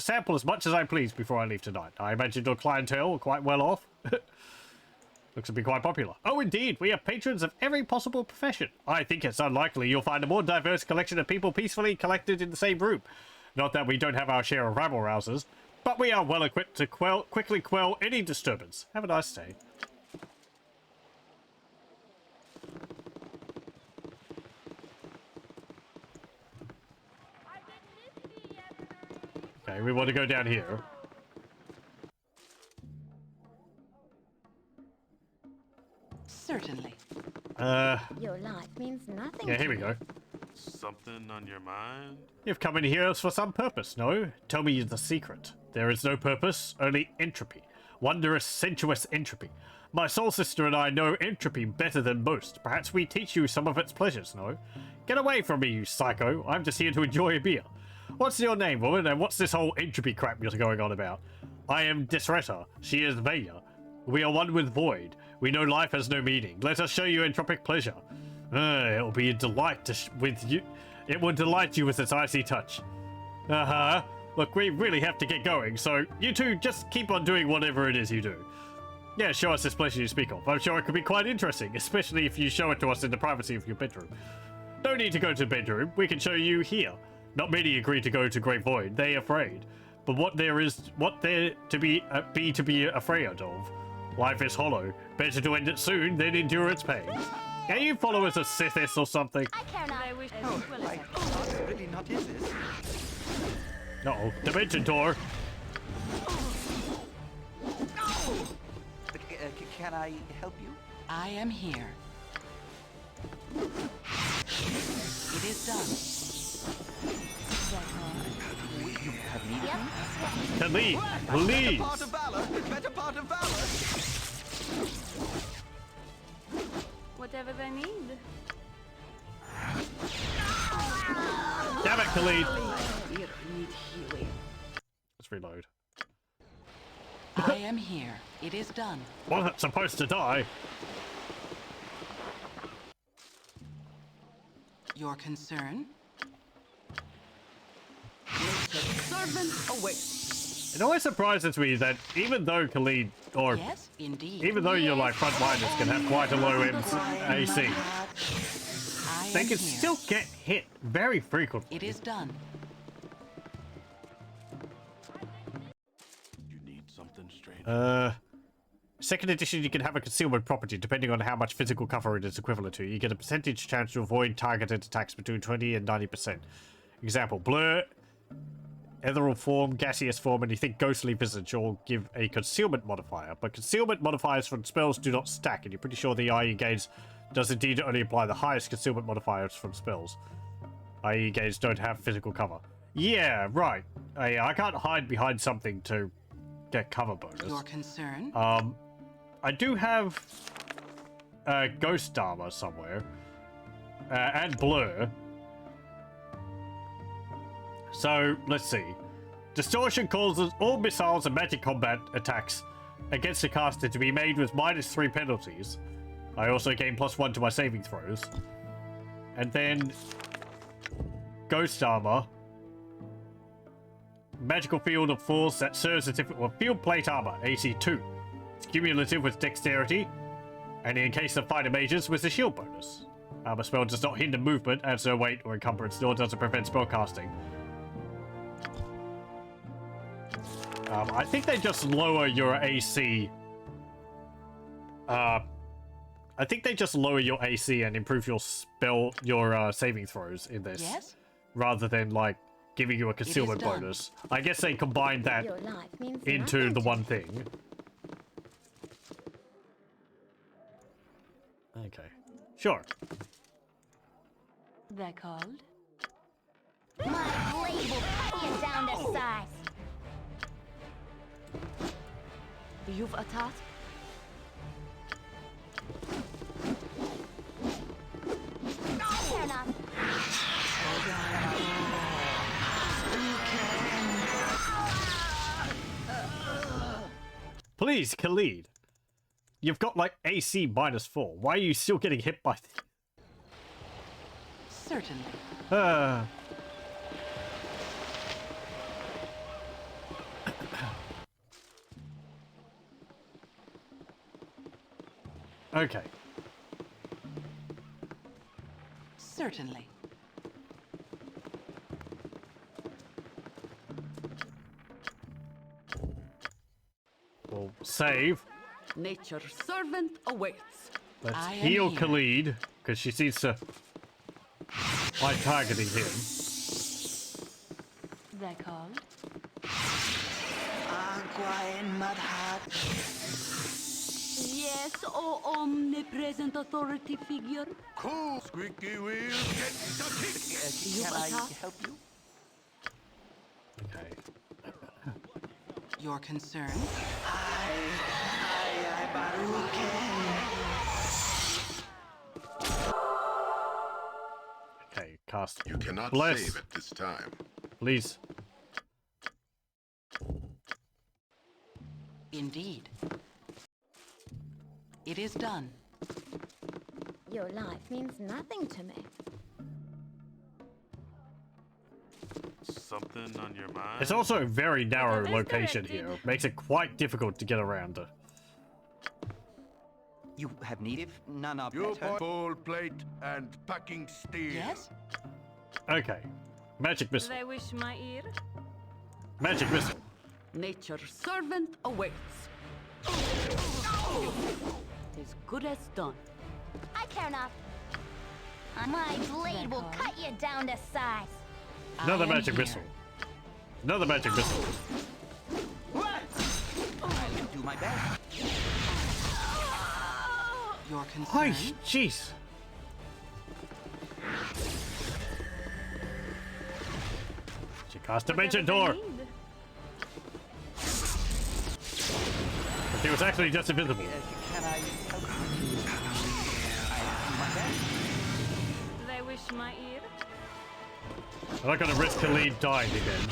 sample as much as I please before I leave tonight. I imagine your clientele are quite well off. Looks to be quite popular. Oh, indeed. We have patrons of every possible profession. I think it's unlikely you'll find a more diverse collection of people peacefully collected in the same room. Not that we don't have our share of rabble-rousers, but we are well equipped to quickly quell any disturbance. Have a nice day. Okay, we want to go down here. Certainly. Your life means nothing. Yeah, here we go. Something on your mind? You've come in here for some purpose, no? Tell me the secret. There is no purpose, only entropy. Wondrous, sensuous entropy. My soul sister and I know entropy better than most. Perhaps we teach you some of its pleasures, no? Get away from me, you psycho. I'm just here to enjoy a beer. What's your name, woman, and what's this whole entropy crap you're going on about? I am Disreta. She is Vaya. We are one with void. We know life has no meaning. Let us show you entropic pleasure. It will be a delight with you. It will delight you with its icy touch. Look, we really have to get going, so you two just keep on doing whatever it is you do. Yeah, show us this pleasure you speak of. I'm sure it could be quite interesting, especially if you show it to us in the privacy of your bedroom. No need to go to the bedroom. We can show you here. Not many agree to go to Great Void. They are afraid. But what there to be afraid of? Life is hollow. Better to end it soon than endure its pain. Can you follow us a Sithis or something? I cannot. I wish Really not is this? Uh-oh. Dimension door. Can I help you? I am here. It is done. You have need of me? Khalid, please. Better part of valor. Better part of valor. Whatever they need. Damn it, Khalid. Dear, I need healing. Let's reload. I am here. It is done. Wasn't supposed to die. Your concern? Servant away. It always surprises me that even though Khalid, or yes, indeed. even though your like frontliners can have quite a low AC, they can still get hit very frequently. It is done. You need something strange. Second edition, you can have a concealment property depending on how much physical cover it is equivalent to. You get a percentage chance to avoid targeted attacks between 20 and 90%. Example, blur, ethereal form, gaseous form, and you think ghostly visage all give a concealment modifier. But concealment modifiers from spells do not stack, and you're pretty sure the IE gaze does indeed only apply the highest concealment modifiers from spells. IE gaze don't have physical cover. Yeah, right. I can't hide behind something to get cover bonus. Your concern? I do have ghost armor somewhere, and blur. So, let's see. Distortion causes all missiles and magic combat attacks against the caster to be made with -3 penalties. I also gain +1 to my saving throws. And then ghost armor. Magical field of force that serves as if it were field plate armor, AC 2. It's cumulative with dexterity, and in case of fighter mages with a shield bonus. Armor spell does not hinder movement, adds no weight or encumbrance, nor does it prevent spell casting. I think they just lower your AC. I think they just lower your AC and improve your saving throws in this. Yes? Rather than, like, giving you a concealment bonus. I guess they combined that into the one thing. Okay. Sure. They're called? My blade will cut you down to size. You've a task? Turn off. Please, Khalid. You've got like AC -4. Why are you still getting hit by? Certainly. Okay. Certainly. We'll save. Nature's servant awaits. Let's heal Khalid, because she seems to like targeting him. They called? Agua en Madhat. Yes, oh omnipresent authority figure. Cool, squeaky wheel, get the kick. Can I help you? Okay. Your concern? Okay, cast. You cannot Bless. save at this time. Please. Indeed. It is done. Your life means nothing to me. Something on your mind? It's also a very narrow location here. It makes it quite difficult to get around. You have need if none are You better. full plate and packing steel. Yes? Okay. Magic missile. They wish my ear. Magic missile. Nature's servant awaits. As good as done. I turn off. My blade will cut you down to size. Another magic missile. Another magic missile. I'll do my best. Your concern? Hi, jeez. She cast Dimension Door. But she was actually just invisible. Can I help you? I'll do my best. They wish my ear. I'm not gonna risk Khalid dying again.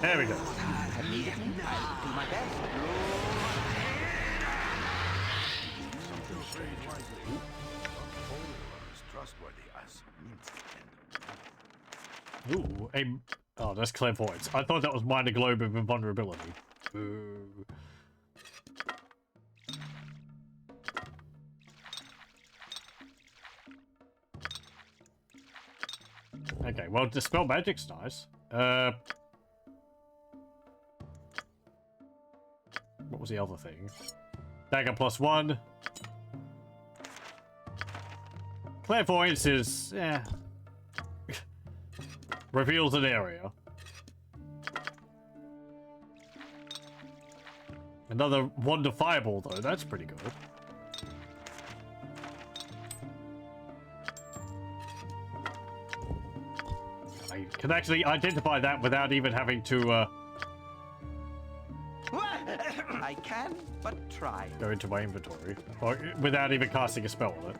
There we go. Have need of me? I'll do my best. Ooh, oh, that's clairvoyance. I thought that was minor globe of invulnerability. Ooh. Okay, well, dispel magic's nice. What was the other thing? Dagger +1. Clairvoyance is, reveals an area. Another Wonder Fireball, though. That's pretty good. I can actually identify that without even having to, I can, but try. go into my inventory. Or without even casting a spell on it.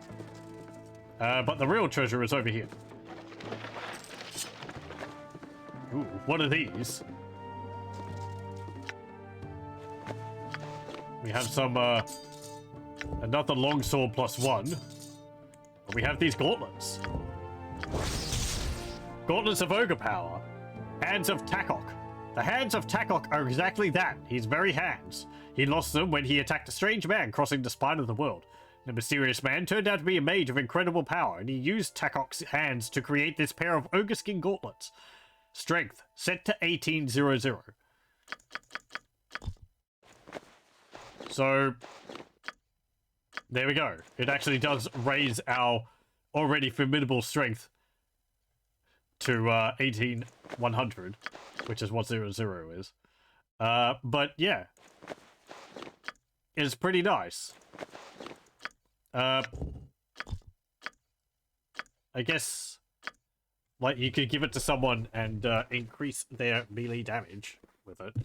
But the real treasure is over here. Ooh, what are these? We have some, another longsword +1. We have these gauntlets. Gauntlets of Ogre Power. Hands of Takok. The hands of Takok are exactly that. His very hands. He lost them when he attacked a strange man crossing the spine of the world. The mysterious man turned out to be a mage of incredible power, and he used Takok's hands to create this pair of ogre skin gauntlets. Strength, set to 1800. So, there we go. It actually does raise our already formidable strength to 18100, which is what 00 is. But yeah, it's pretty nice. I guess, Like, you could give it to someone and increase their melee damage with it.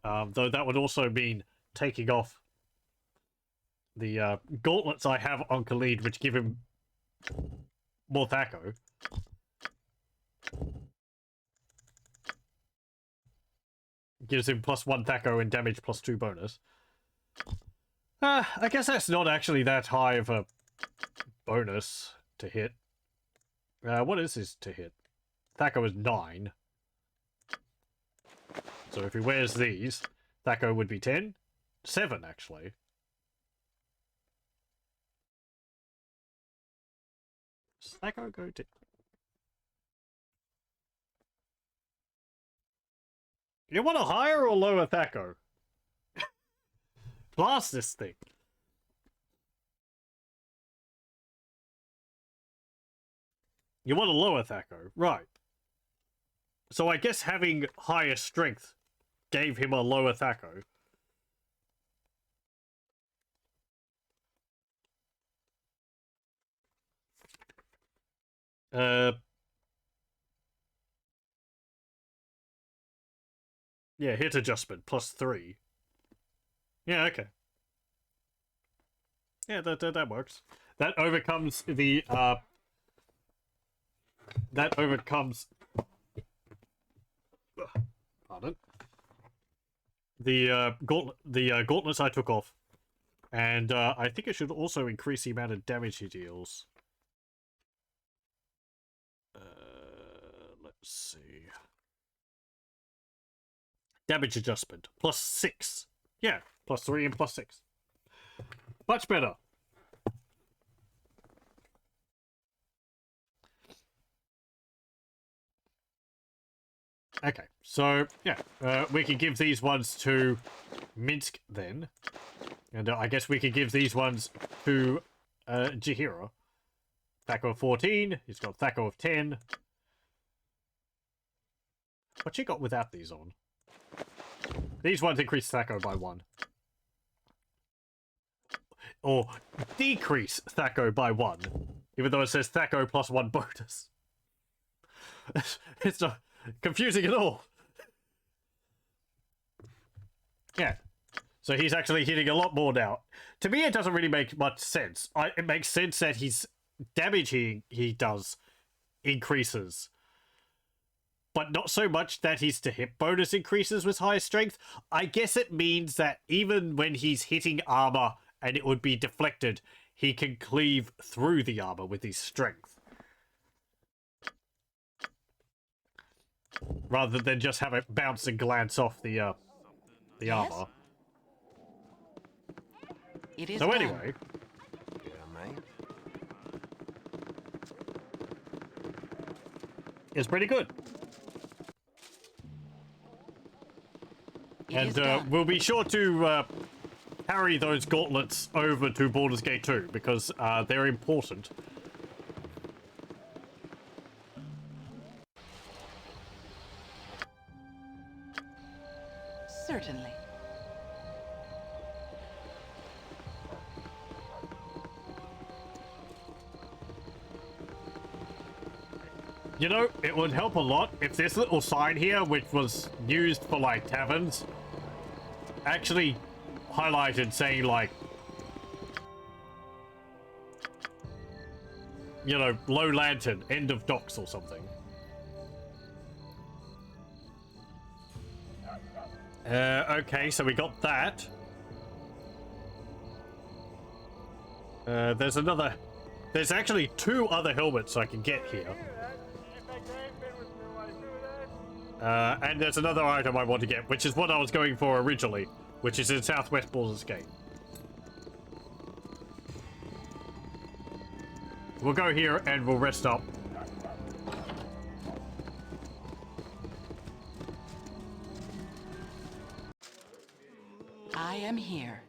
Though that would also mean taking off the gauntlets I have on Khalid, which give him more Thaco. Gives him +1 Thaco and damage +2 bonus. I guess that's not actually that high of a bonus to hit. What is this to hit? Thaco is 9. So if he wears these, Thaco would be 10? 7, actually. Does Thaco go to... You want a higher or lower Thaco? Blast this thing. You want a lower Thaco, right. So I guess having higher strength gave him a lower Thaco. Yeah, hit adjustment, +3. Yeah, okay. Yeah, that works. That overcomes the, that overcomes... Pardon. The, gauntlets I took off. And, I think it should also increase the amount of damage he deals. Let's see. Damage adjustment, +6. Yeah, +3 and +6. Much better. Okay, so, yeah, we can give these ones to Minsk then. And I guess we could give these ones to Jahira. Thaco of 14, he's got Thaco of 10. What you got without these on? These ones increase Thaco by 1. Or decrease Thaco by 1. Even though it says Thaco +1 bonus. It's not confusing at all. Yeah. So he's actually hitting a lot more now. To me, it doesn't really make much sense. It makes sense that his damage he does increases. But not so much that his to-hit bonus increases with higher strength. I guess it means that even when he's hitting armor and it would be deflected, he can cleave through the armor with his strength. Rather than just have it bounce and glance off the armor. It is so done. Anyway... Yeah, mate. It's pretty good. And we'll be sure to carry those gauntlets over to Baldur's Gate 2, because they're important. Certainly. You know, it would help a lot if this little sign here, which was used for, like, taverns, actually highlighted saying, like, you know, low lantern, end of docks or something. Okay, so we got that. There's actually 2 other helmets I can get here. And there's another item I want to get, which is what I was going for originally, which is in Southwest Baldur's Gate. We'll go here and we'll rest up. I am here.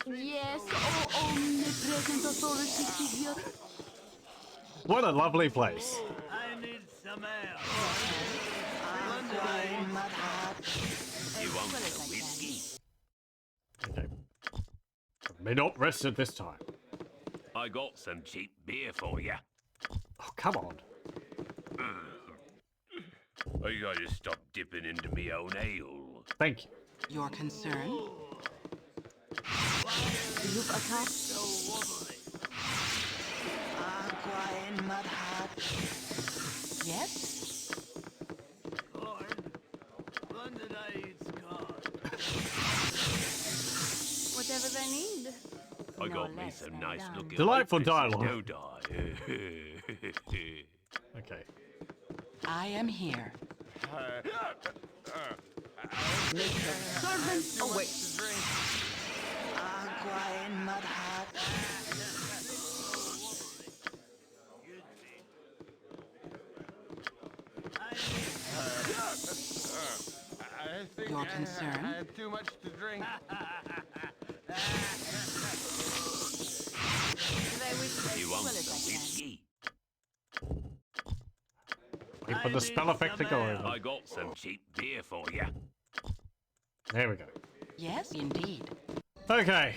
Yes, oh omnipresent authority figure. What a lovely place. I need some air. You want some whiskey? Okay. May not rest at this time. I got some cheap beer for you. Oh, come on. I gotta stop dipping into me own ale. Thank you. Your concern? You've attacked. Yes? Whatever they need. I got me some nice looking. Delightful outfits, dialogue. don't I? Okay. I am here. Servants await. Your concern? I had too much to drink. You want some whiskey? Wait for the spell effect to go over. I got some cheap beer for you. There we go. Yes, indeed. Okay.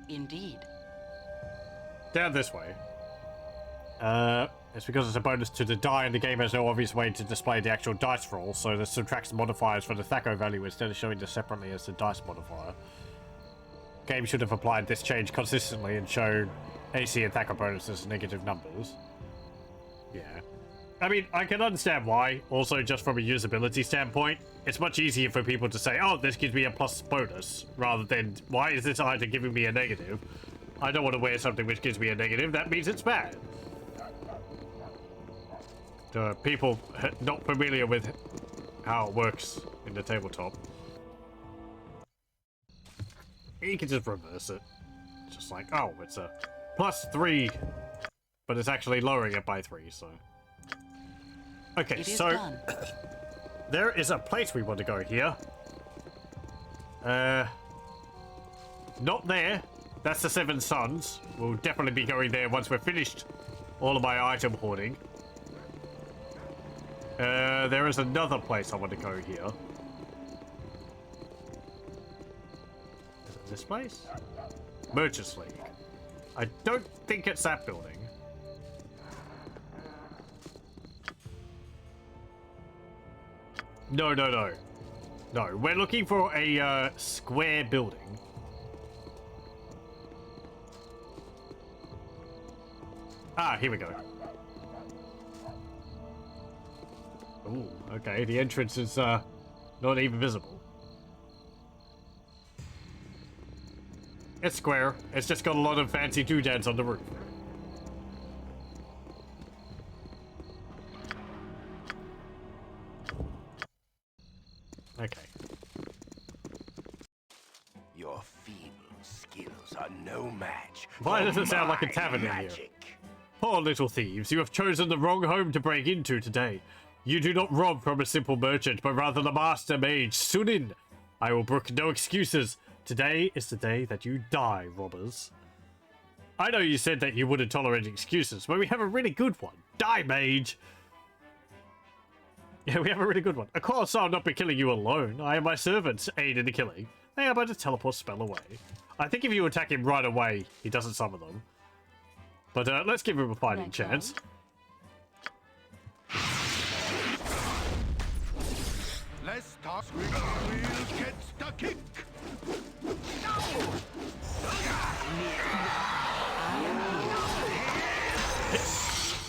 Indeed. Down this way. It's because it's a bonus to the die, and the game has no obvious way to display the actual dice roll, so this subtracts modifiers for the THAC0 value instead of showing this separately as the dice modifier. Game should have applied this change consistently and shown AC and THAC0 bonuses as negative numbers. Yeah. I mean, I can understand why. Also, just from a usability standpoint, it's much easier for people to say, oh, this gives me a plus bonus, rather than, why is this item giving me a negative? I don't want to wear something which gives me a negative, that means it's bad. To people not familiar with how it works in the tabletop, you can just reverse it. It's just like, oh, it's a +3, but it's actually lowering it by 3, so. Okay, so there is a place we want to go here. Not there. That's the Seven Suns. We'll definitely be going there once we're finished all of my item hoarding. There is another place I want to go here. Is it this place? Merchants League. I don't think it's that building. No. No, we're looking for a square building. Ah, here we go. Ooh, okay, the entrance is not even visible. It's square. It's just got a lot of fancy doodads on the roof. Okay. Your feeble skills are no match. Why does it sound like a tavern in here? Poor little thieves, you have chosen the wrong home to break into today. You do not rob from a simple merchant, but rather the master mage, Sunin. I will brook no excuses. Today is the day that you die, robbers. I know you said that you wouldn't tolerate excuses, but we have a really good one. Die, mage! Yeah, we have a really good one. Of course, I'll not be killing you alone. I and my servants aid in the killing. They are but a teleport spell away. I think if you attack him right away, he doesn't summon them. But let's give him a fighting chance. Let's talk. We'll get the kick.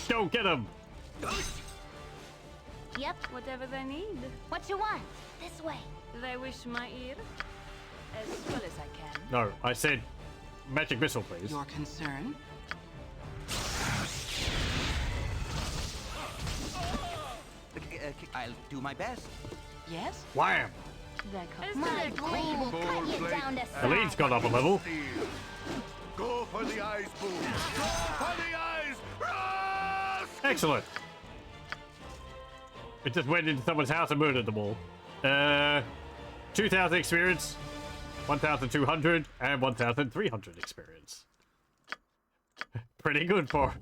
Go get him! Yep, whatever they need. What you want? This way. They wish my ear. As well as I can. No, I said magic missile, please. Your concern? I'll do my best. Yes? Wham! My blade will cut you down to The lead's gone up a level. Go for the eyes, Boo. Go for the eyes. Excellent. It just went into someone's house and murdered them all. 2,000 experience, 1,200, and 1,300 experience. Pretty good for...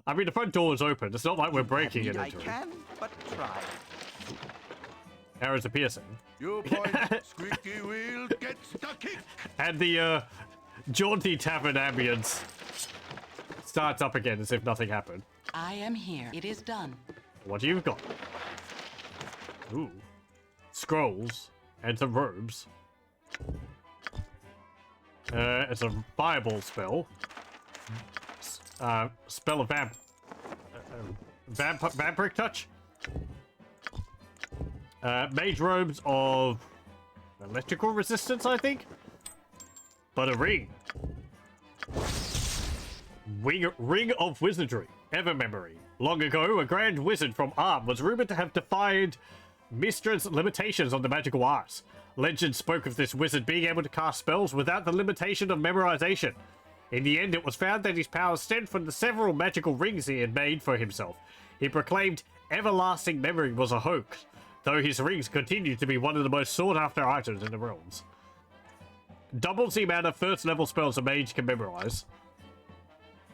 I mean, the front door is open. It's not like we're breaking it into it. I can, but try. Arrows are piercing. You point, squeaky wheel gets the kick. And the jaunty tavern ambience starts up again as if nothing happened. I am here. It is done. What do you got? Ooh. Scrolls and some robes. It's a fireball spell. Spell of vampiric touch. Mage robes of electrical resistance, I think. But a ring. Ring of wizardry. Ever memory. Long ago, a grand wizard from Arm was rumored to have defied Mistra's limitations on the magical arts. Legend spoke of this wizard being able to cast spells without the limitation of memorization. In the end, it was found that his powers stemmed from the several magical rings he had made for himself. He proclaimed everlasting memory was a hoax, though his rings continued to be one of the most sought-after items in the realms. Doubles the amount of first-level spells a mage can memorize.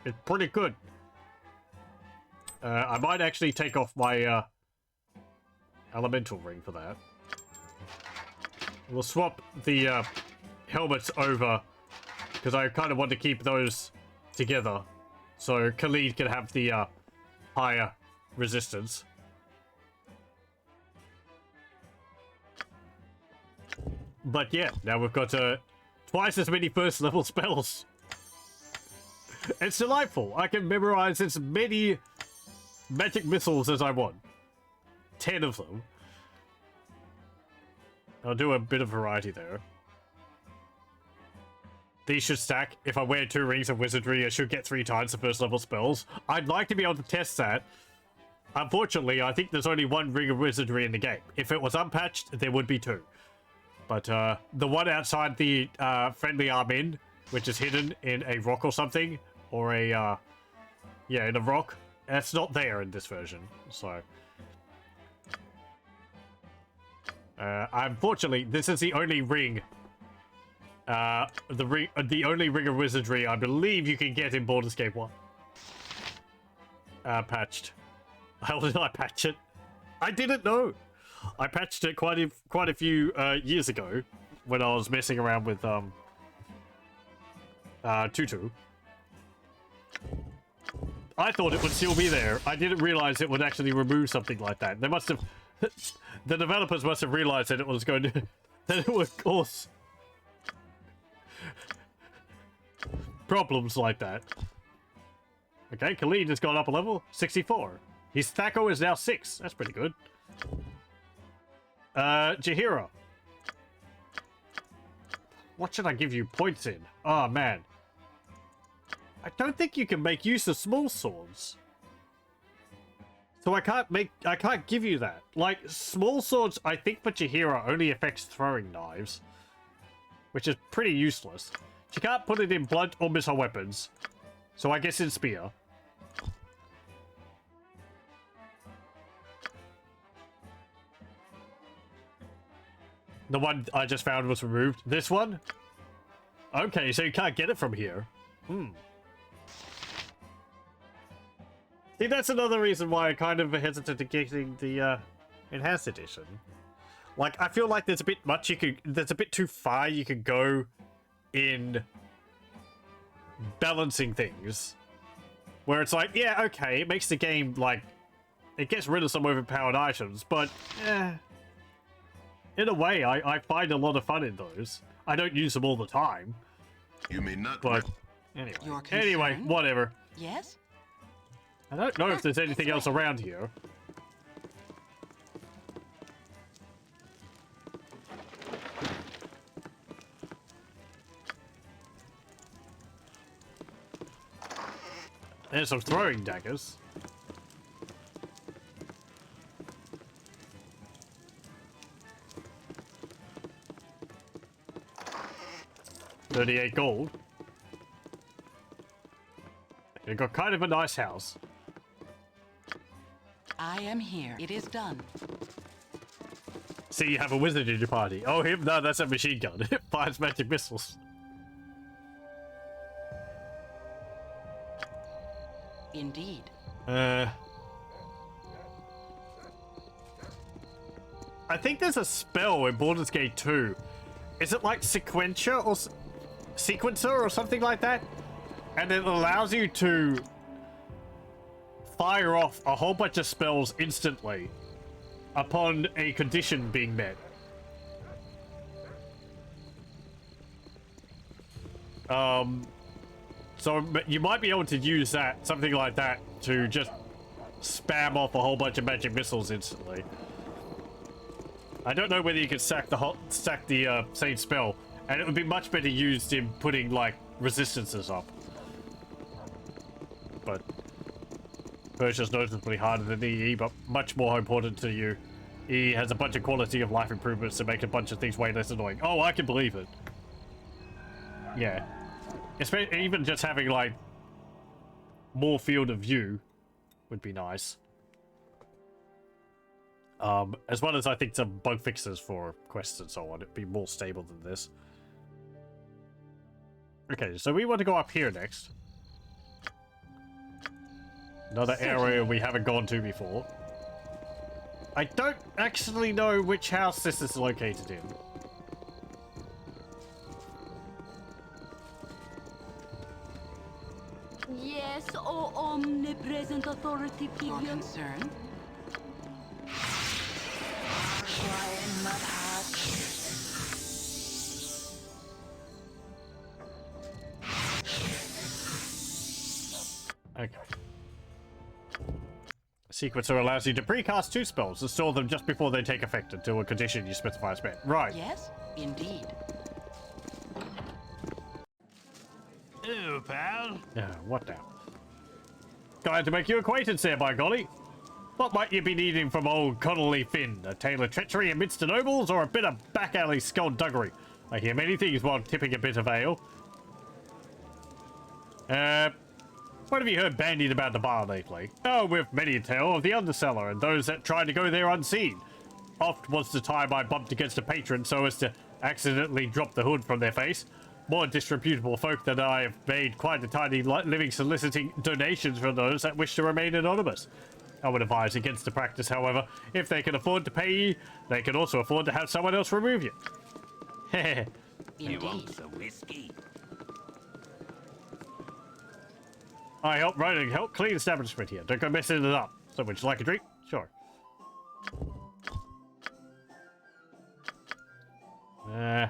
It's pretty good. I might actually take off my elemental ring for that. We'll swap the helmets over because I kind of want to keep those together so Khalid can have the higher resistance. But yeah, now we've got twice as many first level spells. It's delightful. I can memorize as many magic missiles as I want. 10 of them. I'll do a bit of variety there. These should stack. If I wear 2 rings of wizardry, I should get 3 times the first level spells. I'd like to be able to test that. Unfortunately, I think there's only 1 ring of wizardry in the game. If it was unpatched, there would be 2. But the one outside the friendly arm in, which is hidden in a rock or something, or a, yeah, in a rock, that's not there in this version, so. Unfortunately, this is the only ring, the only ring of wizardry I believe you can get in Baldur's Gate 1. Patched. How did I patch it? I didn't know. I patched it quite a few years ago when I was messing around with Tutu. I thought it would still be there. I didn't realize it would actually remove something like that. They must have... The developers must have realized that it was going to... that it would cause... problems like that. Okay, Khalid has gone up a level. 64. His Thaco is now 6. That's pretty good. Jaheira. What should I give you points in? Oh, man. I don't think you can make use of small swords. So I can't give you that. Like, small swords, I think for Jaheira only affects throwing knives. Which is pretty useless. She can't put it in blunt or missile weapons. So I guess in spear. The one I just found was removed. This one? Okay, so you can't get it from here. See, that's another reason why I kind of hesitant to getting the enhanced edition. Like, I feel like there's a bit much you could... There's a bit too far you could go in balancing things. Where it's like, yeah, okay, it makes the game, like... It gets rid of some overpowered items, but... in a way, I find a lot of fun in those. I don't use them all the time. You may not... But, anyway, whatever. Yes? I don't know if there's anything else around here. There's some throwing daggers. $38 gold. You got kind of a nice house. I am here. It is done. See, you have a wizard in your party. Oh, him? No, that's a machine gun. It fires magic missiles. Indeed. I think there's a spell in Baldur's Gate 2. Is it like Sequencer or something like that? And it allows you to fire off a whole bunch of spells instantly upon a condition being met. So you might be able to use that, something like that, to just spam off a whole bunch of magic missiles instantly. I don't know whether you can stack the same spell, and it would be much better used in putting like resistances up. But Persia's noticeably harder than EE, but much more important to you. EE has a bunch of quality of life improvements to make a bunch of things way less annoying. Oh, I can believe it. Yeah. Especially, even just having, like, more field of view would be nice. As well as, I think, some bug fixes for quests and so on. It'd be more stable than this. Okay, so we want to go up here next. Another area we haven't gone to before. I don't actually know which house this is located in. Yes, O omnipresent authority figure. Your concern? Okay. Sequencer allows you to precast 2 spells and store them just before they take effect until a condition you specify is met. Right. Yes, indeed. Ew, pal. What now? Glad to make your acquaintance here, by golly. What might you be needing from old Connolly Finn? A tale of treachery amidst the nobles, or a bit of back-alley skullduggery? I hear many things while tipping a bit of ale. What have you heard bandied about the bar lately? Oh, we've many a tale of the undercellar and those that tried to go there unseen. Oft was the time I bumped against a patron so as to accidentally drop the hood from their face. More disreputable folk than I have made quite a tiny living soliciting donations from those that wish to remain anonymous. I would advise against the practice, however. If they can afford to pay you, they can also afford to have someone else remove you. Heh. You want some whiskey? I help clean the establishment here. Don't go messing it up. So would you like a drink? Sure. Okay.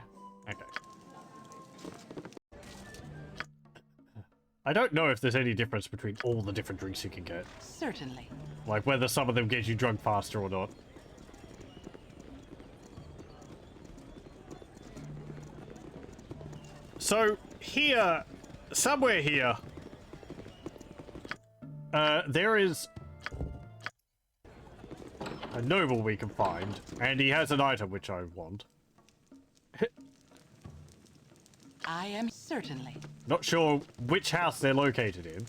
I don't know if there's any difference between all the different drinks you can get. Certainly. Like whether some of them get you drunk faster or not. So, here, somewhere here, there is a noble we can find, and he has an item which I want. I am certainly. Not sure which house they're located in.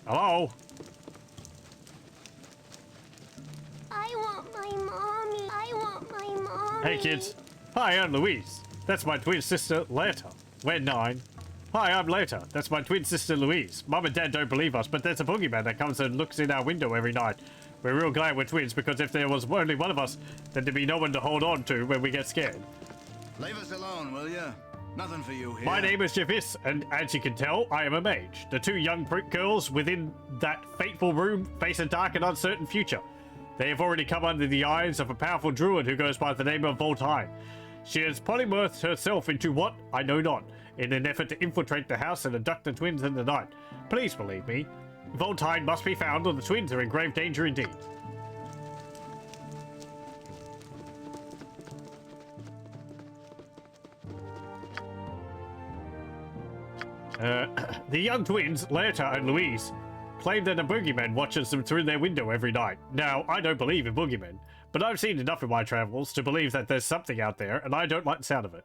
Hello? I want my mommy. I want my mommy. Hey kids. Hi, I'm Louise. That's my twin sister, Leta. We're 9. Hi, I'm Leta. That's my twin sister, Louise. Mom and Dad don't believe us, but there's a boogeyman that comes and looks in our window every night. We're real glad we're twins, because if there was only one of us, then there'd be no one to hold on to when we get scared. Leave us alone, will you? Nothing for you here. My name is Javis, and as you can tell, I am a mage. The 2 young girls within that fateful room face a dark and uncertain future. They have already come under the eyes of a powerful druid who goes by the name of Voltaire. She has polymorphed herself into what? I know not, in an effort to infiltrate the house and abduct the twins in the night. Please believe me, Voltaire must be found or the twins are in grave danger indeed. The young twins, Leta and Louise, claim that a boogeyman watches them through their window every night. Now, I don't believe in boogeymen, but I've seen enough in my travels to believe that there's something out there, and I don't like the sound of it.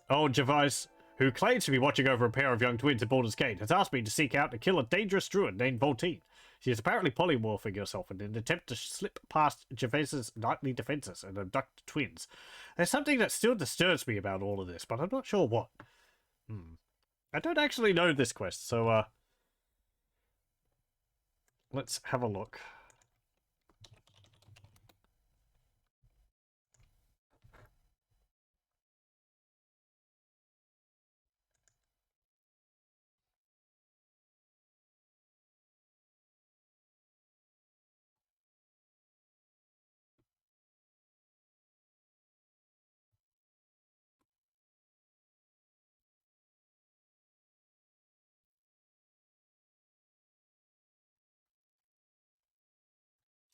Old Gervais, who claims to be watching over a pair of young twins at Baldur's Gate, has asked me to seek out and kill a dangerous druid named Voltaire. She is apparently polymorphing herself in an attempt to slip past Gervais's nightly defenses and abduct twins. There's something that still disturbs me about all of this, but I'm not sure what. I don't actually know this quest, so, let's have a look.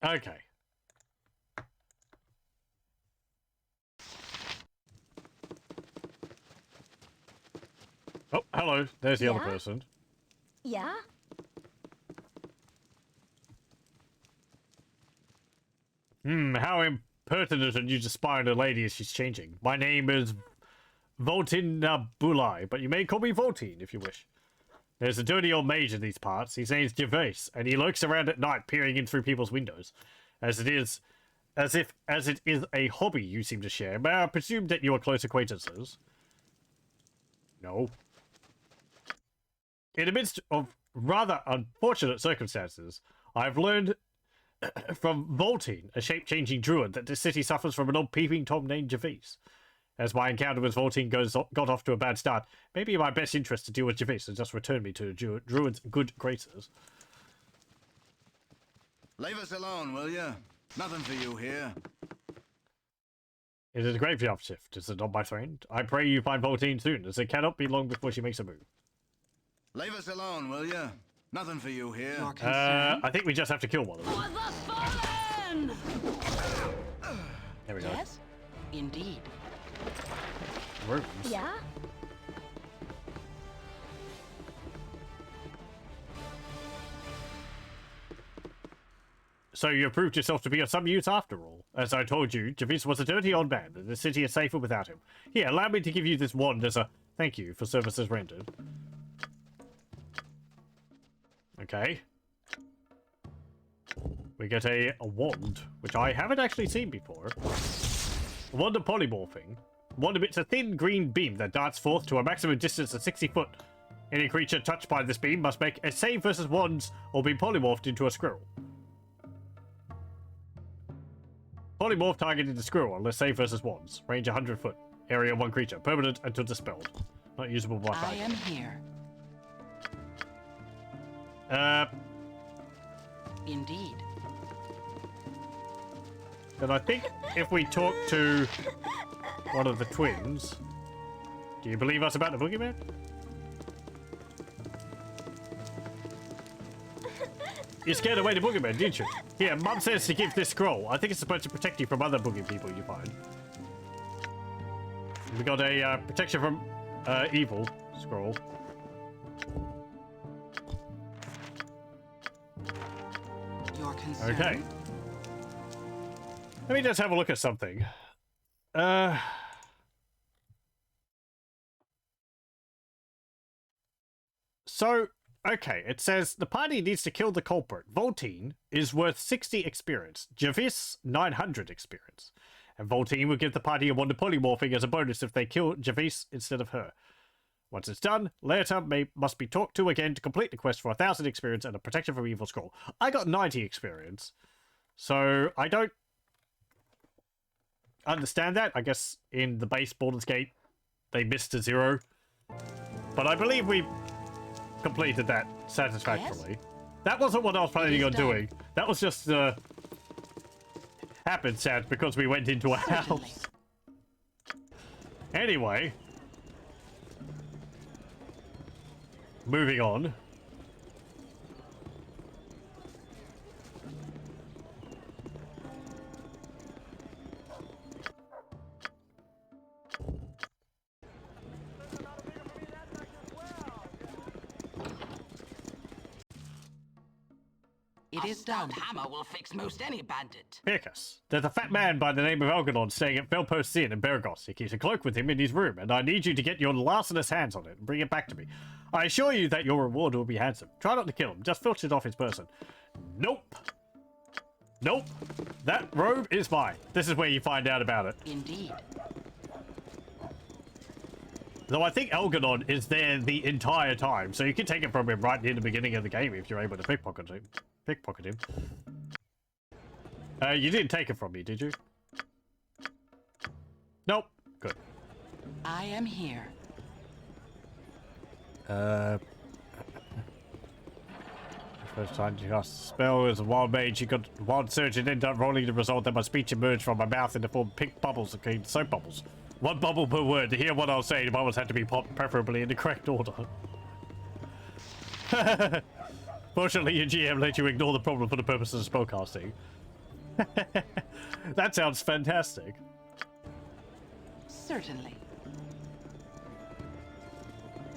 Okay. Oh, hello. There's the other person. Yeah? How impertinent and you to spy on a lady as she's changing. My name is Voltin Bulai, but you may call me Voltin if you wish. There's a dirty old mage in these parts. His name's Gervais, and he lurks around at night peering in through people's windows. As it is a hobby you seem to share, may I presume that you are close acquaintances? No. In the midst of rather unfortunate circumstances, I've learned from Voltin, a shape-changing druid, that this city suffers from an old peeping Tom named Gervais. As my encounter with Voltin got off to a bad start, maybe in my best interest to deal with Gervais and just return me to druid's good graces. Leave us alone, will you? Nothing for you here. It is a graveyard shift, is it not, my friend? I pray you find Voltin soon, as it cannot be long before she makes a move. Leave us alone, will you? Nothing for you here. I think we just have to kill one of them. There we go. Yes, indeed. Rooms. Yeah? So you proved yourself to be of some use after all. As I told you, Gervais was a dirty old man, and the city is safer without him. Here, allow me to give you this wand as a thank you for services rendered. Okay. We get a wand, which I haven't actually seen before. A wand of polymorphing. Wand emits a thin green beam that darts forth to a maximum distance of 60 foot. Any creature touched by this beam must make a save versus wands or be polymorphed into a squirrel. Polymorph targeted the squirrel unless save versus wands. Range 100 foot. Area 1 creature. Permanent until dispelled. Not usable by target. I am here. Indeed. And I think if we talk to one of the twins... Do you believe us about the boogeyman? You scared away the boogeyman, didn't you? Here, Mum says to give this scroll. I think it's supposed to protect you from other boogie people you find. We got a protection from evil scroll. Your concern? Okay. Let me just have a look at something. So, okay, it says the party needs to kill the culprit. Voltin is worth 60 experience. Gervais, 900 experience. And Voltin will give the party a wand of polymorphing as a bonus if they kill Gervais instead of her. Once it's done, Laeta must be talked to again to complete the quest for 1,000 experience and a protection from evil scroll. I got 90 experience. So, I don't understand that. I guess in the base Baldur's Gate, they missed a 0. But I believe we completed that satisfactorily. Yes? That wasn't what I was planning on doing. That was just happened sad because we went into a house. Anyway, moving on. It is done. Hammer will fix most any bandit. Picus. There's a fat man by the name of Algernon staying at Velpost Inn in Bergos. He keeps a cloak with him in his room, and I need you to get your larcenous hands on it and bring it back to me. I assure you that your reward will be handsome. Try not to kill him, just filch it off his person. Nope. Nope. That robe is mine. This is where you find out about it. Indeed. Though I think Algernon is there the entire time, so you can take it from him right near the beginning of the game if you're able to pickpocket him. You didn't take it from me, did you? Nope. Good. I am here. First time you cast a spell as a wild mage, you got wild surge and ended up rolling the result that my speech emerged from my mouth in the form of pink bubbles that came soap bubbles. One bubble per word. To hear what I was saying, the bubbles had to be popped, preferably in the correct order. Fortunately, your GM let you ignore the problem for the purposes of spellcasting. That sounds fantastic. Certainly.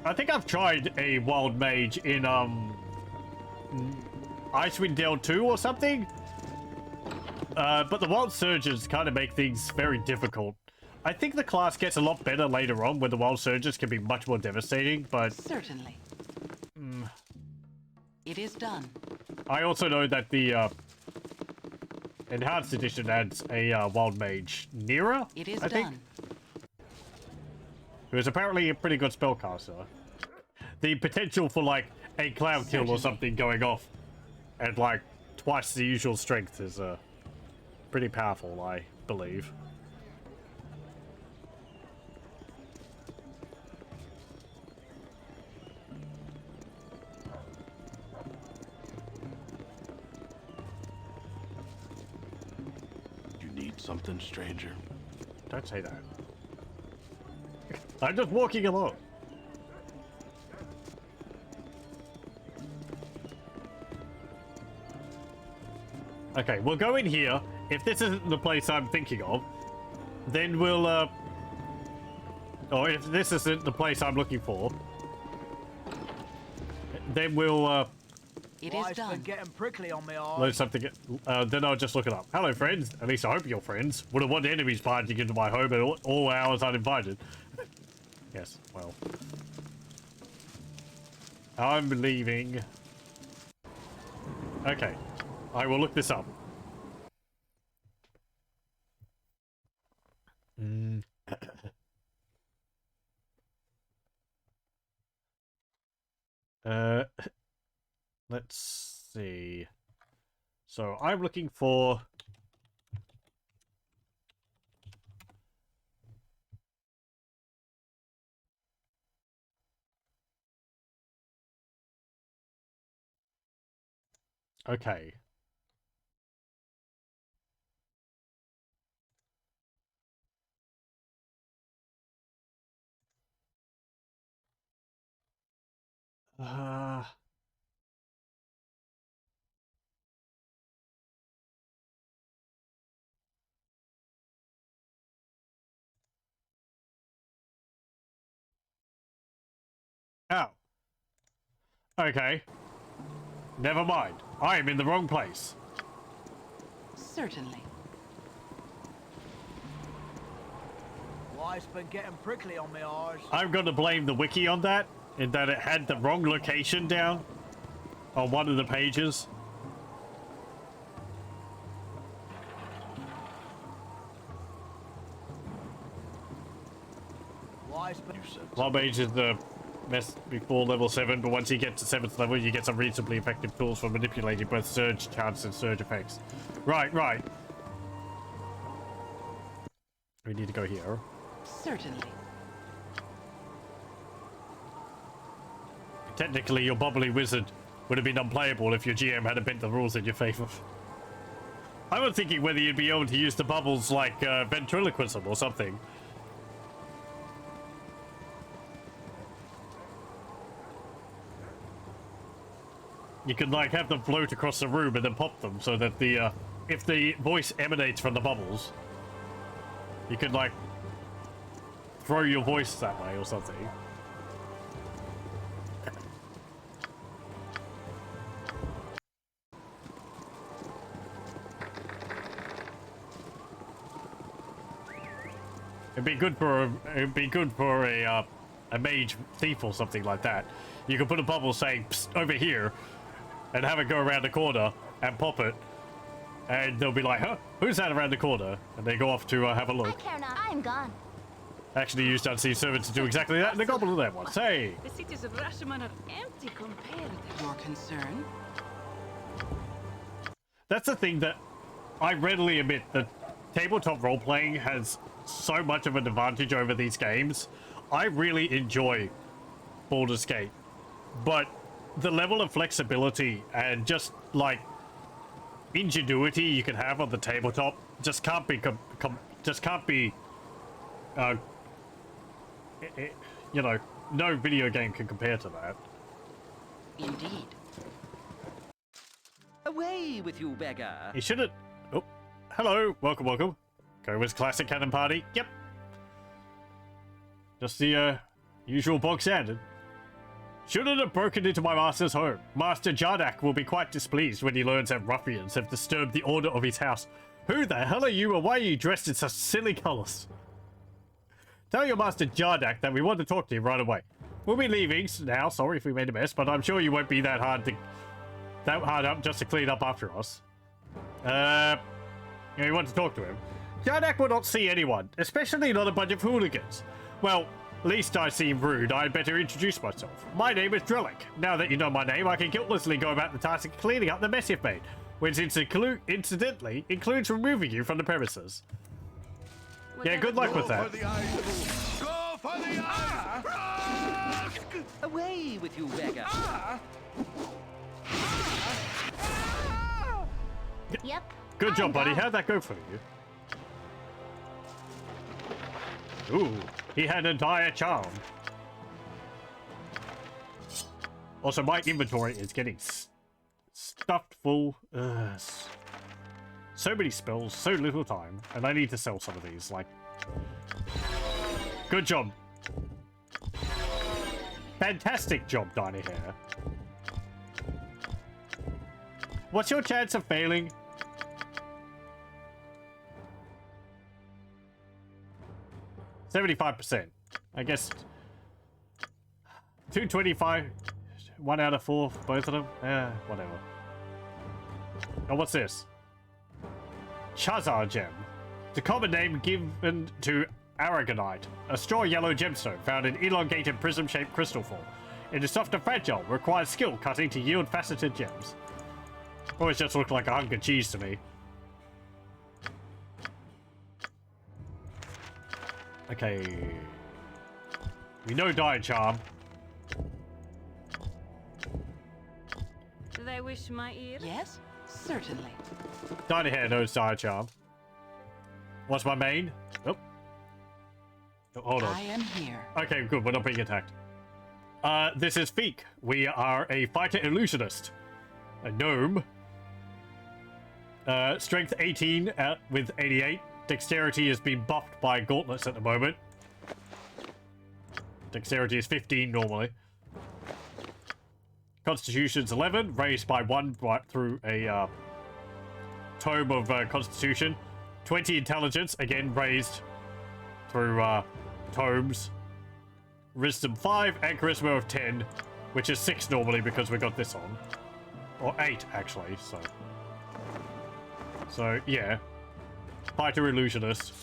I think I've tried a wild mage in Icewind Dale 2 or something. But the wild surges kind of make things very difficult. I think the class gets a lot better later on when the wild surges can be much more devastating, but... Certainly. It is done. I also know that the Enhanced Edition adds a wild mage, Nira, It is I think, done. who is apparently a pretty good spellcaster. The potential for, like, a cloud kill or something going off at, like, twice the usual strength is pretty powerful, I believe. Something, stranger. Don't say that. I'm just walking along. Okay, we'll go in here. If this isn't the place I'm thinking of, then we'll, or if this isn't the place I'm looking for, then we'll, It is done. Getting prickly on me, load something. Then I'll just look it up. Hello, friends. At least I hope you're friends. Wouldn't want enemies barging into my home at all hours uninvited. Yes, well. I'm leaving. Okay. I will look this up. Let's see. So I'm looking for... Okay. Oh. Okay. Never mind. I am in the wrong place. Certainly. Wife's been getting prickly on me, ours. I'm going to blame the wiki on that, in that it had the wrong location down on one of the pages. Wild mage is the best before level 7, but once you get to 7th level, you get some reasonably effective tools for manipulating both surge counts and surge effects. Right, right. We need to go here. Certainly. Technically, your bubbly wizard would have been unplayable if your GM hadn't bent the rules in your favor. I was thinking whether you'd be able to use the bubbles like ventriloquism or something. You can, like, have them float across the room and then pop them so that the, if the voice emanates from the bubbles, you can, like, throw your voice that way or something. It'd be good for a mage thief or something like that. You could put a bubble saying, "Psst, over here," and have it go around the corner and pop it, and they'll be like, "Huh? Who's that around the corner?" And they go off to have a look. I care not. I'm gone. Actually used unseen servants to do exactly that, and the goblin of that one. Hey! The cities of Rashomon are empty compared to your concern. That's the thing that I readily admit that tabletop role-playing has so much of an advantage over these games. I really enjoy Baldur's Gate, but the level of flexibility and just, like, ingenuity you can have on the tabletop just can't be, you know, no video game can compare to that. Indeed. Away with you, beggar. He shouldn't... Oh. hello. Welcome, welcome. Cova's Classic Cannon Party. Yep. Just the, usual bog standard. Shouldn't have broken into my master's home. Master Jardak will be quite displeased when he learns that ruffians have disturbed the order of his house. Who the hell are you and why are you dressed in such silly colors? Tell your Master Jardak that we want to talk to him right away. We'll be leaving now. Sorry if we made a mess, but I'm sure you won't be that hard up just to clean up after us. You want to talk to him? Jardak will not see anyone, especially not a bunch of hooligans. Well, least I seem rude, I'd better introduce myself. My name is Drellick. Now that you know my name, I can guiltlessly go about the task of cleaning up the mess you've made, which incidentally includes removing you from the premises. Yeah, good luck with that. Go for the eyes! Away with you, beggar! Yep. Good job, buddy. How'd that go for you? Ooh, he had a dire charm. Also, my inventory is getting stuffed full. So many spells, so little time, and I need to sell some of these, like... Good job. Fantastic job, Diny Hair. What's your chance of failing? 75%. I guess 225, 1 out of 4 for both of them. Whatever. Oh, what's this? Chazar Gem. It's a common name given to Aragonite, a straw yellow gemstone found in elongated prism-shaped crystal form. It is soft and fragile, requires skill cutting to yield faceted gems. Always just looked like a hunk of cheese to me. Okay. We know Dire Charm. Do they wish my ear? Yes, certainly. Diny Hair knows Dire Charm. What's my main? Oh. Oh, hold on. I am here. Okay, good. We're not being attacked. This is Pheak. We are a fighter illusionist. A gnome. Strength 18 with 88. Dexterity has been buffed by gauntlets at the moment. Dexterity is 15 normally. Constitution's 11, raised by 1 through a tome of Constitution. 20 intelligence, again raised through tomes. Wisdom 5 and Charisma of 10, which is 6 normally because we got this on. Or 8 actually, so yeah. Fighter Illusionist.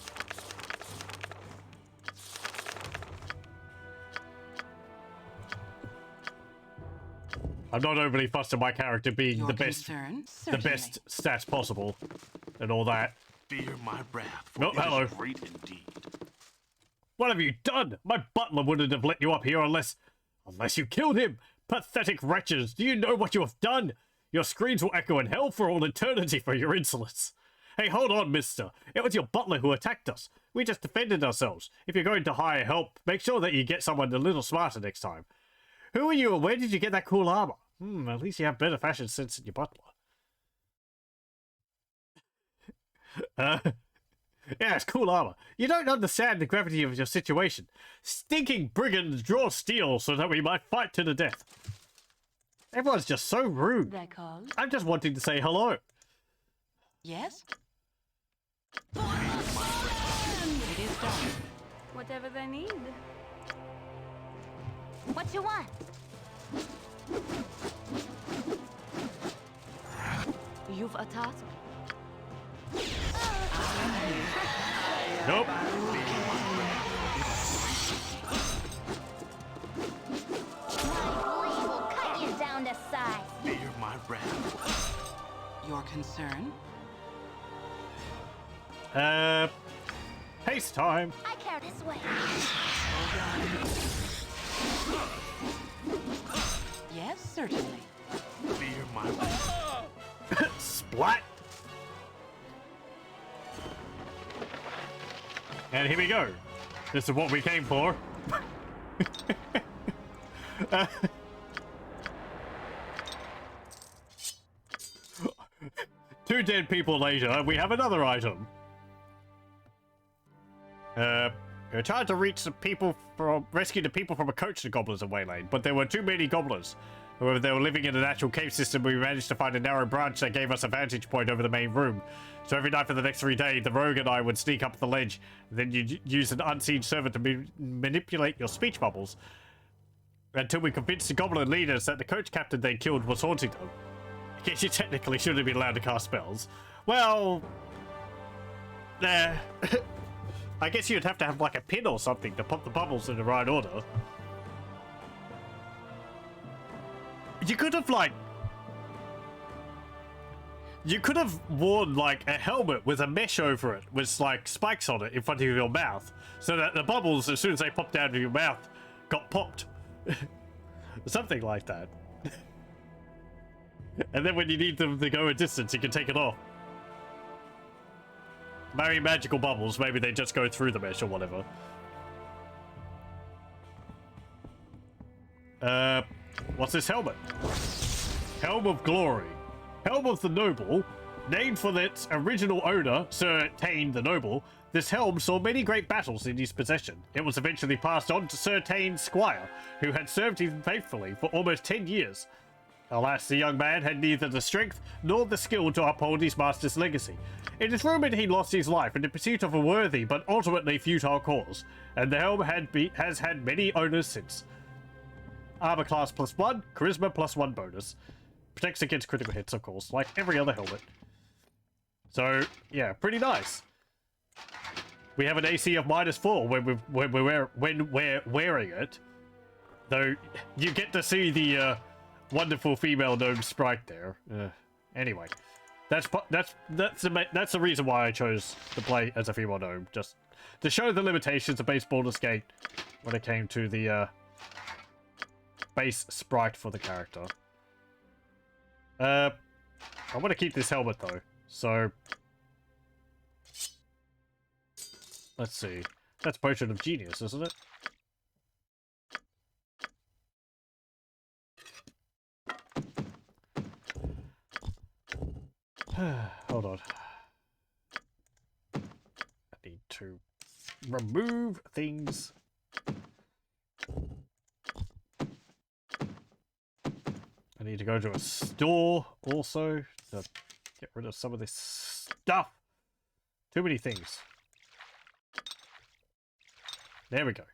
I'm not overly fussed on my character being the best stats possible and all that. Fear my wrath, for it hello. is great indeed. What have you done? My butler wouldn't have let you up here unless you killed him. Pathetic wretches, do you know what you have done? Your screams will echo in hell for all eternity for your insolence. Hey, hold on, mister. It was your butler who attacked us. We just defended ourselves. If you're going to hire help, make sure that you get someone a little smarter next time. Who are you and where did you get that cool armor? At least you have better fashion sense than your butler. Yeah, it's cool armor. You don't understand the gravity of your situation. Stinking brigands draw steel so that we might fight to the death. Everyone's just so rude. They call. I'm just wanting to say hello. Yes? It is done. Whatever they need. What you want? You've a task? Nope. My blade will cut you down to size. Fear my wrath. Your concern? Haste time. I care this way. Yes, certainly. Fear my wrath. Splat. And here we go. This is what we came for. 2 dead people later, we have another item. We tried to rescue the people from a coach the goblins are waylaid, but there were too many goblins. However, they were living in a natural cave system. We managed to find a narrow branch that gave us a vantage point over the main room. So every night for the next 3 days, the rogue and I would sneak up the ledge. Then you'd use an unseen servant to manipulate your speech bubbles until we convinced the goblin leaders that the coach captain they killed was haunting them. I guess you technically shouldn't have been allowed to cast spells. Well, I guess you'd have to have like a pin or something to pop the bubbles in the right order. You could have worn like a helmet with a mesh over it with like spikes on it in front of your mouth, so that the bubbles, as soon as they popped out of your mouth, got popped. Something like that. And then when you need them to go a distance, you can take it off. Maybe magical bubbles, maybe they just go through the mesh or whatever. What's this helmet? Helm of Glory. Helm of the Noble. Named for its original owner, Sir Tane the Noble, this helm saw many great battles in his possession. It was eventually passed on to Sir Tane's squire, who had served him faithfully for almost 10 years. Alas, the young man had neither the strength nor the skill to uphold his master's legacy. It is rumoured he lost his life in the pursuit of a worthy but ultimately futile cause, and the helm has had many owners since. Armor class +1, charisma +1 bonus. Protects against critical hits, of course, like every other helmet. So, yeah, pretty nice. We have an AC of -4 when we're wearing it. Though, you get to see the wonderful female gnome sprite there. Anyway, that's the reason why I chose to play as a female gnome. Just to show the limitations of base Baldur's Gate when it came to the base sprite for the character. I want to keep this helmet though, so let's see. That's Potion of Genius, isn't it? Hold on. I need to remove things. I need to go to a store also to get rid of some of this stuff. Too many things. There we go.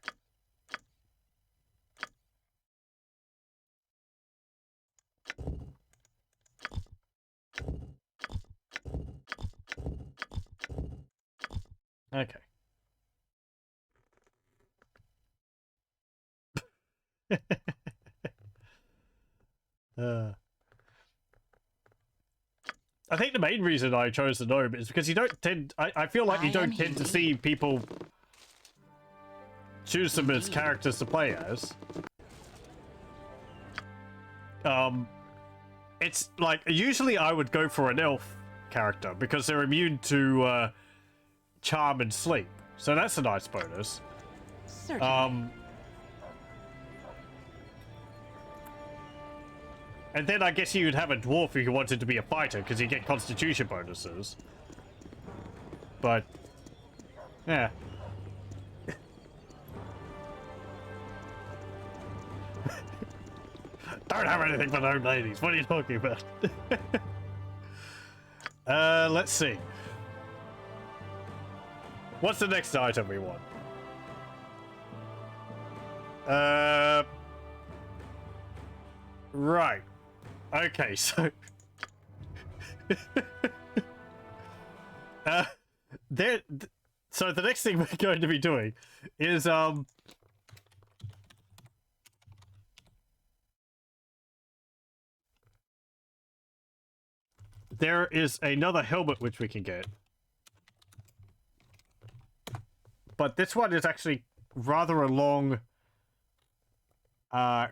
Okay. I think the main reason I chose the gnome is because you don't tend... I feel like you don't tend to see people choose them as characters to play as. It's like, usually I would go for an elf character because they're immune to charm and sleep. So that's a nice bonus. Certainly. And then I guess you'd have a dwarf if you wanted to be a fighter, because you get constitution bonuses. But, yeah. Don't have anything for gnome ladies. What are you talking about? Let's see. What's the next item we want? Right. Okay, so so the next thing we're going to be doing is there is another helmet which we can get, but this one is actually rather a long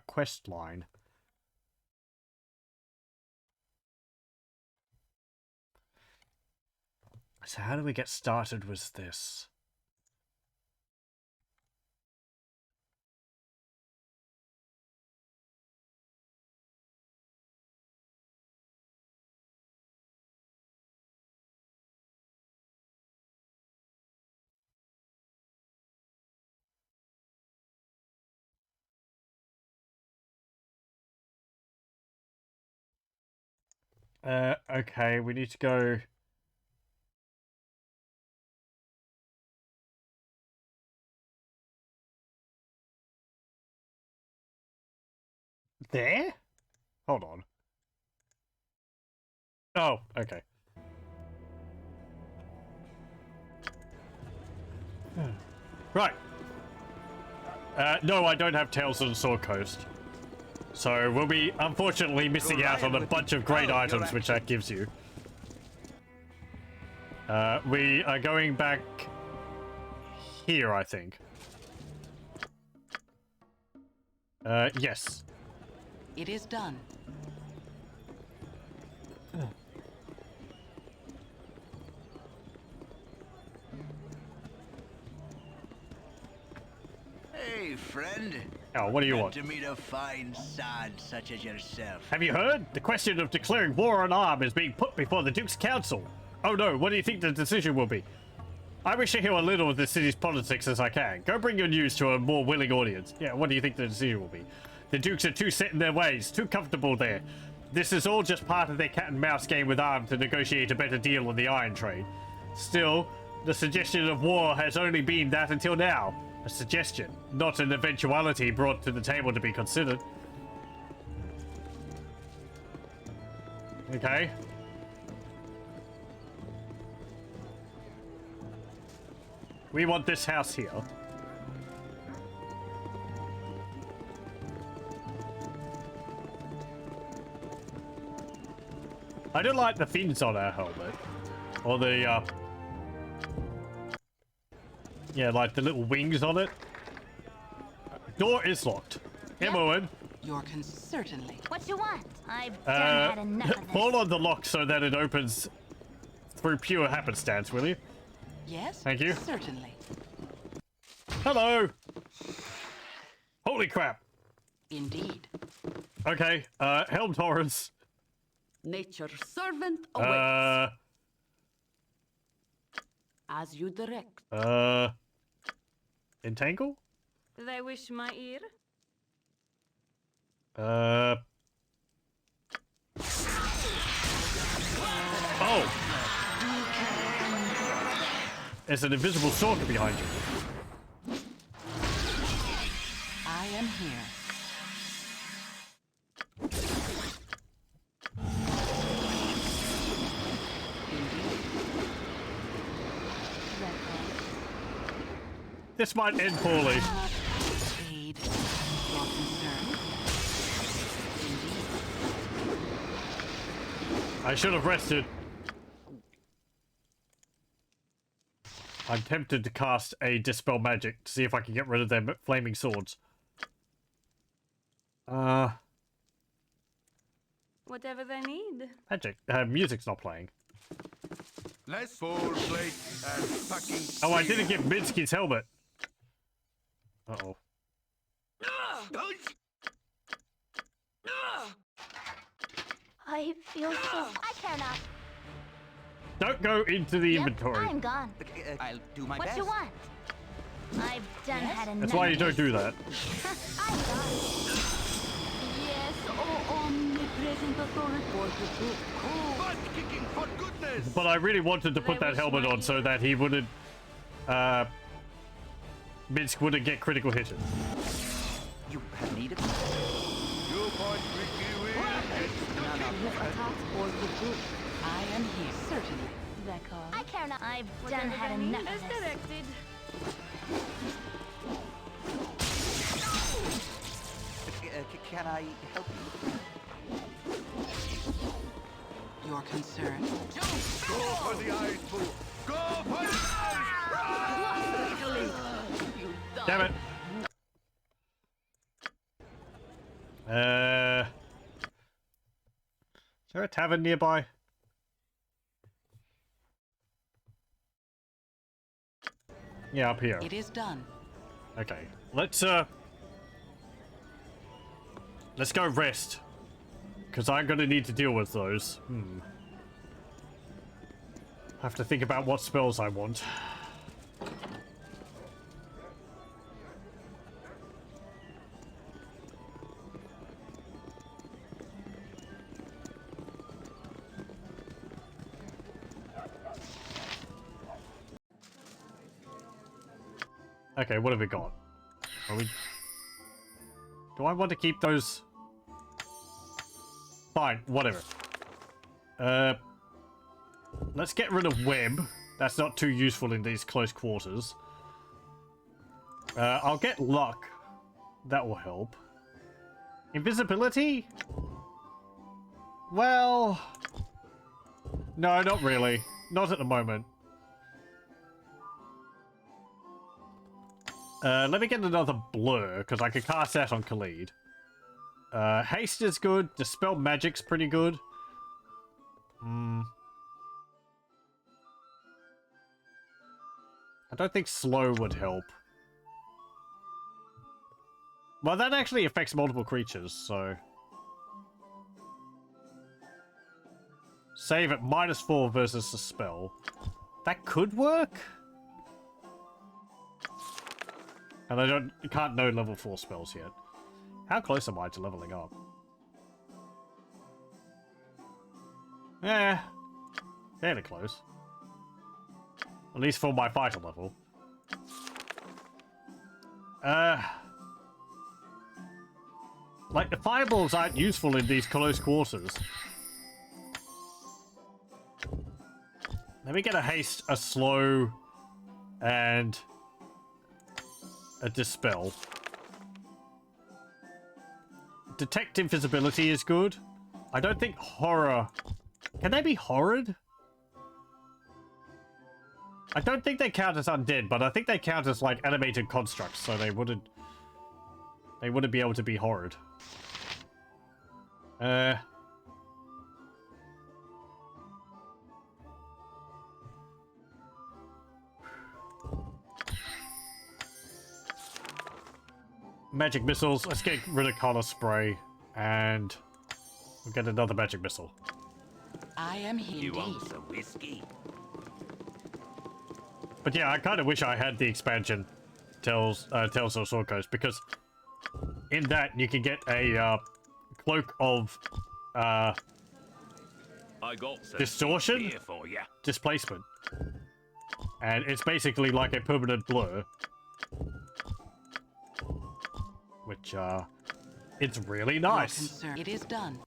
quest line. So how do we get started with this? Okay, we need to go... There? Hold on. Oh, okay. Right. No, I don't have Tales of the Sword Coast. So we'll be unfortunately missing out on a bunch of great items which that gives you. We are going back here, I think. Yes. It is done. Hey, friend. Oh, what do you Good want? to meet a fine sod such as yourself. Have you heard? The question of declaring war on Arm is being put before the Duke's Council. Oh no, what do you think the decision will be? I wish to hear a little of the city's politics as I can. Go bring your news to a more willing audience. Yeah, what do you think the decision will be? The Dukes are too set in their ways, too comfortable there. This is all just part of their cat and mouse game with Arm to negotiate a better deal on the iron trade. Still, the suggestion of war has only been that until now. A suggestion, not an eventuality brought to the table to be considered. Okay. We want this house here. I don't like the fins on our helmet. Or the, yeah, like the little wings on it. Door is locked. Yep. Owen. You're certainly. What you want? I've done had enough of this. Hold on the lock so that it opens through pure happenstance, will you? Yes. Thank you. Certainly. Hello. Holy crap. Indeed. Okay. Helm Torrens. Nature's servant awaits. As you direct. Entangle? They wish my ear? Oh! There's an invisible stalker behind you. I am here. This might end poorly. Aid. Your concern? Indeed. I should have rested. I'm tempted to cast a Dispel Magic to see if I can get rid of their flaming swords. Whatever they need. Magic. Music's not playing. Less foreplay and fucking. Oh, I didn't get Minsky's helmet. Uh-oh. I feel so... I care not. Don't go into the Yep, inventory. I'm gone. I'll do my What best. you want? I've done had enough. That's why you don't do that. I'm gone. Yes, oh omnipresent authority. Butt kicking for goodness! But I really wanted to put that helmet on so that he wouldn't... Minsk wouldn't get critical hit. You have need of me? You point Ricky will get I am here. Certainly. I care not. I've done had enough of As this. directed. Can I help you? Your concern? Go for the eyes, fool! Go for the eyes! Damn it. Is there a tavern nearby? Yeah, up here. It is done. Okay. Let's go rest. Because I'm gonna need to deal with those. Have to think about what spells I want. Okay, what have we got? Are we... Do I want to keep those? Fine, whatever. Let's get rid of web. That's not too useful in these close quarters. I'll get luck. That will help. Invisibility? Well... No, not really. Not at the moment. Let me get another blur, because I can cast that on Khalid. Haste is good. Dispel magic's pretty good. I don't think slow would help. Well, that actually affects multiple creatures, so... Save at -4 versus the spell. That could work? And I can't know level 4 spells yet. How close am I to leveling up? Eh, fairly close. At least for my fighter level. Like, the fireballs aren't useful in these close quarters. Let me get a haste, a slow, and a dispel. Detect invisibility is good. I don't think horror... Can they be horrid? I don't think they count as undead, but I think they count as, like, animated constructs, so they wouldn't be able to be horrid. Magic missiles. Let's get rid of color spray, and we'll get another magic missile. I am here. You want some whiskey? But yeah, I kind of wish I had the expansion Tales of the Sword Coast, because in that you can get a cloak of I got some distortion, here for ya. displacement, and it's basically like a permanent blur. Which, it's really nice. It is done.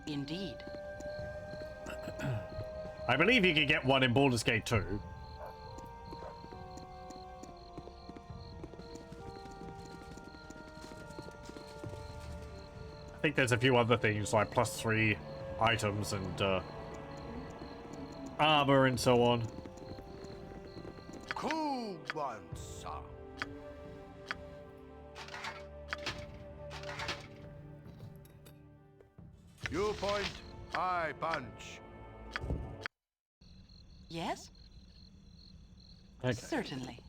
Indeed. I believe you can get one in Baldur's Gate 2. I think there's a few other things like +3 items and armor and so on. Cool one, sir. You point, I punch. Yes? Okay. Certainly.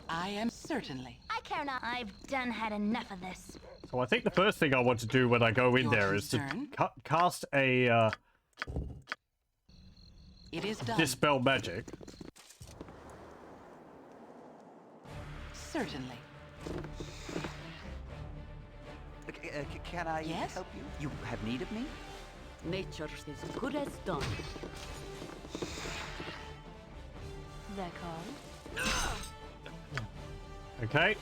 I am certainly. I care not. I've done had enough of this. So I think the first thing I want to do when I go in there is to cast a it is done. Dispel magic. Certainly. Can I Yes? help you? You have need of me? Nature is good as done. That call? Okay.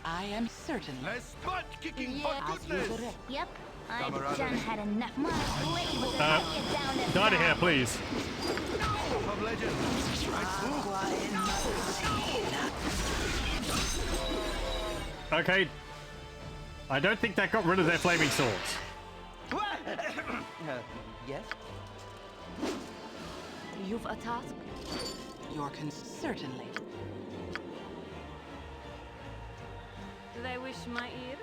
I am certainly. Less butt kicking Yeah, for goodness. Yep. I've Camaraderie. done had enough. My blade will cut you down to Get out of here, please. Of legend. Okay. I don't think that got rid of their flaming swords. Yes? You've a task? Your certainly. Do they wish my ear?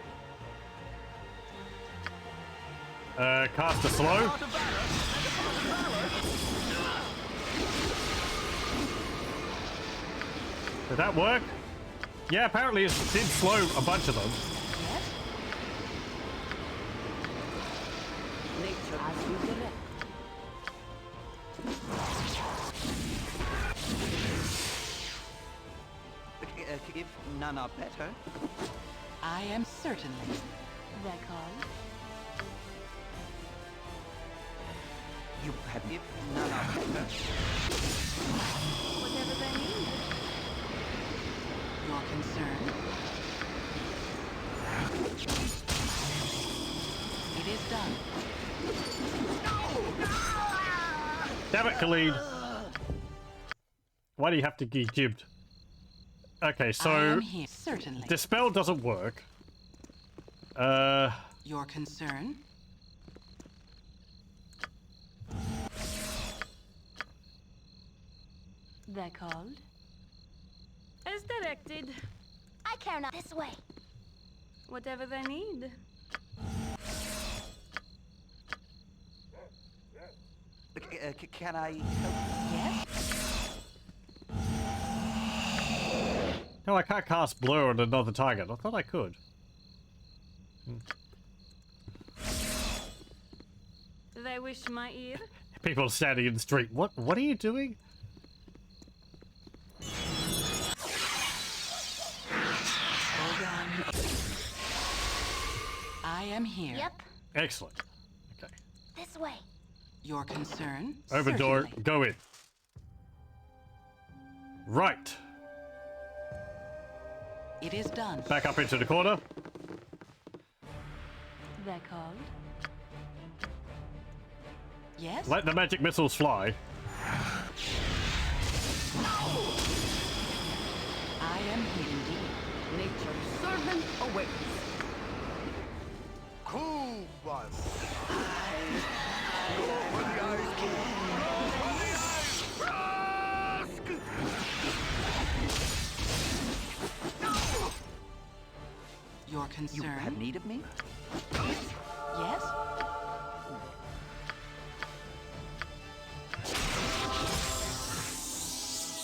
Cast a slow. Did that work? Yeah, apparently it did slow a bunch of them. Nature as you direct. If none are better. I am certainly. They're called. You have it none of Whatever they need. Your concern? It is done. Damn it, Khalid. Why do you have to get jibbed? Okay, I so am here. Certainly. the spell doesn't work. Your concern? They're called. As directed. I care not. This way. Whatever they need. Can I help? Yes? No, I can't cast blur on another target. I thought I could. They wish my ear. People standing in the street. What are you doing? Hold on. I am here. Yep. Excellent. Okay. This way. Your concern? Open door. Certainly. Go in. Right. It is done. Back up into the corner. They're called. Yes? Let the magic missiles fly. I am here indeed. Nature's servant awaits. Cool one. Go for the eyes, Go for the eyes. Your concern? You have need of me? Yes?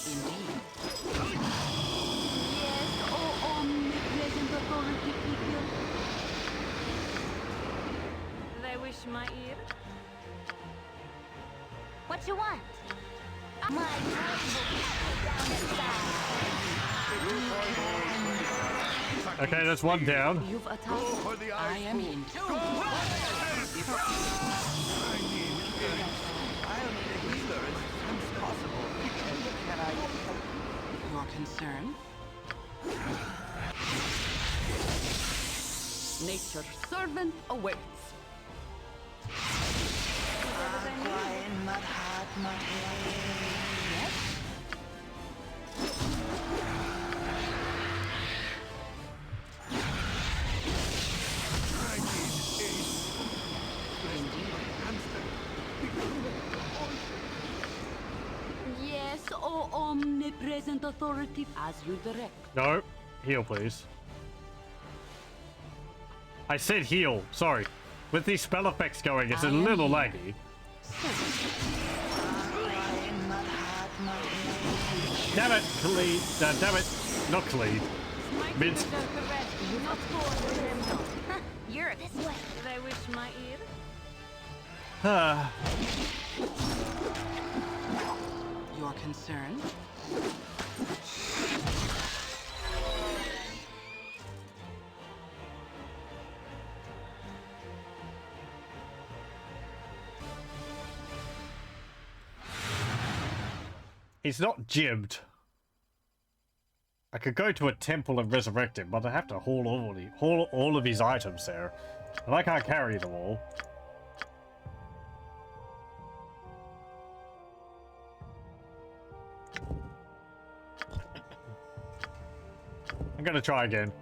Indeed. Yes, oh omnipresent authority figure. They wish my ear. What you want? My blade will cut you down to Okay, that's one down. You've attacked. Go for the I eyes. am in. I'll need a healer as soon as possible. Can I help? Your concern? Nature's servant awaits. Yes? Yes, oh omnipresent authority. As you direct. No. Heal, please. I said heal. Sorry. With these spell effects going, it's a little laggy. Damn it, Khalid. Damn it. Not Khalid. Minsk. You're this way. They wish my ear. Your concern? He's not jibbed. I could go to a temple and resurrect him, but I have to haul all of his items there. And I can't carry them all. I'm gonna try again.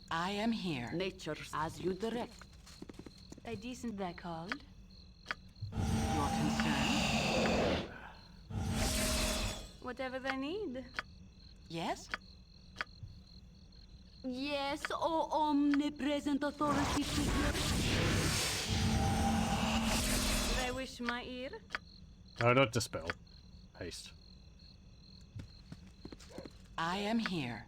I am here. Nature's As you direct. A decent they're called. Your concern? Whatever they need. Yes? Yes, oh omnipresent authority figure. They wish my ear. No, not dispel. Haste. I am here.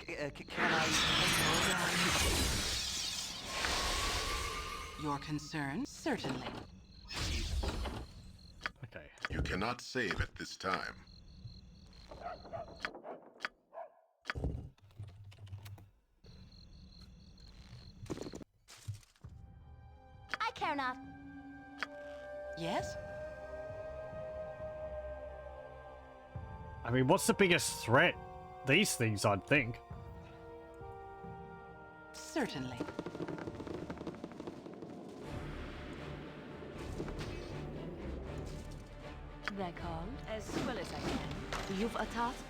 Can I? Your concern? Certainly. Okay. You cannot save at this time. I care not. Yes? I mean, what's the biggest threat? These things, I'd think. Certainly. They're called as well as I can. You've a task?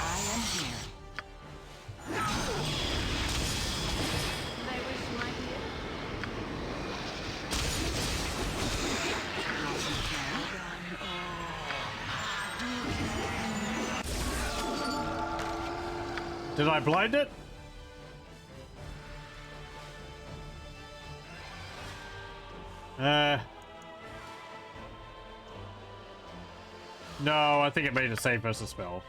I am here. They wish my ear. Did I blind it? No, I think it made a save versus spell.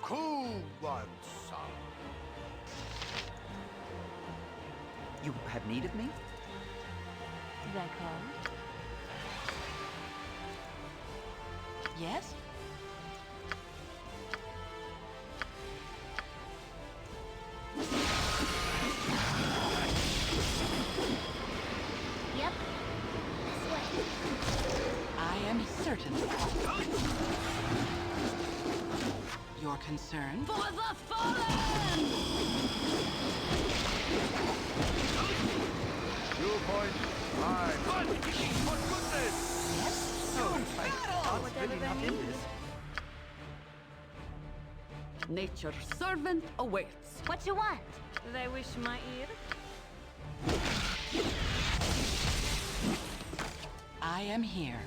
Cool one, son. You have need of me? They're called. Yes? Yep. This way. I am certain. Your concern? For the fallen! You point. I. For goodness! Yes? Whatever they need. Nature's servant awaits. What you want? They wish my ear. I am here.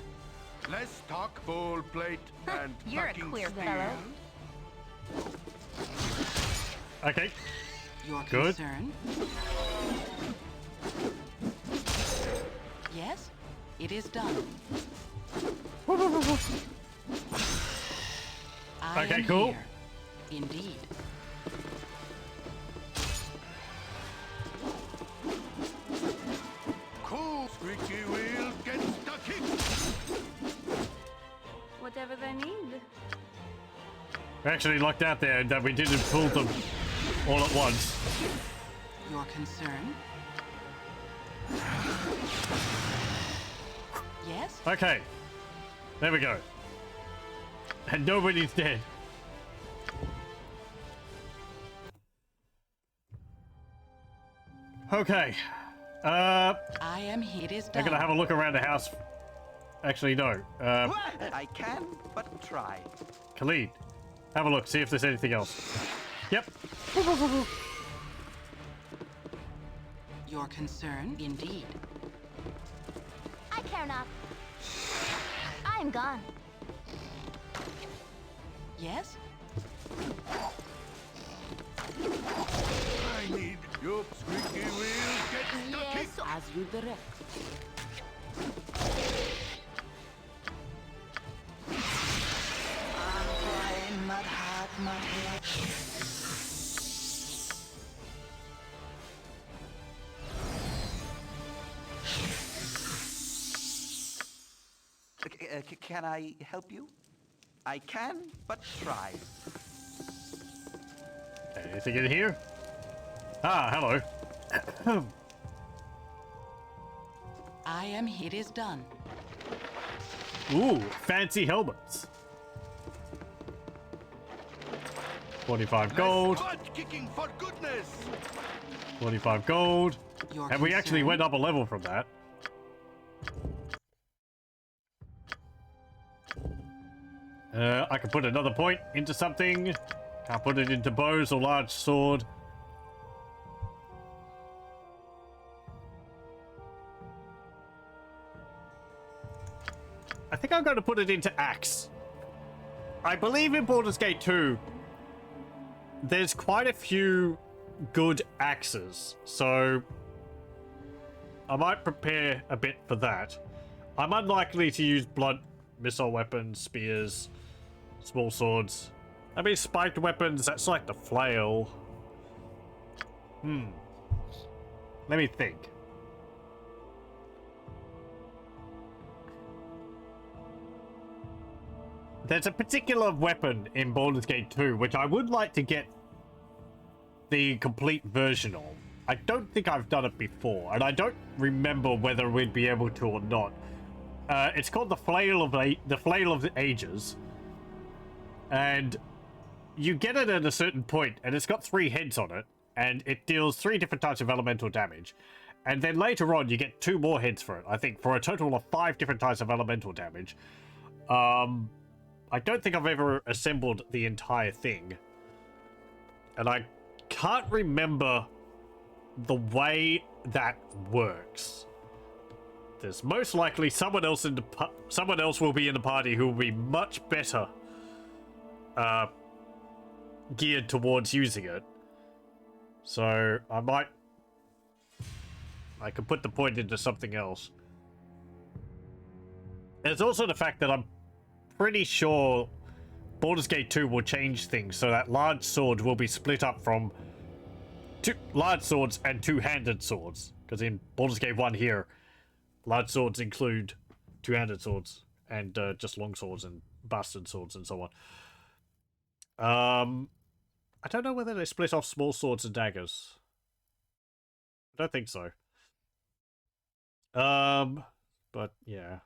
Let's talk bowl plate and You're a fucking queer steel. fellow. Okay. Your Good. concern? Yes? It is done. I Okay, am cool. here. Indeed. Cool. Squeaky wheel gets the kick. Whatever they need. We actually lucked out there that we didn't pull them all at once. Your concern? Yes? Okay. There we go. And nobody's dead. Okay. I am here. It is I'm done. gonna have a look around the house. Actually, no. I can but try. Khalid, have a look. See if there's anything else. Yep. Your concern? Indeed. I care not. I am gone. Yes? I need your squeaky wheel gets the kick. Yes, as you direct. Can I help you? I can but try. Anything in here? Ah, hello. I am here. It is done. Ooh, fancy helmets. 45 gold. Butt kicking for goodness. 45 gold. Your And we actually concern? went up a level from that. I can put another point into something. Can't put it into bows or large sword. I think I'm going to put it into axe. I believe in Baldur's Gate 2, there's quite a few good axes, so I might prepare a bit for that. I'm unlikely to use blunt missile weapons, spears, small swords. I mean, spiked weapons, that's like the flail. Let me think. There's a particular weapon in Baldur's Gate 2 which I would like to get the complete version of. I don't think I've done it before, and I don't remember whether we'd be able to or not. It's called the Flail of the Ages, and you get it at a certain point, and it's got 3 heads on it, and it deals 3 different types of elemental damage. And then later on, you get 2 more heads for it, I think, for a total of 5 different types of elemental damage. I don't think I've ever assembled the entire thing, and I can't remember the way that works. There's most likely someone else will be in the party who will be much better geared towards using it. So I could put the point into something else. There's also the fact that I'm pretty sure Baldur's Gate 2 will change things so that large sword will be split up from 2 large swords and 2-handed swords. Because in Baldur's Gate 1 here, large swords include 2-handed swords and just long swords and bastard swords and so on. I don't know whether they split off small swords and daggers. I don't think so. But yeah.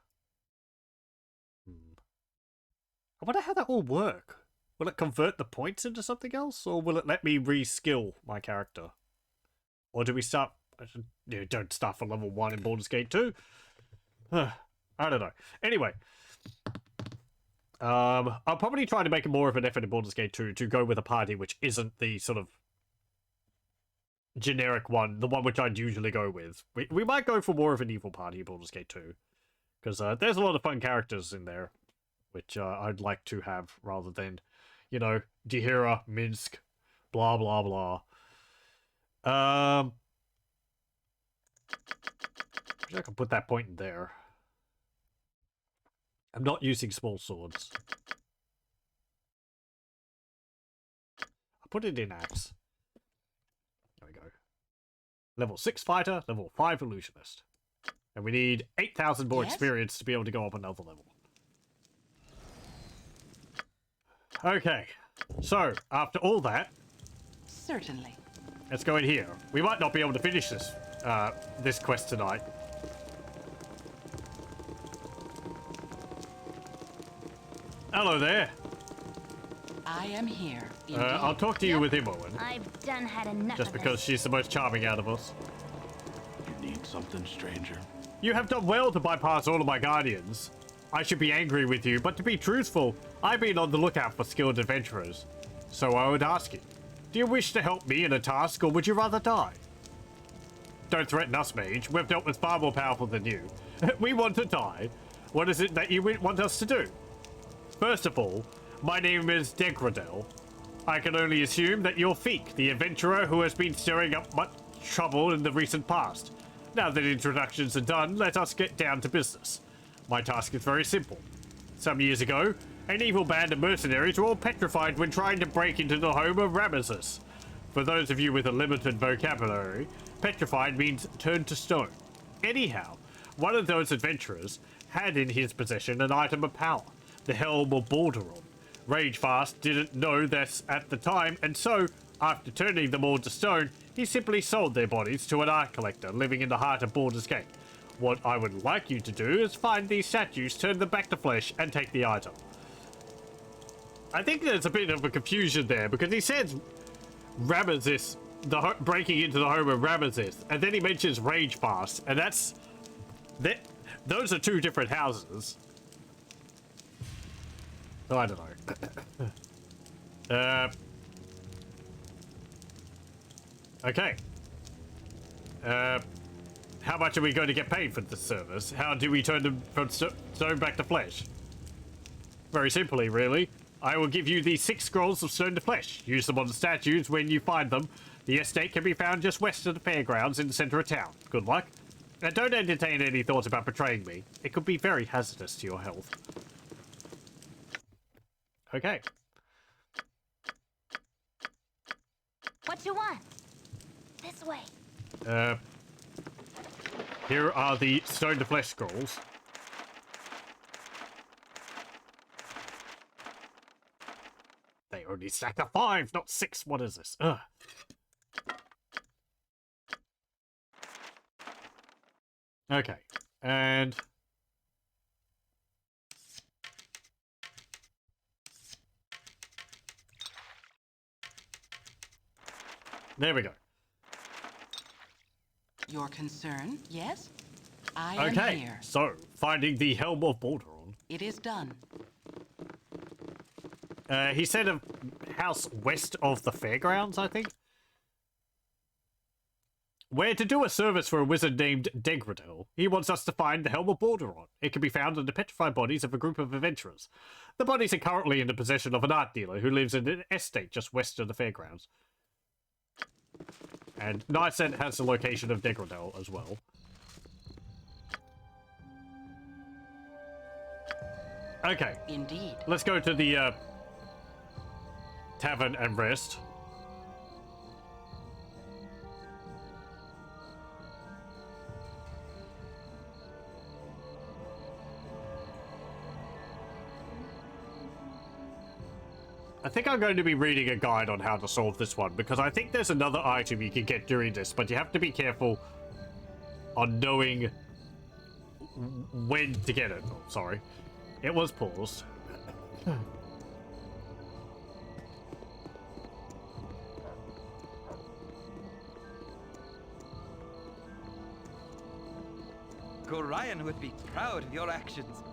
I wonder how that will work. Will it convert the points into something else, or will it let me reskill my character? Or do we start... don't start from level 1 in Baldur's Gate 2. I don't know. Anyway. I'll probably try to make more of an effort in Baldur's Gate 2 to go with a party which isn't the sort of generic one, the one which I'd usually go with. We might go for more of an evil party in Baldur's Gate 2. Because there's a lot of fun characters in there, which I'd like to have, rather than, you know, Dihira, Minsk, blah, blah, blah. I wish I could put that point in there. I'm not using small swords. I'll put it in axe. There we go. Level 6 fighter, level 5 illusionist. And we need 8,000 more experience to be able to go up another level. Okay, so after all that, certainly, let's go in here. We might not be able to finish this this quest tonight. Hello there. I am here. I'll talk to you with him, Owen. I've done had enough. Just because she's the most charming out of us. You need something, stranger? You have done well to bypass all of my guardians. I should be angry with you, but to be truthful, I've been on the lookout for skilled adventurers. So I would ask you, do you wish to help me in a task, or would you rather die? Don't threaten us, mage. We've dealt with far more powerful than you. We want to die. What is it that you want us to do? First of all, my name is Degradel. I can only assume that you're Pheak, the adventurer who has been stirring up much trouble in the recent past. Now that introductions are done, let us get down to business. My task is very simple. Some years ago, an evil band of mercenaries were all petrified when trying to break into the home of Ramesses. For those of you with a limited vocabulary, petrified means turned to stone. Anyhow, one of those adventurers had in his possession an item of power, the helm of Baldur. Ragefast didn't know this at the time, and so, after turning them all to stone, he simply sold their bodies to an art collector living in the heart of Baldur's Gate. What I would like you to do is find these statues, turn them back to flesh, and take the item. I think there's a bit of a confusion there, because he says Ramesses, breaking into the home of Ramesses, and then he mentions Ragefast, and that's... those are 2 different houses. Oh, I don't know. Okay. How much are we going to get paid for this service? How do we turn them from stone back to flesh? Very simply, really. I will give you these 6 scrolls of stone to flesh. Use them on the statues when you find them. The estate can be found just west of the fairgrounds in the center of town. Good luck. And don't entertain any thoughts about betraying me. It could be very hazardous to your health. Okay. What you want? This way. Here are the Stone to Flesh scrolls. They only stack to 5, not 6. What is this? Ugh. Okay, and... there we go. Your concern, yes? I am Okay, here. so, finding the Helm of Baldur. It is done. He said a house west of the fairgrounds, I think. We're to do a service for a wizard named Degradel. He wants us to find the Helm of Baldur. It can be found in the petrified bodies of a group of adventurers. The bodies are currently in the possession of an art dealer who lives in an estate just west of the fairgrounds. And Nightset has the location of Degradel as well. Okay. Indeed. Let's go to the tavern and rest. I think I'm going to be reading a guide on how to solve this one, because I think there's another item you can get during this, but you have to be careful on knowing when to get it. Oh, sorry. It was paused. Gorion would be proud of your actions.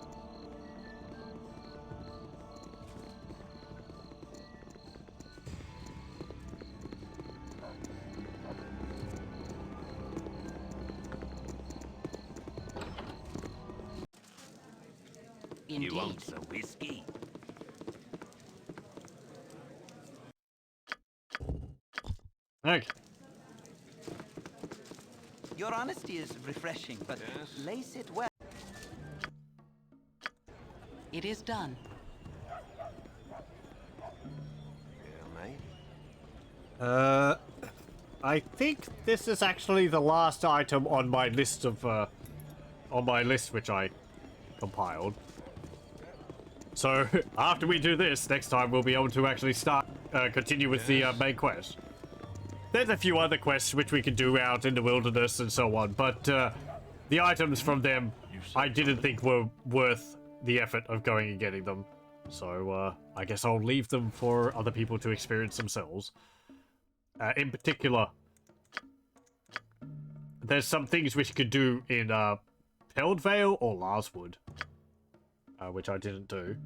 Indeed. You want some whiskey? Okay. Your honesty is refreshing, but lace it well. It is done. I think this is actually the last item on my list of, which I compiled. So, after we do this, next time we'll be able to actually start, continue with the main quest. There's a few other quests which we can do out in the wilderness and so on, but the items from them I didn't think were worth the effort of going and getting them. So, I guess I'll leave them for other people to experience themselves. In particular, there's some things which you could do in Peldvale or Larswood, which I didn't do.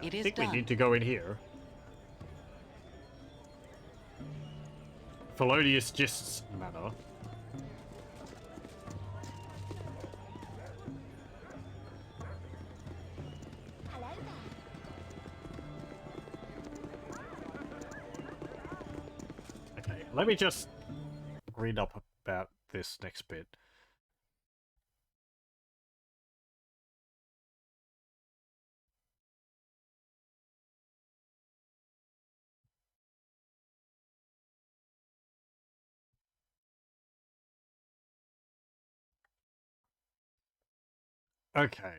I think we need to go in here. Felonious Gists Manor. Okay, let me just read up about this next bit. Okay.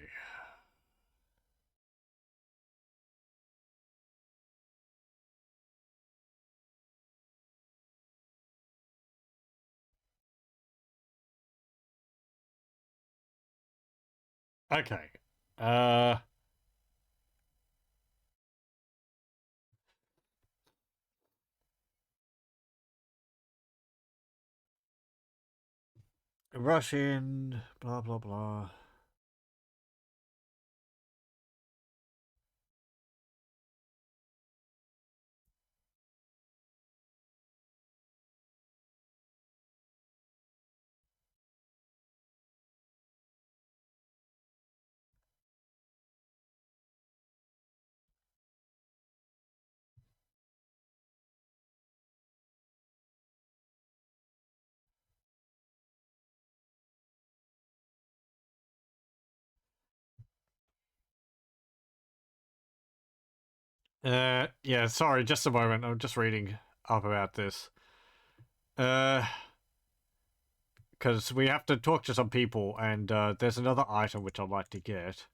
Okay. Rush in, blah, blah, blah. Yeah, sorry, just a moment. I'm just reading up about this. because we have to talk to some people, and there's another item which I'd like to get.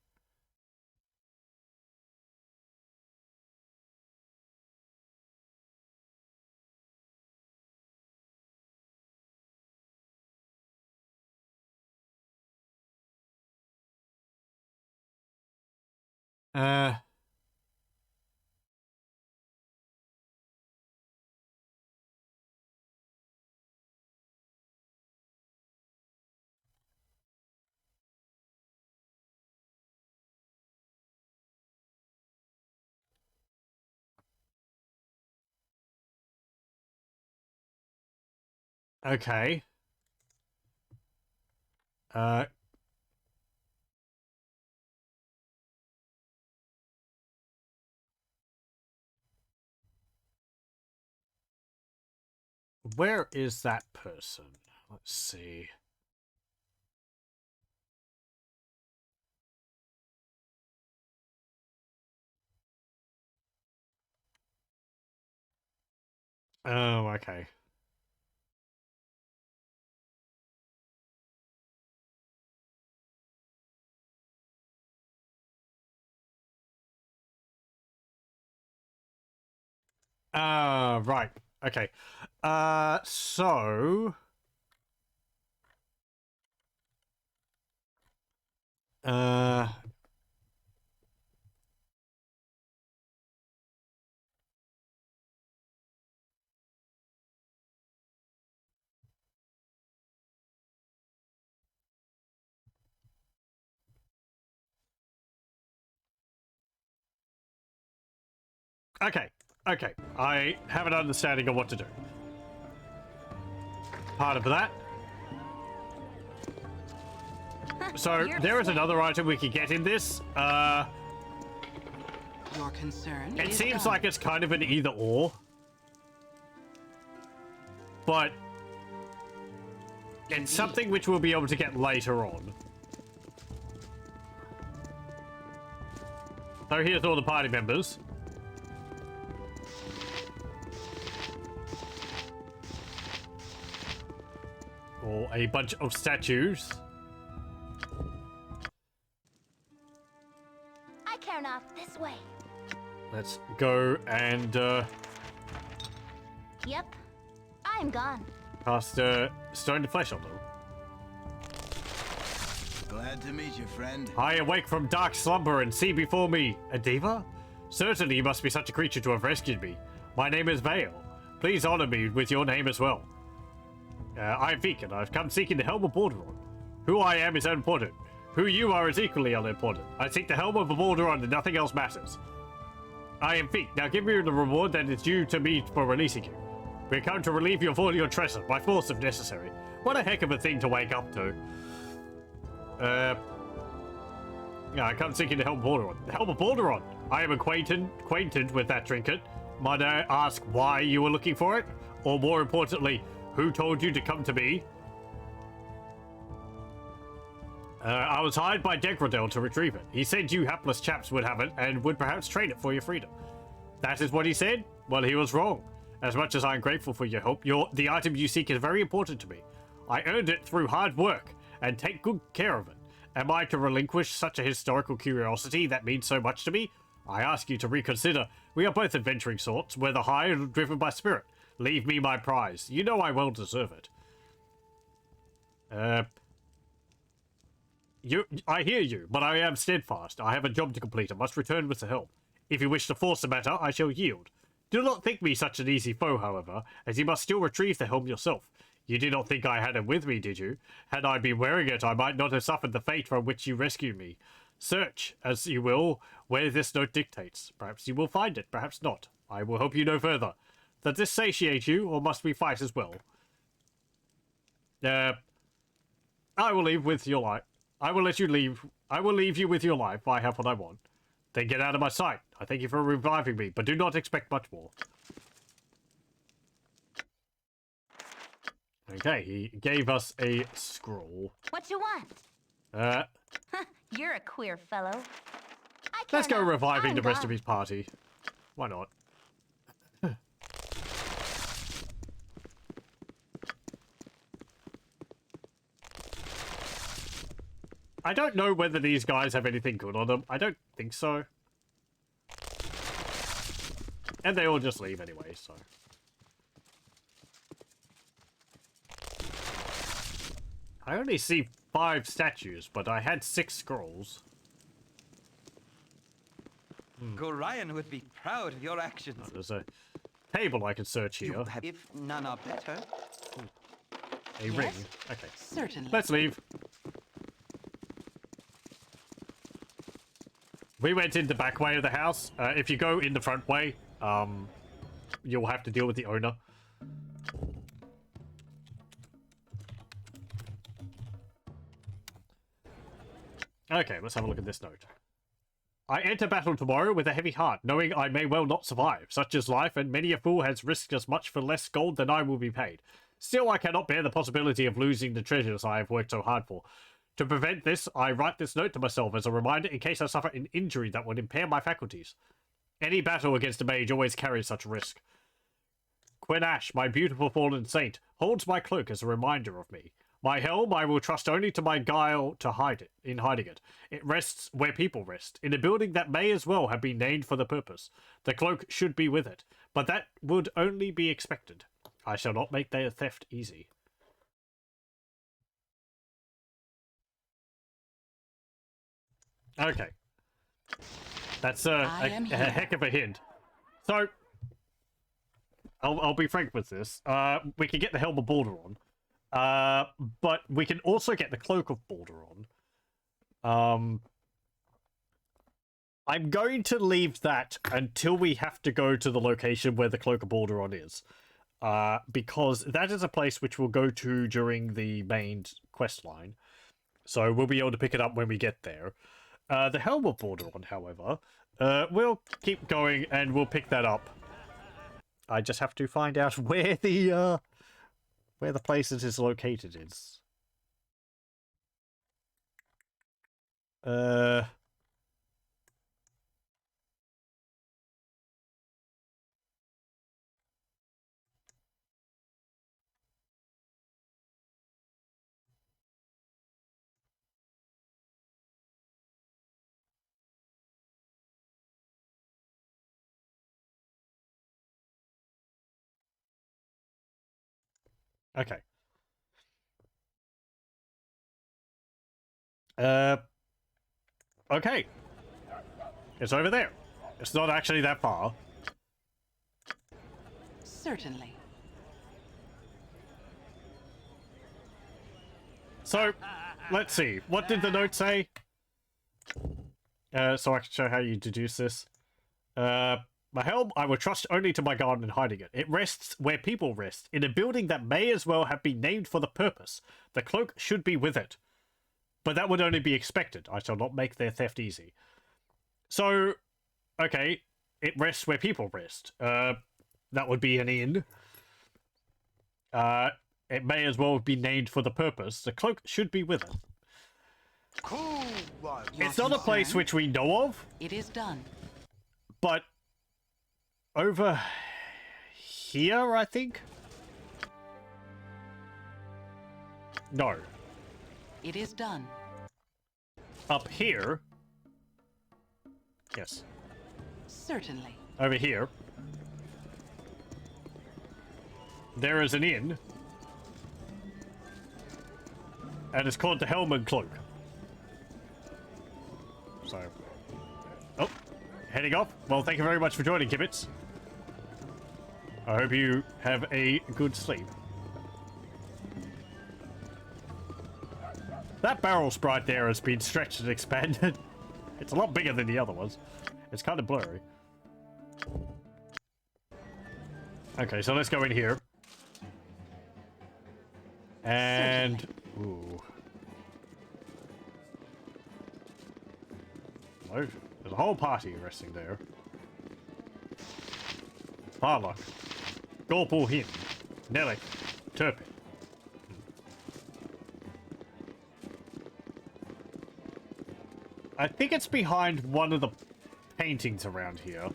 Okay. Where is that person? Let's see. Oh, okay. Right. Okay. So... Okay. Okay. I have an understanding of what to do. Part of that. So, there is another item we could get in this. Your concern It is seems done. like it's kind of an either-or. But... it's something which we'll be able to get later on. So here's all the party members. Or a bunch of statues. I count off this way. Let's go and Yep, I'm gone. cast Stone to Flesh on them. Glad to meet you, friend. I awake from dark slumber and see before me a diva? Certainly you must be such a creature to have rescued me. My name is Vale. Please honor me with your name as well. I am Pheak, and I've come seeking the helm of Baldur. Who I am is unimportant. Who you are is equally unimportant. I seek the helm of Baldur and nothing else matters. I am Pheak. Now give me the reward that is due to me for releasing you. We come to relieve you of all your treasure, by force if necessary. What a heck of a thing to wake up to. Yeah, I come seeking the helm of Baldur. The helm of Baldur. I am acquainted with that trinket. Might I ask why you were looking for it? Or more importantly, who told you to come to me? I was hired by Degradel to retrieve it. He said you hapless chaps would have it and would perhaps trade it for your freedom. That is what he said? Well, he was wrong. As much as I am grateful for your help, the item you seek is very important to me. I earned it through hard work and take good care of it. Am I to relinquish such a historical curiosity that means so much to me? I ask you to reconsider. We are both adventuring sorts, whether high or driven by spirit. Leave me my prize. You know I well deserve it. I hear you, but I am steadfast. I have a job to complete. I must return with the help. If you wish to force the matter, I shall yield. Do not think me such an easy foe, however, as you must still retrieve the helm yourself. You did not think I had it with me, did you? Had I been wearing it, I might not have suffered the fate from which you rescued me. Search, as you will, where this note dictates. Perhaps you will find it, perhaps not. I will help you no further. Does this satiate you, or must we fight as well? I will leave with your life. I will let you leave. I will leave you with your life. I have what I want. Then get out of my sight. I thank you for reviving me, but do not expect much more. Okay, he gave us a scroll. What you want? You're a queer fellow. Let's go reviving the rest of his party. Why not? I don't know whether these guys have anything good on them. I don't think so. And they all just leave anyway, so. I only see 5 statues, but I had 6 scrolls. Gorion would be proud of your actions. Oh, there's a table I can search here. If none are better. A ring. Okay. Certainly. Let's leave. We went in the back way of the house. If you go in the front way, you'll have to deal with the owner. Okay, let's have a look at this note. I enter battle tomorrow with a heavy heart, knowing I may well not survive. Such is life, and many a fool has risked as much for less gold than I will be paid. Still, I cannot bear the possibility of losing the treasures I have worked so hard for. To prevent this, I write this note to myself as a reminder in case I suffer an injury that would impair my faculties. Any battle against a mage always carries such risk. Quinn Ash, my beautiful fallen saint, holds my cloak as a reminder of me. My helm I will trust only to my guile to hide it, in hiding it. It rests where people rest, in a building that may as well have been named for the purpose. The cloak should be with it, but that would only be expected. I shall not make their theft easy. Okay. That's a heck of a hint. So, I'll be frank with this. We can get the Helm of Baldur on. But we can also get the Cloak of Baldur on. I'm going to leave that until we have to go to the location where the Cloak of Baldur is. Because that is a place which we'll go to during the main quest line. So we'll be able to pick it up when we get there. The Helm of Baldur, however, we'll keep going and we'll pick that up. I just have to find out where the place it is located is. Okay. Okay. It's over there. It's not actually that far. Certainly. So, let's see. What did the note say? So I can show how you deduce this. My helm, I will trust only to my garden in hiding it. It rests where people rest, in a building that may as well have been named for the purpose. The cloak should be with it. But that would only be expected. I shall not make their theft easy. So, okay, it rests where people rest. That would be an inn. It may as well be named for the purpose. The cloak should be with it. Cool. Right. It's not a place which we know of. It is done. But over here, I think? No. It is done. Up here? Yes. Certainly. Over here. There is an inn. And it's called the Helm and Cloak. So. Oh. Heading off. Well, thank you very much for joining, Kibbits. I hope you have a good sleep. That barrel sprite there has been stretched and expanded. It's a lot bigger than the other ones. It's kind of blurry. Okay, so let's go in here. And... ooh. Hello? There's a whole party resting there. Farlock. Gorpul Hin. Nellick. Turpin. I think it's behind one of the paintings around here.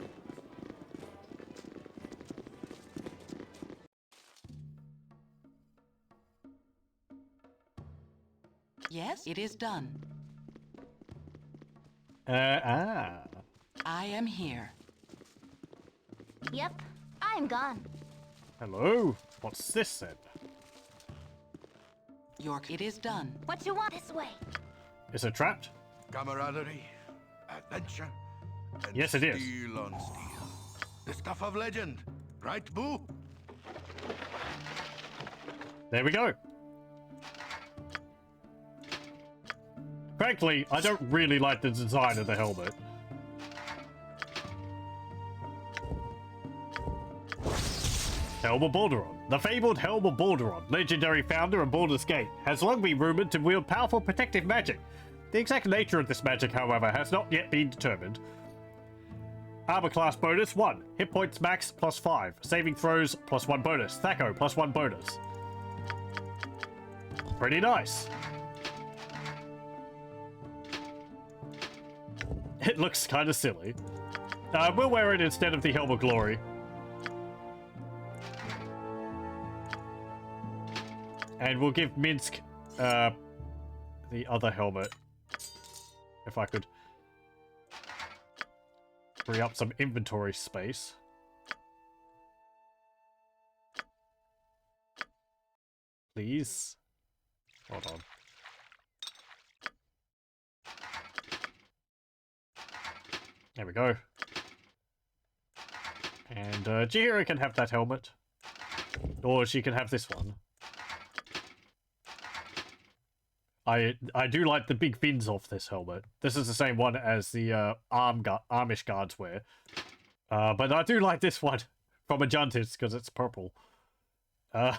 Yes, it is done. I am here. Yep, I'm gone. Hello? What's this then? It is done. What you want this way? Is it trapped? Camaraderie, adventure, and Yes, it is. steel on steel. The stuff of legend, right, Boo? There we go. Frankly, I don't really like the design of the helmet. Helm of Balduron. The fabled Helm of Balduron, legendary founder of Baldur's Gate, has long been rumored to wield powerful protective magic. The exact nature of this magic, however, has not yet been determined. Armor class bonus 1. Hit points max plus 5. Saving throws plus 1 bonus. Thaco plus 1 bonus. Pretty nice. It looks kind of silly. We'll wear it instead of the Helm of Glory. And we'll give Minsk the other helmet. If I could free up some inventory space. Please. Hold on. There we go. And Chihiro can have that helmet. Or she can have this one. I do like the big fins off this helmet. This is the same one as the Amish guards wear. But I do like this one from Ajantis because it's purple. No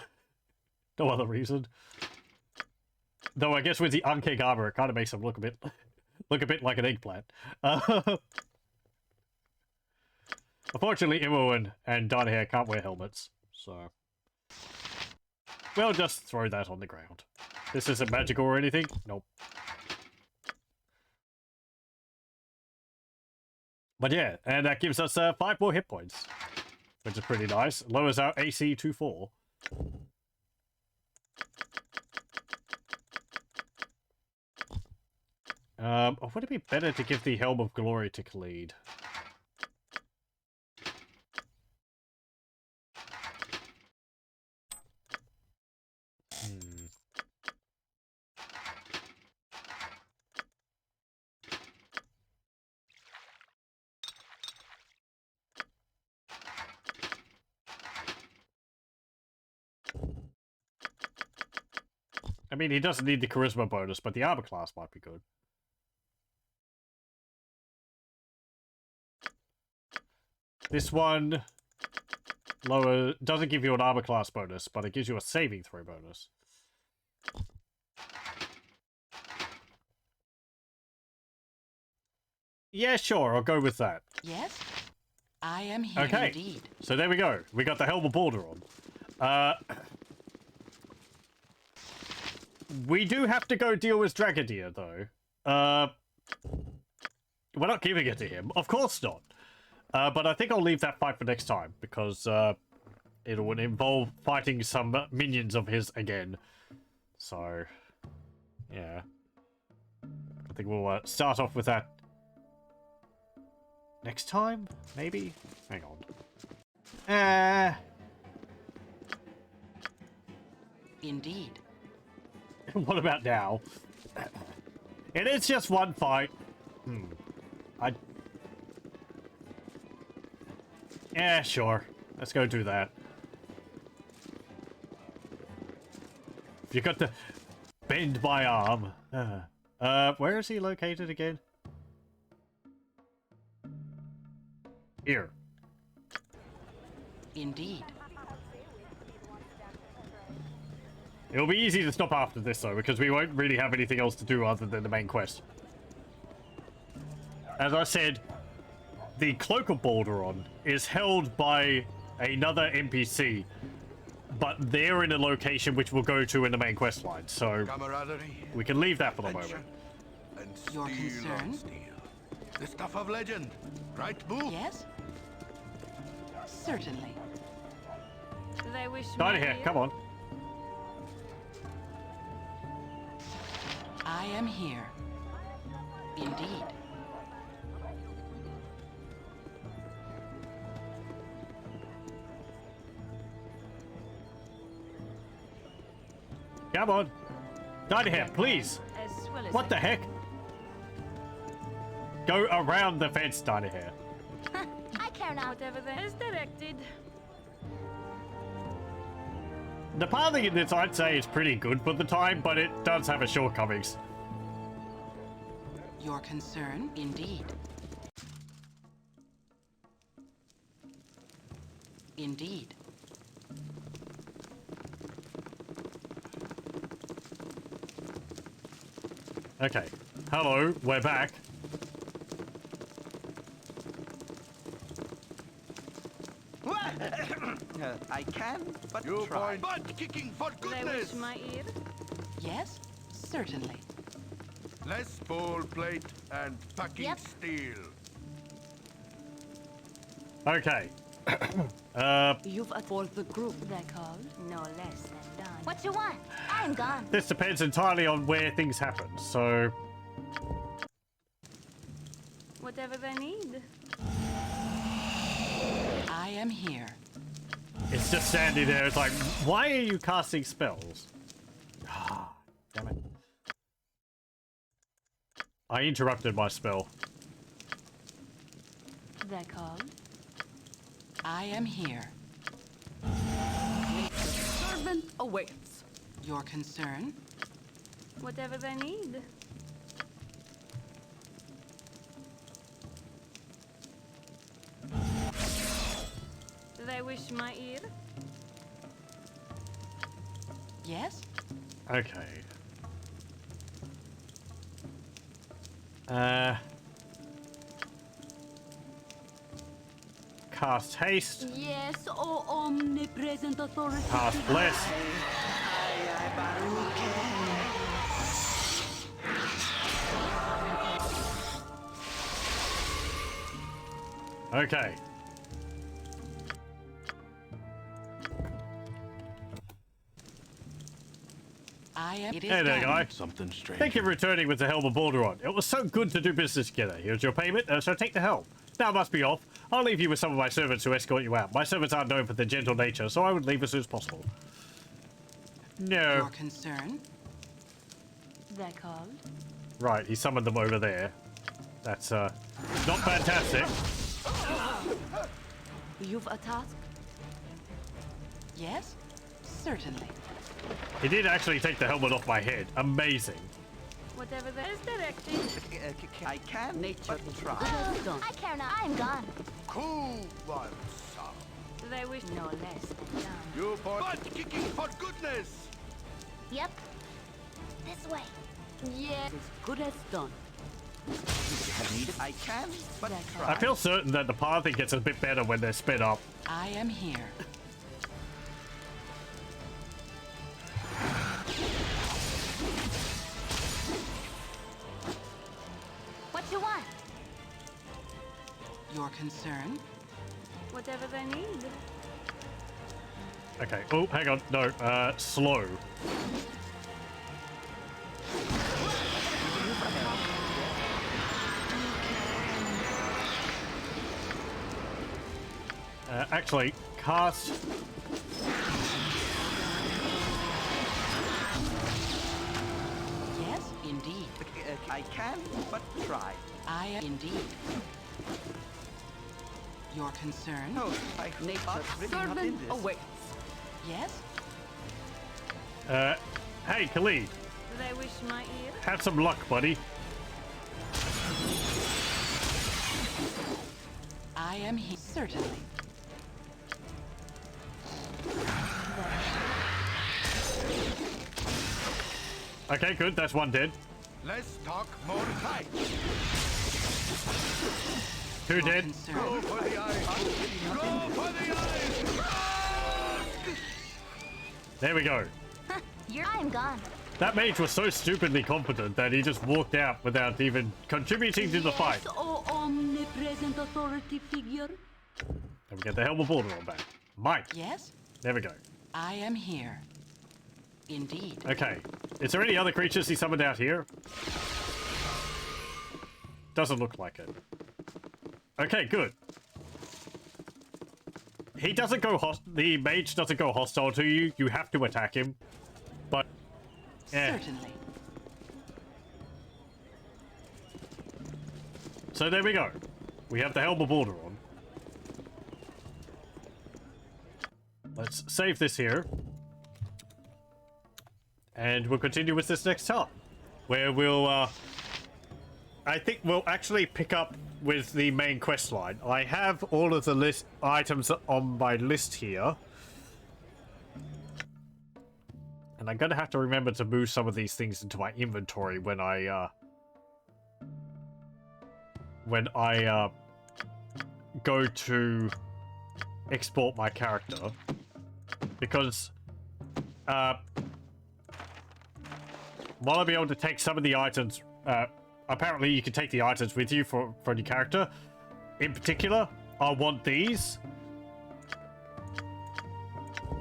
other reason. Though I guess with the Unkeg armor, it kind of makes him look a bit like an eggplant. Unfortunately, Imo and Dynahair can't wear helmets, so we'll just throw that on the ground. This isn't magical or anything. Nope. But yeah, and that gives us 5 more hit points, which is pretty nice. Lowers our AC to 4. Would it be better to give the Helm of Glory to Khalid? I mean, he doesn't need the charisma bonus, but the armor class might be good. This one doesn't give you an armor class bonus, but it gives you a saving throw bonus. Yeah, sure, I'll go with that. Yes, I am here indeed. So there we go. We got the Helm of Balduron. We do have to go deal with Dragadier, though. We're not giving it to him. Of course not. But I think I'll leave that fight for next time, because it would involve fighting some minions of his again. So, yeah. I think we'll start off with that next time, maybe? Hang on. Indeed. What about now? It is just one fight. Yeah, sure. Let's go do that. If you got to bend my arm. Where is he located again? Here. Indeed. It'll be easy to stop after this, though, because we won't really have anything else to do other than the main quest. As I said, the Cloak of Balduron is held by another NPC, but they're in a location which we'll go to in the main quest line, so we can leave that for the moment. And Your concern? steel. The stuff of legend, right, Boo? Yes? Certainly. They wish Out of here, come on. I am here. Indeed. Come on. Tiny hair, please. As well as What the heck? Go around the fence, Tiny hair. I care not. Whatever that is directed. The pathing in this, I'd say, is pretty good for the time, but it does have its shortcomings. Your concern, indeed. Indeed. Okay. Hello, we're back. I can, but You try. find butt kicking for They goodness. wish my ear. Yes, certainly. Less ball plate and packing steel. Okay. You've for the group. They called no less than done. What you want? I'm gone. This depends entirely on where things happen, so... Whatever they need. I am here. It's just standing there, it's like, why are you casting spells? Ah, damn it. I interrupted my spell. They called. I am here. Servant awaits. Your concern? Whatever they need. They wish my ear. Yes? Okay. Cast haste. Yes, O omnipresent authority. Cast bless. Okay. I am. It is Hey there, done. guy. Something strange. Thank you for returning with the helm of Baldur on. It was so good to do business together. Here's your payment, so take the helm. Now I must be off. I'll leave you with some of my servants to escort you out. My servants aren't known for their gentle nature, so I would leave as soon as possible. No. Your concern? They called. Right, he summoned them over there. That's, not fantastic. You've a task. Yes, certainly. He did actually take the helmet off my head. Amazing. Whatever that is directed. I can, but try. I care not. I'm gone. Cool one, son. They wish no less than done. You for butt kicking for goodness. Yep. This way. Yes, As good as done. I can, but I try. feel certain that the pathing gets a bit better when they're sped up. I am here. What you want? Your concern? Whatever they need. Okay. Oh, hang on. No, slow. Actually, cast... Yes, indeed. I can, but try. I am indeed. Your concern? No, I Nature really not in servant this. awaits. Yes? Hey, Khalid. They wish my ear. Have some luck, buddy. I am here. Certainly. Okay, good. That's one dead. Let's talk more fight. Two dead. Concern? Go for the eyes. Go for the eyes. There we go. I'm gone. That mage was so stupidly confident that he just walked out without even contributing to the fight. yes, O omnipresent authority figure. And we get the helm of Baldur back. Mike. Yes? There we go. I am here. Indeed. Okay. Is there any other creatures he summoned out here? Doesn't look like it. Okay, good. He doesn't go the mage doesn't go hostile to you. You have to attack him. But Certainly. So there we go. We have the Helm of Baldur on. Let's save this here. And we'll continue with this next time. Where we'll, I think we'll actually pick up with the main quest line. I have all of the items on my list here. And I'm gonna have to remember to move some of these things into my inventory when I go to export my character. Because, while I'll be able to take some of the items, apparently you can take the items with you for your character. In particular, I'll want these.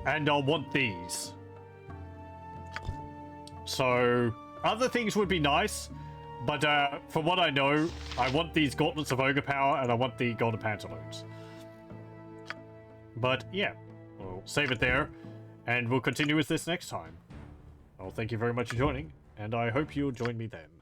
And I'll want these. So, other things would be nice, but from what I know, I want these Gauntlets of Ogre Power and I want the Golden Pantaloons. But yeah, we'll save it there, and we'll continue with this next time. Well, thank you very much for joining, and I hope you'll join me then.